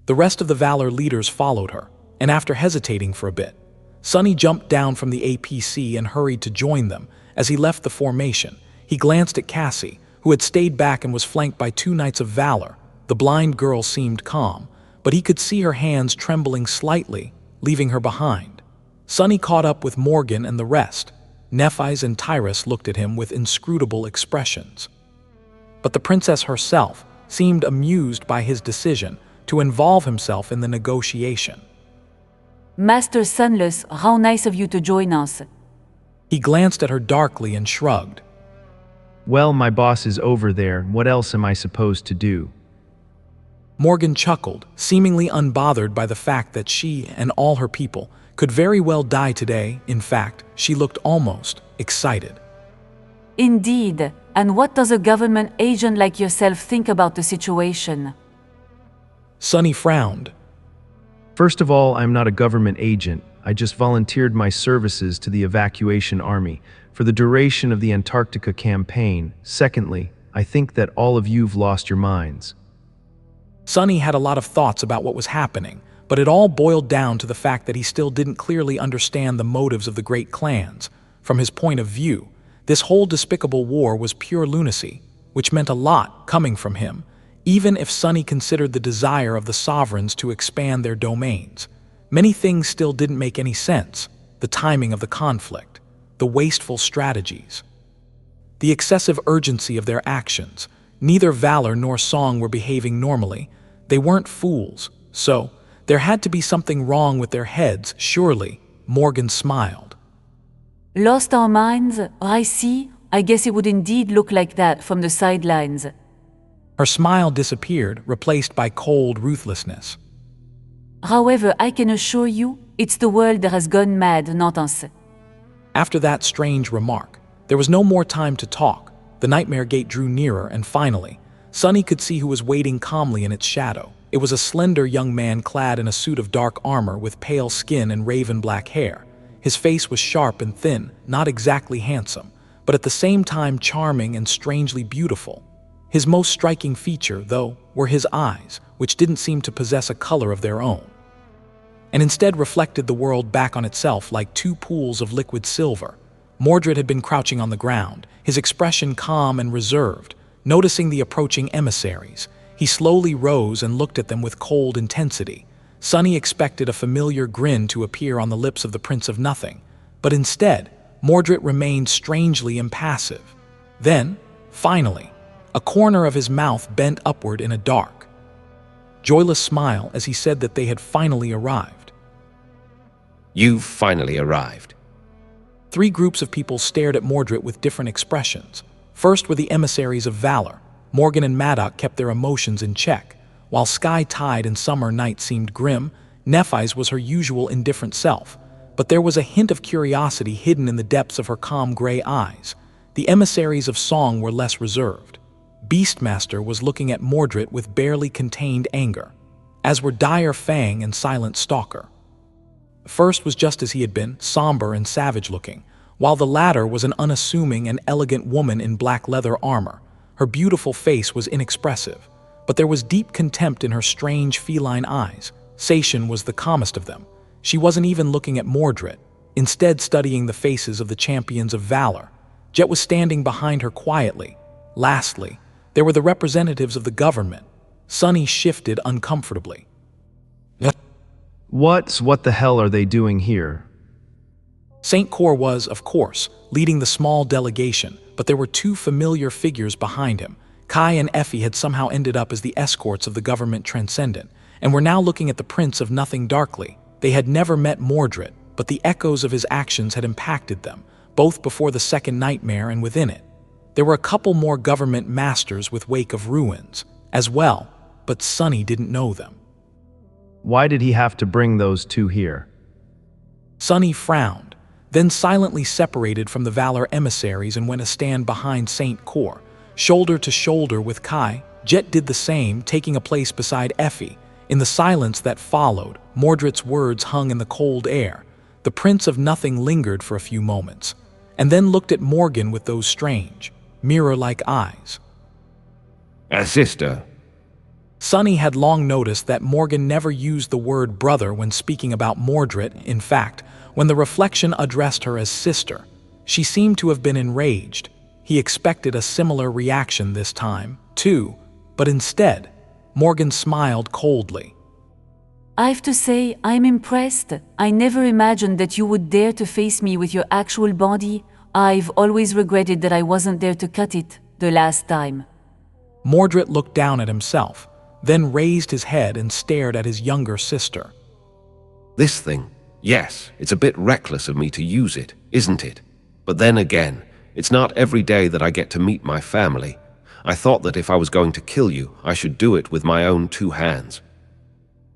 The rest of the Valor leaders followed her, and after hesitating for a bit, Sunny jumped down from the APC and hurried to join them. As he left the formation, he glanced at Cassie, who had stayed back and was flanked by 2 Knights of Valor. The blind girl seemed calm, but he could see her hands trembling slightly, leaving her behind. Sunny caught up with Morgan and the rest. Nephis and Tyrus looked at him with inscrutable expressions. But the princess herself seemed amused by his decision to involve himself in the negotiation. Master Sunless, how nice of you to join us. He glanced at her darkly and shrugged. Well, my boss is over there. What else am I supposed to do? Morgan chuckled, seemingly unbothered by the fact that she and all her people could very well die today. In fact, she looked almost excited. Indeed, and what does a government agent like yourself think about the situation? Sunny frowned. First of all, I'm not a government agent. I just volunteered my services to the evacuation army for the duration of the Antarctica campaign. Secondly, I think that all of you've lost your minds. Sunny had a lot of thoughts about what was happening, but it all boiled down to the fact that he still didn't clearly understand the motives of the great clans. From his point of view, this whole despicable war was pure lunacy, which meant a lot coming from him, even if Sunny considered the desire of the sovereigns to expand their domains. Many things still didn't make any sense. the timing of the conflict, the wasteful strategies, the excessive urgency of their actions. Neither Valor nor Song were behaving normally. They weren't fools, so there had to be something wrong with their heads, surely. Morgan smiled. Lost our minds? I see. I guess it would indeed look like that from the sidelines. Her smile disappeared, replaced by cold ruthlessness. However, I can assure you, it's the world that has gone mad, not us. After that strange remark, there was no more time to talk. The nightmare gate drew nearer, and finally, Sunny could see who was waiting calmly in its shadow. It was a slender young man clad in a suit of dark armor with pale skin and raven black hair. His face was sharp and thin, not exactly handsome, but at the same time charming and strangely beautiful. His most striking feature, though, were his eyes, which didn't seem to possess a color of their own, and instead reflected the world back on itself like two pools of liquid silver. Mordret had been crouching on the ground, his expression calm and reserved. Noticing the approaching emissaries, he slowly rose and looked at them with cold intensity. Sunny expected a familiar grin to appear on the lips of the Prince of Nothing, but instead, Mordret remained strangely impassive. Then, finally, a corner of his mouth bent upward in a dark, joyless smile as he said that they had finally arrived. You've finally arrived. Three groups of people stared at Mordret with different expressions. First were the emissaries of Valor. Morgan and Maddock kept their emotions in check. While Sky Tide and Summer Night seemed grim, Nephise was her usual indifferent self. But there was a hint of curiosity hidden in the depths of her calm gray eyes. The emissaries of Song were less reserved. Beastmaster was looking at Mordret with barely contained anger, as were Dire Fang and Silent Stalker. The first was just as he had been, somber and savage-looking, while the latter was an unassuming and elegant woman in black leather armor. Her beautiful face was inexpressive, but there was deep contempt in her strange feline eyes. Sation was the calmest of them. She wasn't even looking at Mordret, instead studying the faces of the champions of Valor. Jet was standing behind her quietly. Lastly, there were the representatives of the government. Sunny shifted uncomfortably. What the hell are they doing here? St. Cor was, of course, leading the small delegation, but there were two familiar figures behind him. Kai and Effie had somehow ended up as the escorts of the government Transcendent, and were now looking at the Prince of Nothing darkly. They had never met Mordret, but the echoes of his actions had impacted them, both before the second nightmare and within it. There were a couple more government masters with Wake of Ruins, as well, but Sunny didn't know them. Why did he have to bring those two here? Sunny frowned, then silently separated from the Valor emissaries and went to stand behind St. Cor. Shoulder to shoulder with Kai, Jet did the same, taking a place beside Effie. In the silence that followed, Mordret's words hung in the cold air. The Prince of Nothing lingered for a few moments, and then looked at Morgan with those strange, mirror-like eyes. Sister. Sunny had long noticed that Morgan never used the word brother when speaking about Mordret. In fact, when the reflection addressed her as sister, she seemed to have been enraged. He expected a similar reaction this time, too, but instead, Morgan smiled coldly. I have to say, I'm impressed. I never imagined that you would dare to face me with your actual body. I've always regretted that I wasn't there to cut it the last time. Mordret looked down at himself, then raised his head and stared at his younger sister. This thing, yes, it's a bit reckless of me to use it, isn't it? But then again, it's not every day that I get to meet my family. I thought that if I was going to kill you, I should do it with my own two hands.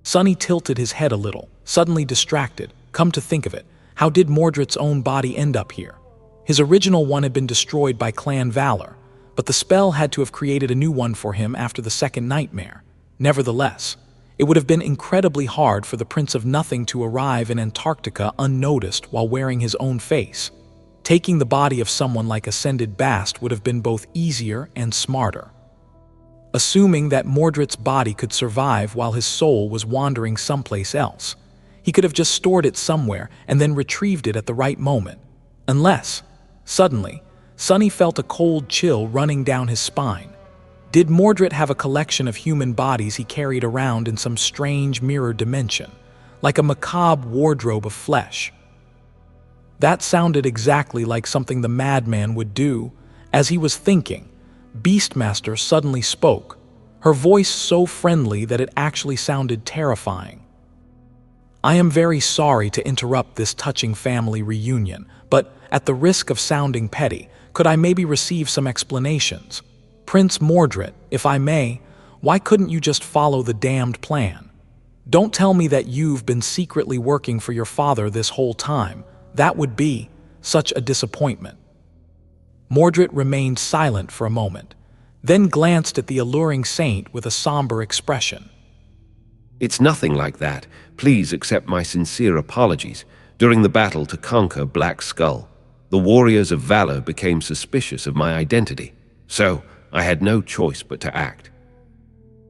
Sunny tilted his head a little, suddenly distracted. Come to think of it, how did Mordret's own body end up here? His original one had been destroyed by Clan Valor, but the spell had to have created a new one for him after the second nightmare. Nevertheless, it would have been incredibly hard for the Prince of Nothing to arrive in Antarctica unnoticed while wearing his own face. Taking the body of someone like Ascended Bast would have been both easier and smarter. Assuming that Mordret's body could survive while his soul was wandering someplace else, he could have just stored it somewhere and then retrieved it at the right moment. Unless, suddenly, Sunny felt a cold chill running down his spine. Did Mordret have a collection of human bodies he carried around in some strange mirror dimension, like a macabre wardrobe of flesh? That sounded exactly like something the madman would do. As he was thinking, Beastmaster suddenly spoke, her voice so friendly that it actually sounded terrifying. "I am very sorry to interrupt this touching family reunion, but at the risk of sounding petty, could I maybe receive some explanations? Prince Mordret, if I may, why couldn't you just follow the damned plan? Don't tell me that you've been secretly working for your father this whole time. That would be such a disappointment." Mordret remained silent for a moment, then glanced at the alluring saint with a somber expression. "It's nothing like that. Please accept my sincere apologies. During the battle to conquer Black Skull, the warriors of Valor became suspicious of my identity, so I had no choice but to act."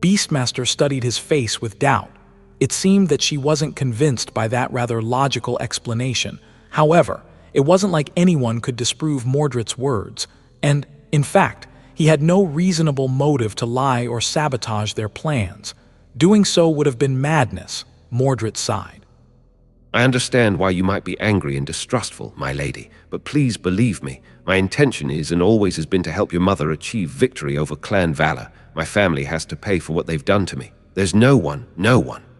Beastmaster studied his face with doubt. It seemed that she wasn't convinced by that rather logical explanation. However, it wasn't like anyone could disprove Mordret's words, and, in fact, he had no reasonable motive to lie or sabotage their plans. Doing so would have been madness, Mordret sighed. "I understand why you might be angry and distrustful, my lady, but please believe me, my intention is and always has been to help your mother achieve victory over Clan Valor. My family has to pay for what they've done to me. There's no one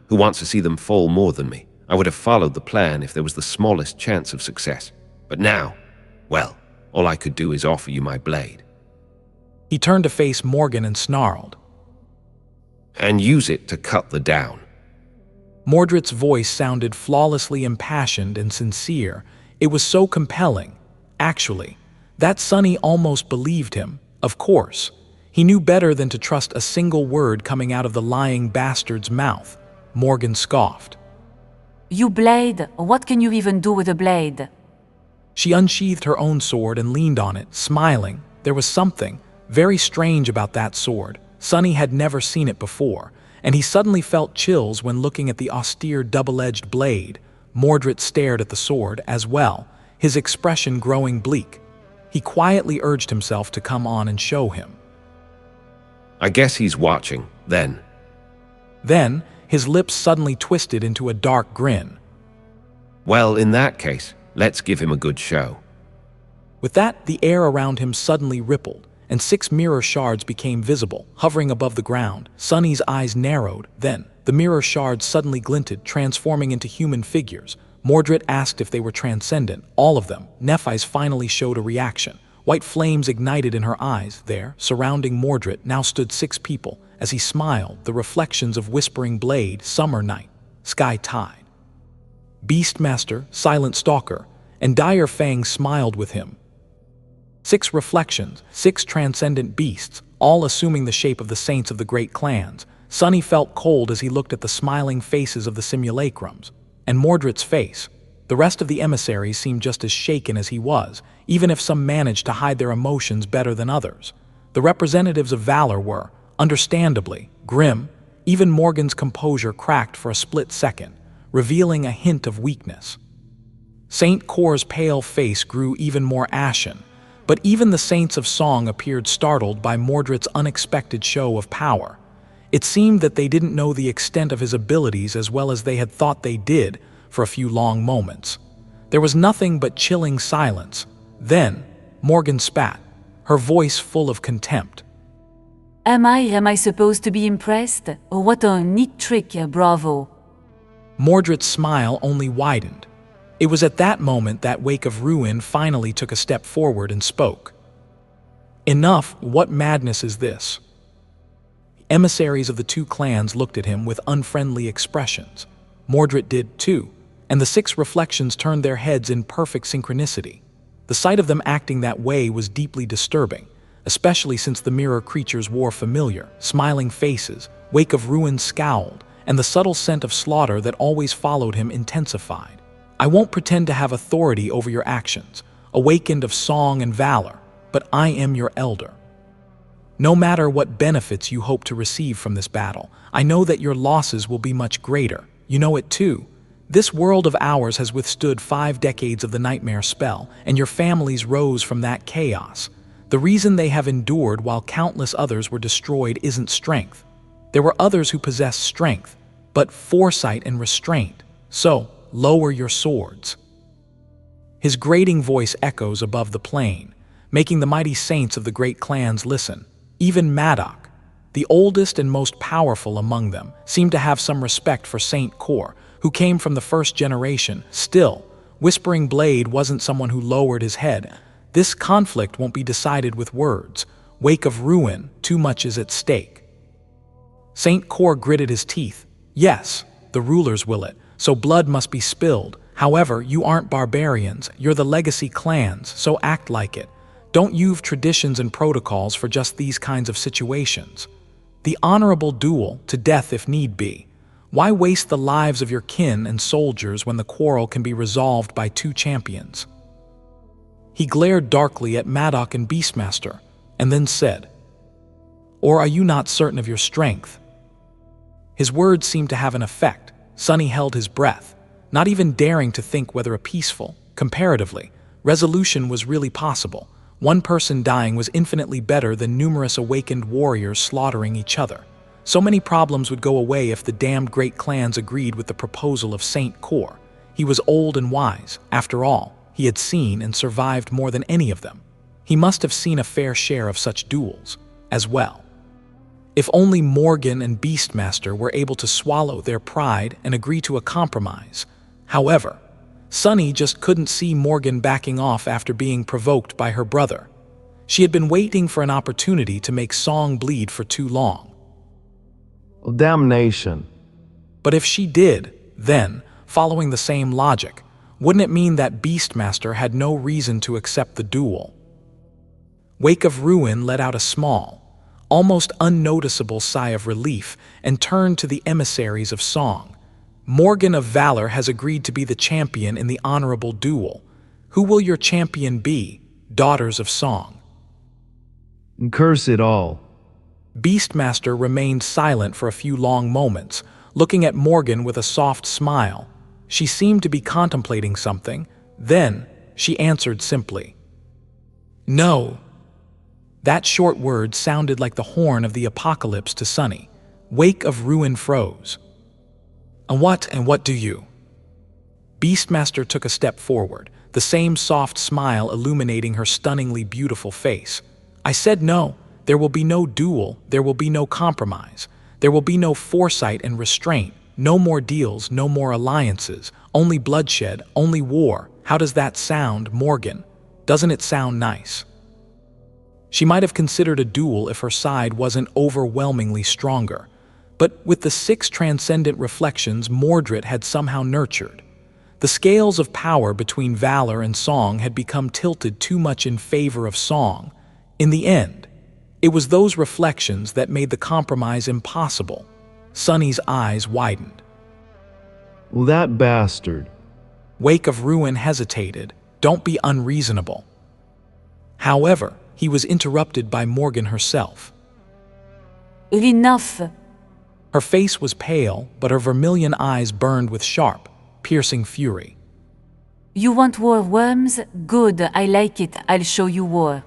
who wants to see them fall more than me. I would have followed the plan if there was the smallest chance of success. But now, well, all I could do is offer you my blade." He turned to face Morgan and snarled, "And use it to cut the down." Mordret's voice sounded flawlessly impassioned and sincere. It was so compelling. Actually, that Sonny almost believed him. Of course, he knew better than to trust a single word coming out of the lying bastard's mouth. Morgan scoffed. You blade? What can you even do with a blade? She unsheathed her own sword and leaned on it, smiling. There was something very strange about that sword. Sonny had never seen it before, and he suddenly felt chills when looking at the austere double-edged blade. Mordret stared at the sword as well, his expression growing bleak. He quietly urged himself to come on and show him. "I guess he's watching, then." Then, his lips suddenly twisted into a dark grin. "Well, in that case, let's give him a good show." With that, the air around him suddenly rippled, and 6 mirror shards became visible, hovering above the ground. Sonny's eyes narrowed. Then, the mirror shards suddenly glinted, transforming into human figures. Mordret asked if they were transcendent. All of them. Nephis finally showed a reaction. White flames ignited in her eyes. There, surrounding Mordret, now stood 6 people. As he smiled, the reflections of Whispering Blade, Summer Night, Sky Tide, Beastmaster, Silent Stalker, and Dire Fang smiled with him. 6 reflections, 6 transcendent beasts, all assuming the shape of the saints of the great clans. Sonny felt cold as he looked at the smiling faces of the simulacrums, and Mordret's face. The rest of the emissaries seemed just as shaken as he was, even if some managed to hide their emotions better than others. The representatives of Valor were, understandably, grim. Even Morgan's composure cracked for a split second, revealing a hint of weakness. Saint Cor's pale face grew even more ashen, but even the Saints of Song appeared startled by Mordret's unexpected show of power. It seemed that they didn't know the extent of his abilities as well as they had thought they did for a few long moments. There was nothing but chilling silence. Then, Morgan spat, her voice full of contempt. Am I supposed to be impressed? Oh, what a neat trick, bravo. Mordret's smile only widened. It was at that moment that Wake of Ruin finally took a step forward and spoke. Enough, what madness is this? The emissaries of the 2 clans looked at him with unfriendly expressions. Mordret did too, and the 6 reflections turned their heads in perfect synchronicity. The sight of them acting that way was deeply disturbing, especially since the mirror creatures wore familiar, smiling faces. Wake of Ruin scowled, and the subtle scent of slaughter that always followed him intensified. I won't pretend to have authority over your actions, awakened of song and valor, but I am your elder. No matter what benefits you hope to receive from this battle, I know that your losses will be much greater. You know it too. This world of ours has withstood 5 decades of the nightmare spell, and your families rose from that chaos. The reason they have endured while countless others were destroyed isn't strength. There were others who possessed strength, but foresight and restraint. So, lower your swords. His grating voice echoes above the plain, making the mighty saints of the great clans listen. Even Madoc, the oldest and most powerful among them, seemed to have some respect for Saint Cor, who came from the first generation. Still, Whispering Blade wasn't someone who lowered his head. This conflict won't be decided with words. Wake of ruin, too much is at stake. Saint Cor gritted his teeth. Yes, the rulers will it, so blood must be spilled. However, you aren't barbarians, you're the legacy clans, so act like it. Don't use traditions and protocols for just these kinds of situations. The honorable duel, to death if need be. Why waste the lives of your kin and soldiers when the quarrel can be resolved by two champions? He glared darkly at Madoc and Beastmaster, and then said, "Or are you not certain of your strength?" His words seemed to have an effect. Sonny held his breath, not even daring to think whether a peaceful, comparatively, resolution was really possible. One person dying was infinitely better than numerous awakened warriors slaughtering each other. So many problems would go away if the damned great clans agreed with the proposal of Saint Cor. He was old and wise. After all, he had seen and survived more than any of them. He must have seen a fair share of such duels, as well. If only Morgan and Beastmaster were able to swallow their pride and agree to a compromise. However, Sonny just couldn't see Morgan backing off after being provoked by her brother. She had been waiting for an opportunity to make Song bleed for too long. Well, damnation. But if she did, then, following the same logic, wouldn't it mean that Beastmaster had no reason to accept the duel? Wake of Ruin let out a small, almost unnoticeable sigh of relief and turned to the emissaries of Song. Morgan of Valor has agreed to be the champion in the honorable duel. Who will your champion be, daughters of Song? Curse it all. Beastmaster remained silent for a few long moments, looking at Morgan with a soft smile. She seemed to be contemplating something. Then, she answered simply, "No." That short word sounded like the horn of the apocalypse to Sonny. Wake of Ruin froze. And what do you? Beastmaster took a step forward, the same soft smile illuminating her stunningly beautiful face. "I said no. There will be no duel, there will be no compromise. There will be no foresight and restraint, no more deals, no more alliances, only bloodshed, only war. How does that sound, Morgan? Doesn't it sound nice?" She might have considered a duel if her side wasn't overwhelmingly stronger. But with the 6 Transcendent Reflections Mordret had somehow nurtured, the scales of power between Valor and Song had become tilted too much in favor of Song. In the end, it was those reflections that made the compromise impossible. Sonny's eyes widened. Well, that bastard. Wake of Ruin hesitated. Don't be unreasonable. However, he was interrupted by Morgan herself. Enough. Her face was pale, but her vermilion eyes burned with sharp, piercing fury. You want war, worms? Good, I like it. I'll show you war.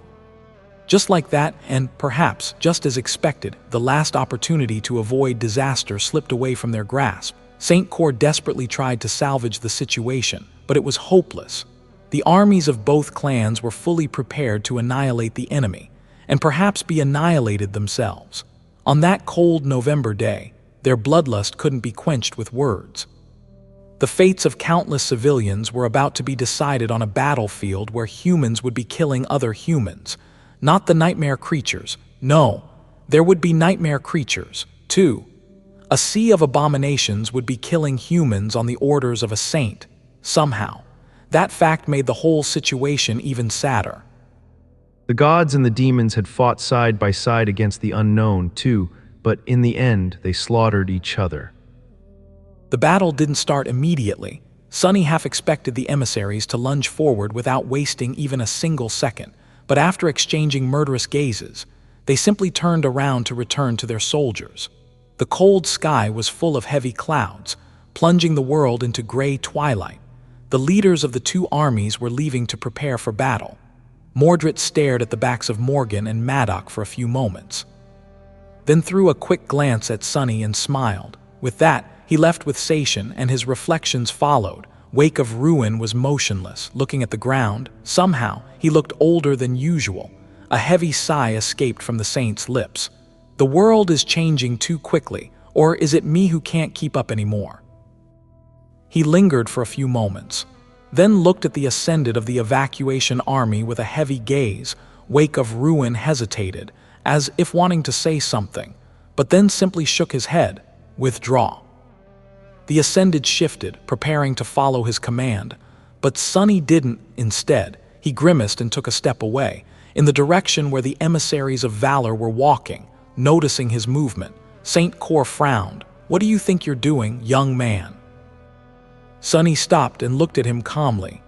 Just like that, and perhaps, just as expected, the last opportunity to avoid disaster slipped away from their grasp. Saint Cor desperately tried to salvage the situation, but it was hopeless. The armies of both clans were fully prepared to annihilate the enemy, and perhaps be annihilated themselves. On that cold November day, their bloodlust couldn't be quenched with words. The fates of countless civilians were about to be decided on a battlefield where humans would be killing other humans. Not the nightmare creatures. No, there would be nightmare creatures, too. A sea of abominations would be killing humans on the orders of a saint, somehow. That fact made the whole situation even sadder. The gods and the demons had fought side by side against the unknown, too, but in the end, they slaughtered each other. The battle didn't start immediately. Sonny half expected the emissaries to lunge forward without wasting even a single second, but after exchanging murderous gazes, they simply turned around to return to their soldiers. The cold sky was full of heavy clouds, plunging the world into gray twilight. The leaders of the two armies were leaving to prepare for battle. Mordret stared at the backs of Morgan and Madoc for a few moments, then threw a quick glance at Sonny and smiled. With that, he left with Sation, and his reflections followed, Wake of Ruin was motionless, looking at the ground. Somehow, he looked older than usual. A heavy sigh escaped from the saint's lips. The world is changing too quickly, or is it me who can't keep up anymore? He lingered for a few moments, then looked at the ascendant of the evacuation army with a heavy gaze. Wake of Ruin hesitated, as if wanting to say something, but then simply shook his head. Withdraw. The ascendant shifted, preparing to follow his command, but Sunny didn't. Instead, he grimaced and took a step away, in the direction where the emissaries of Valor were walking. Noticing his movement, Saint Cor frowned. What do you think you're doing, young man? Sunny stopped and looked at him calmly.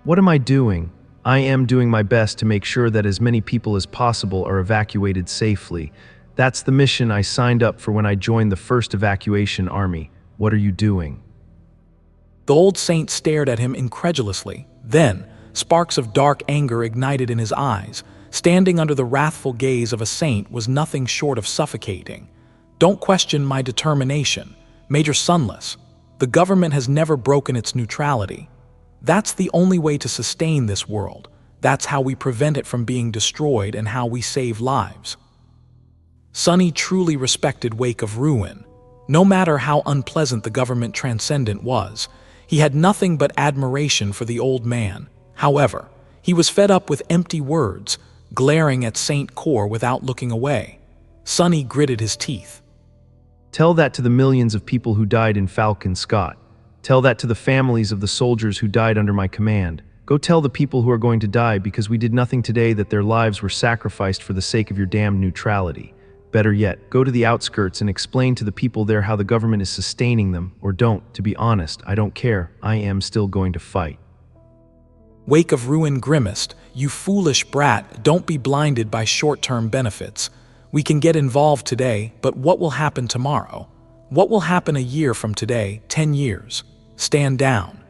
What am I doing? I am doing my best to make sure that as many people as possible are evacuated safely. That's the mission I signed up for when I joined the first evacuation army. What are you doing? The old saint stared at him incredulously. Then, sparks of dark anger ignited in his eyes. Standing under the wrathful gaze of a saint was nothing short of suffocating. Don't question my determination, Major Sunless. The government has never broken its neutrality. That's the only way to sustain this world. That's how we prevent it from being destroyed and how we save lives. Sunny truly respected Wake of Ruin. No matter how unpleasant the government Transcendent was, he had nothing but admiration for the old man. However, he was fed up with empty words, glaring at Saint Cor without looking away. Sunny gritted his teeth. Tell that to the millions of people who died in Falcon Scott. Tell that to the families of the soldiers who died under my command. Go tell the people who are going to die because we did nothing today that their lives were sacrificed for the sake of your damned neutrality. Better yet, go to the outskirts and explain to the people there how the government is sustaining them, or don't. To be honest, I don't care. I am still going to fight. Wake of Ruin grimaced. You foolish brat, don't be blinded by short-term benefits. We can get involved today, but what will happen tomorrow? What will happen a year from today, 10 years? Stand down.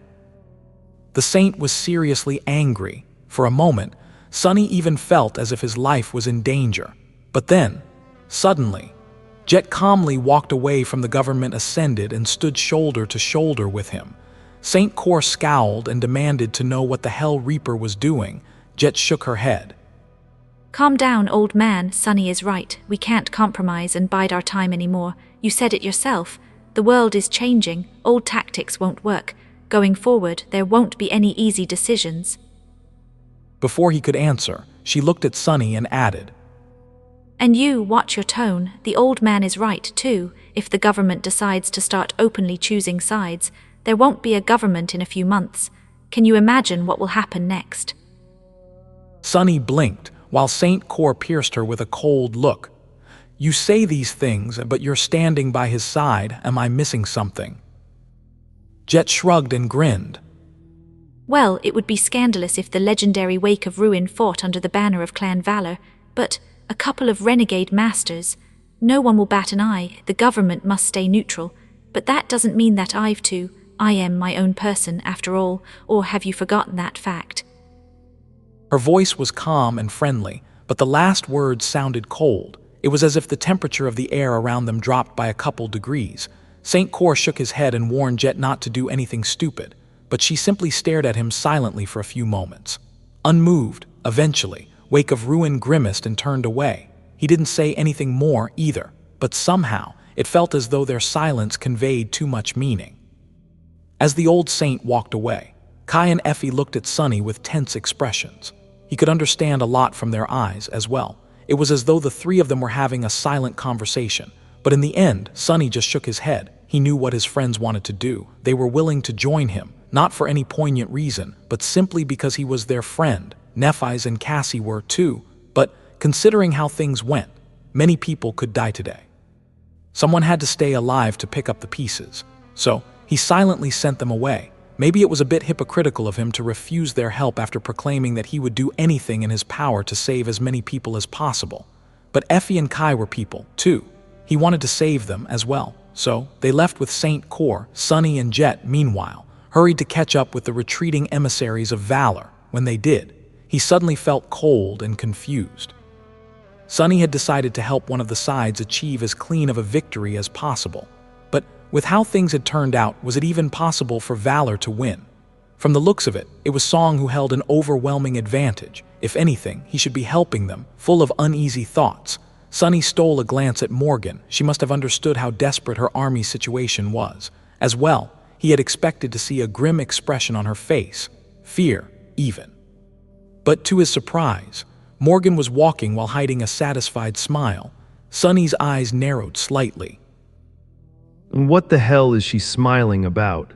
The saint was seriously angry. For a moment, Sunny even felt as if his life was in danger. But then, suddenly, Jet calmly walked away from the government ascended and stood shoulder to shoulder with him. Saint Cor scowled and demanded to know what the Hell Reaper was doing. Jet shook her head. Calm down, old man. Sunny is right. We can't compromise and bide our time anymore. You said it yourself. The world is changing. Old tactics won't work. Going forward, there won't be any easy decisions. Before he could answer, she looked at Sunny and added, And you, watch your tone. The old man is right, too. If the government decides to start openly choosing sides, there won't be a government in a few months. Can you imagine what will happen next? Sunny blinked, while Saint Cor pierced her with a cold look. You say these things, but you're standing by his side. Am I missing something? Jet shrugged and grinned. Well, it would be scandalous if the legendary Wake of Ruin fought under the banner of Clan Valor, but a couple of renegade masters. No one will bat an eye. The government must stay neutral. But that doesn't mean that I've to. I am my own person, after all, or have you forgotten that fact? Her voice was calm and friendly, but the last words sounded cold. It was as if the temperature of the air around them dropped by a couple degrees. Saint Cor shook his head and warned Jet not to do anything stupid, but she simply stared at him silently for a few moments. Unmoved, eventually, Wake of Ruin grimaced and turned away. He didn't say anything more either, but somehow it felt as though their silence conveyed too much meaning. As the old saint walked away, Kai and Effie looked at Sunny with tense expressions. He could understand a lot from their eyes as well. It was as though the three of them were having a silent conversation. But in the end, Sunny just shook his head. He knew what his friends wanted to do. They were willing to join him, not for any poignant reason, but simply because he was their friend. Nephis and Cassie were too. But considering how things went, many people could die today. Someone had to stay alive to pick up the pieces. So he silently sent them away. Maybe it was a bit hypocritical of him to refuse their help after proclaiming that he would do anything in his power to save as many people as possible. But Effie and Kai were people, too. He wanted to save them as well. So they left with Saint Cor. Sunny and Jet, meanwhile, hurried to catch up with the retreating emissaries of Valor. When they did, he suddenly felt cold and confused. Sunny had decided to help one of the sides achieve as clean of a victory as possible. But With how things had turned out, was it even possible for Valor to win? From the looks of it, it was Song who held an overwhelming advantage. If anything, he should be helping them, full of uneasy thoughts. Sunny stole a glance at Morgan. She must have understood how desperate her army's situation was. As well, he had expected to see a grim expression on her face. Fear, even. But to his surprise, Morgan was walking while hiding a satisfied smile. Sunny's eyes narrowed slightly. And what the hell is she smiling about?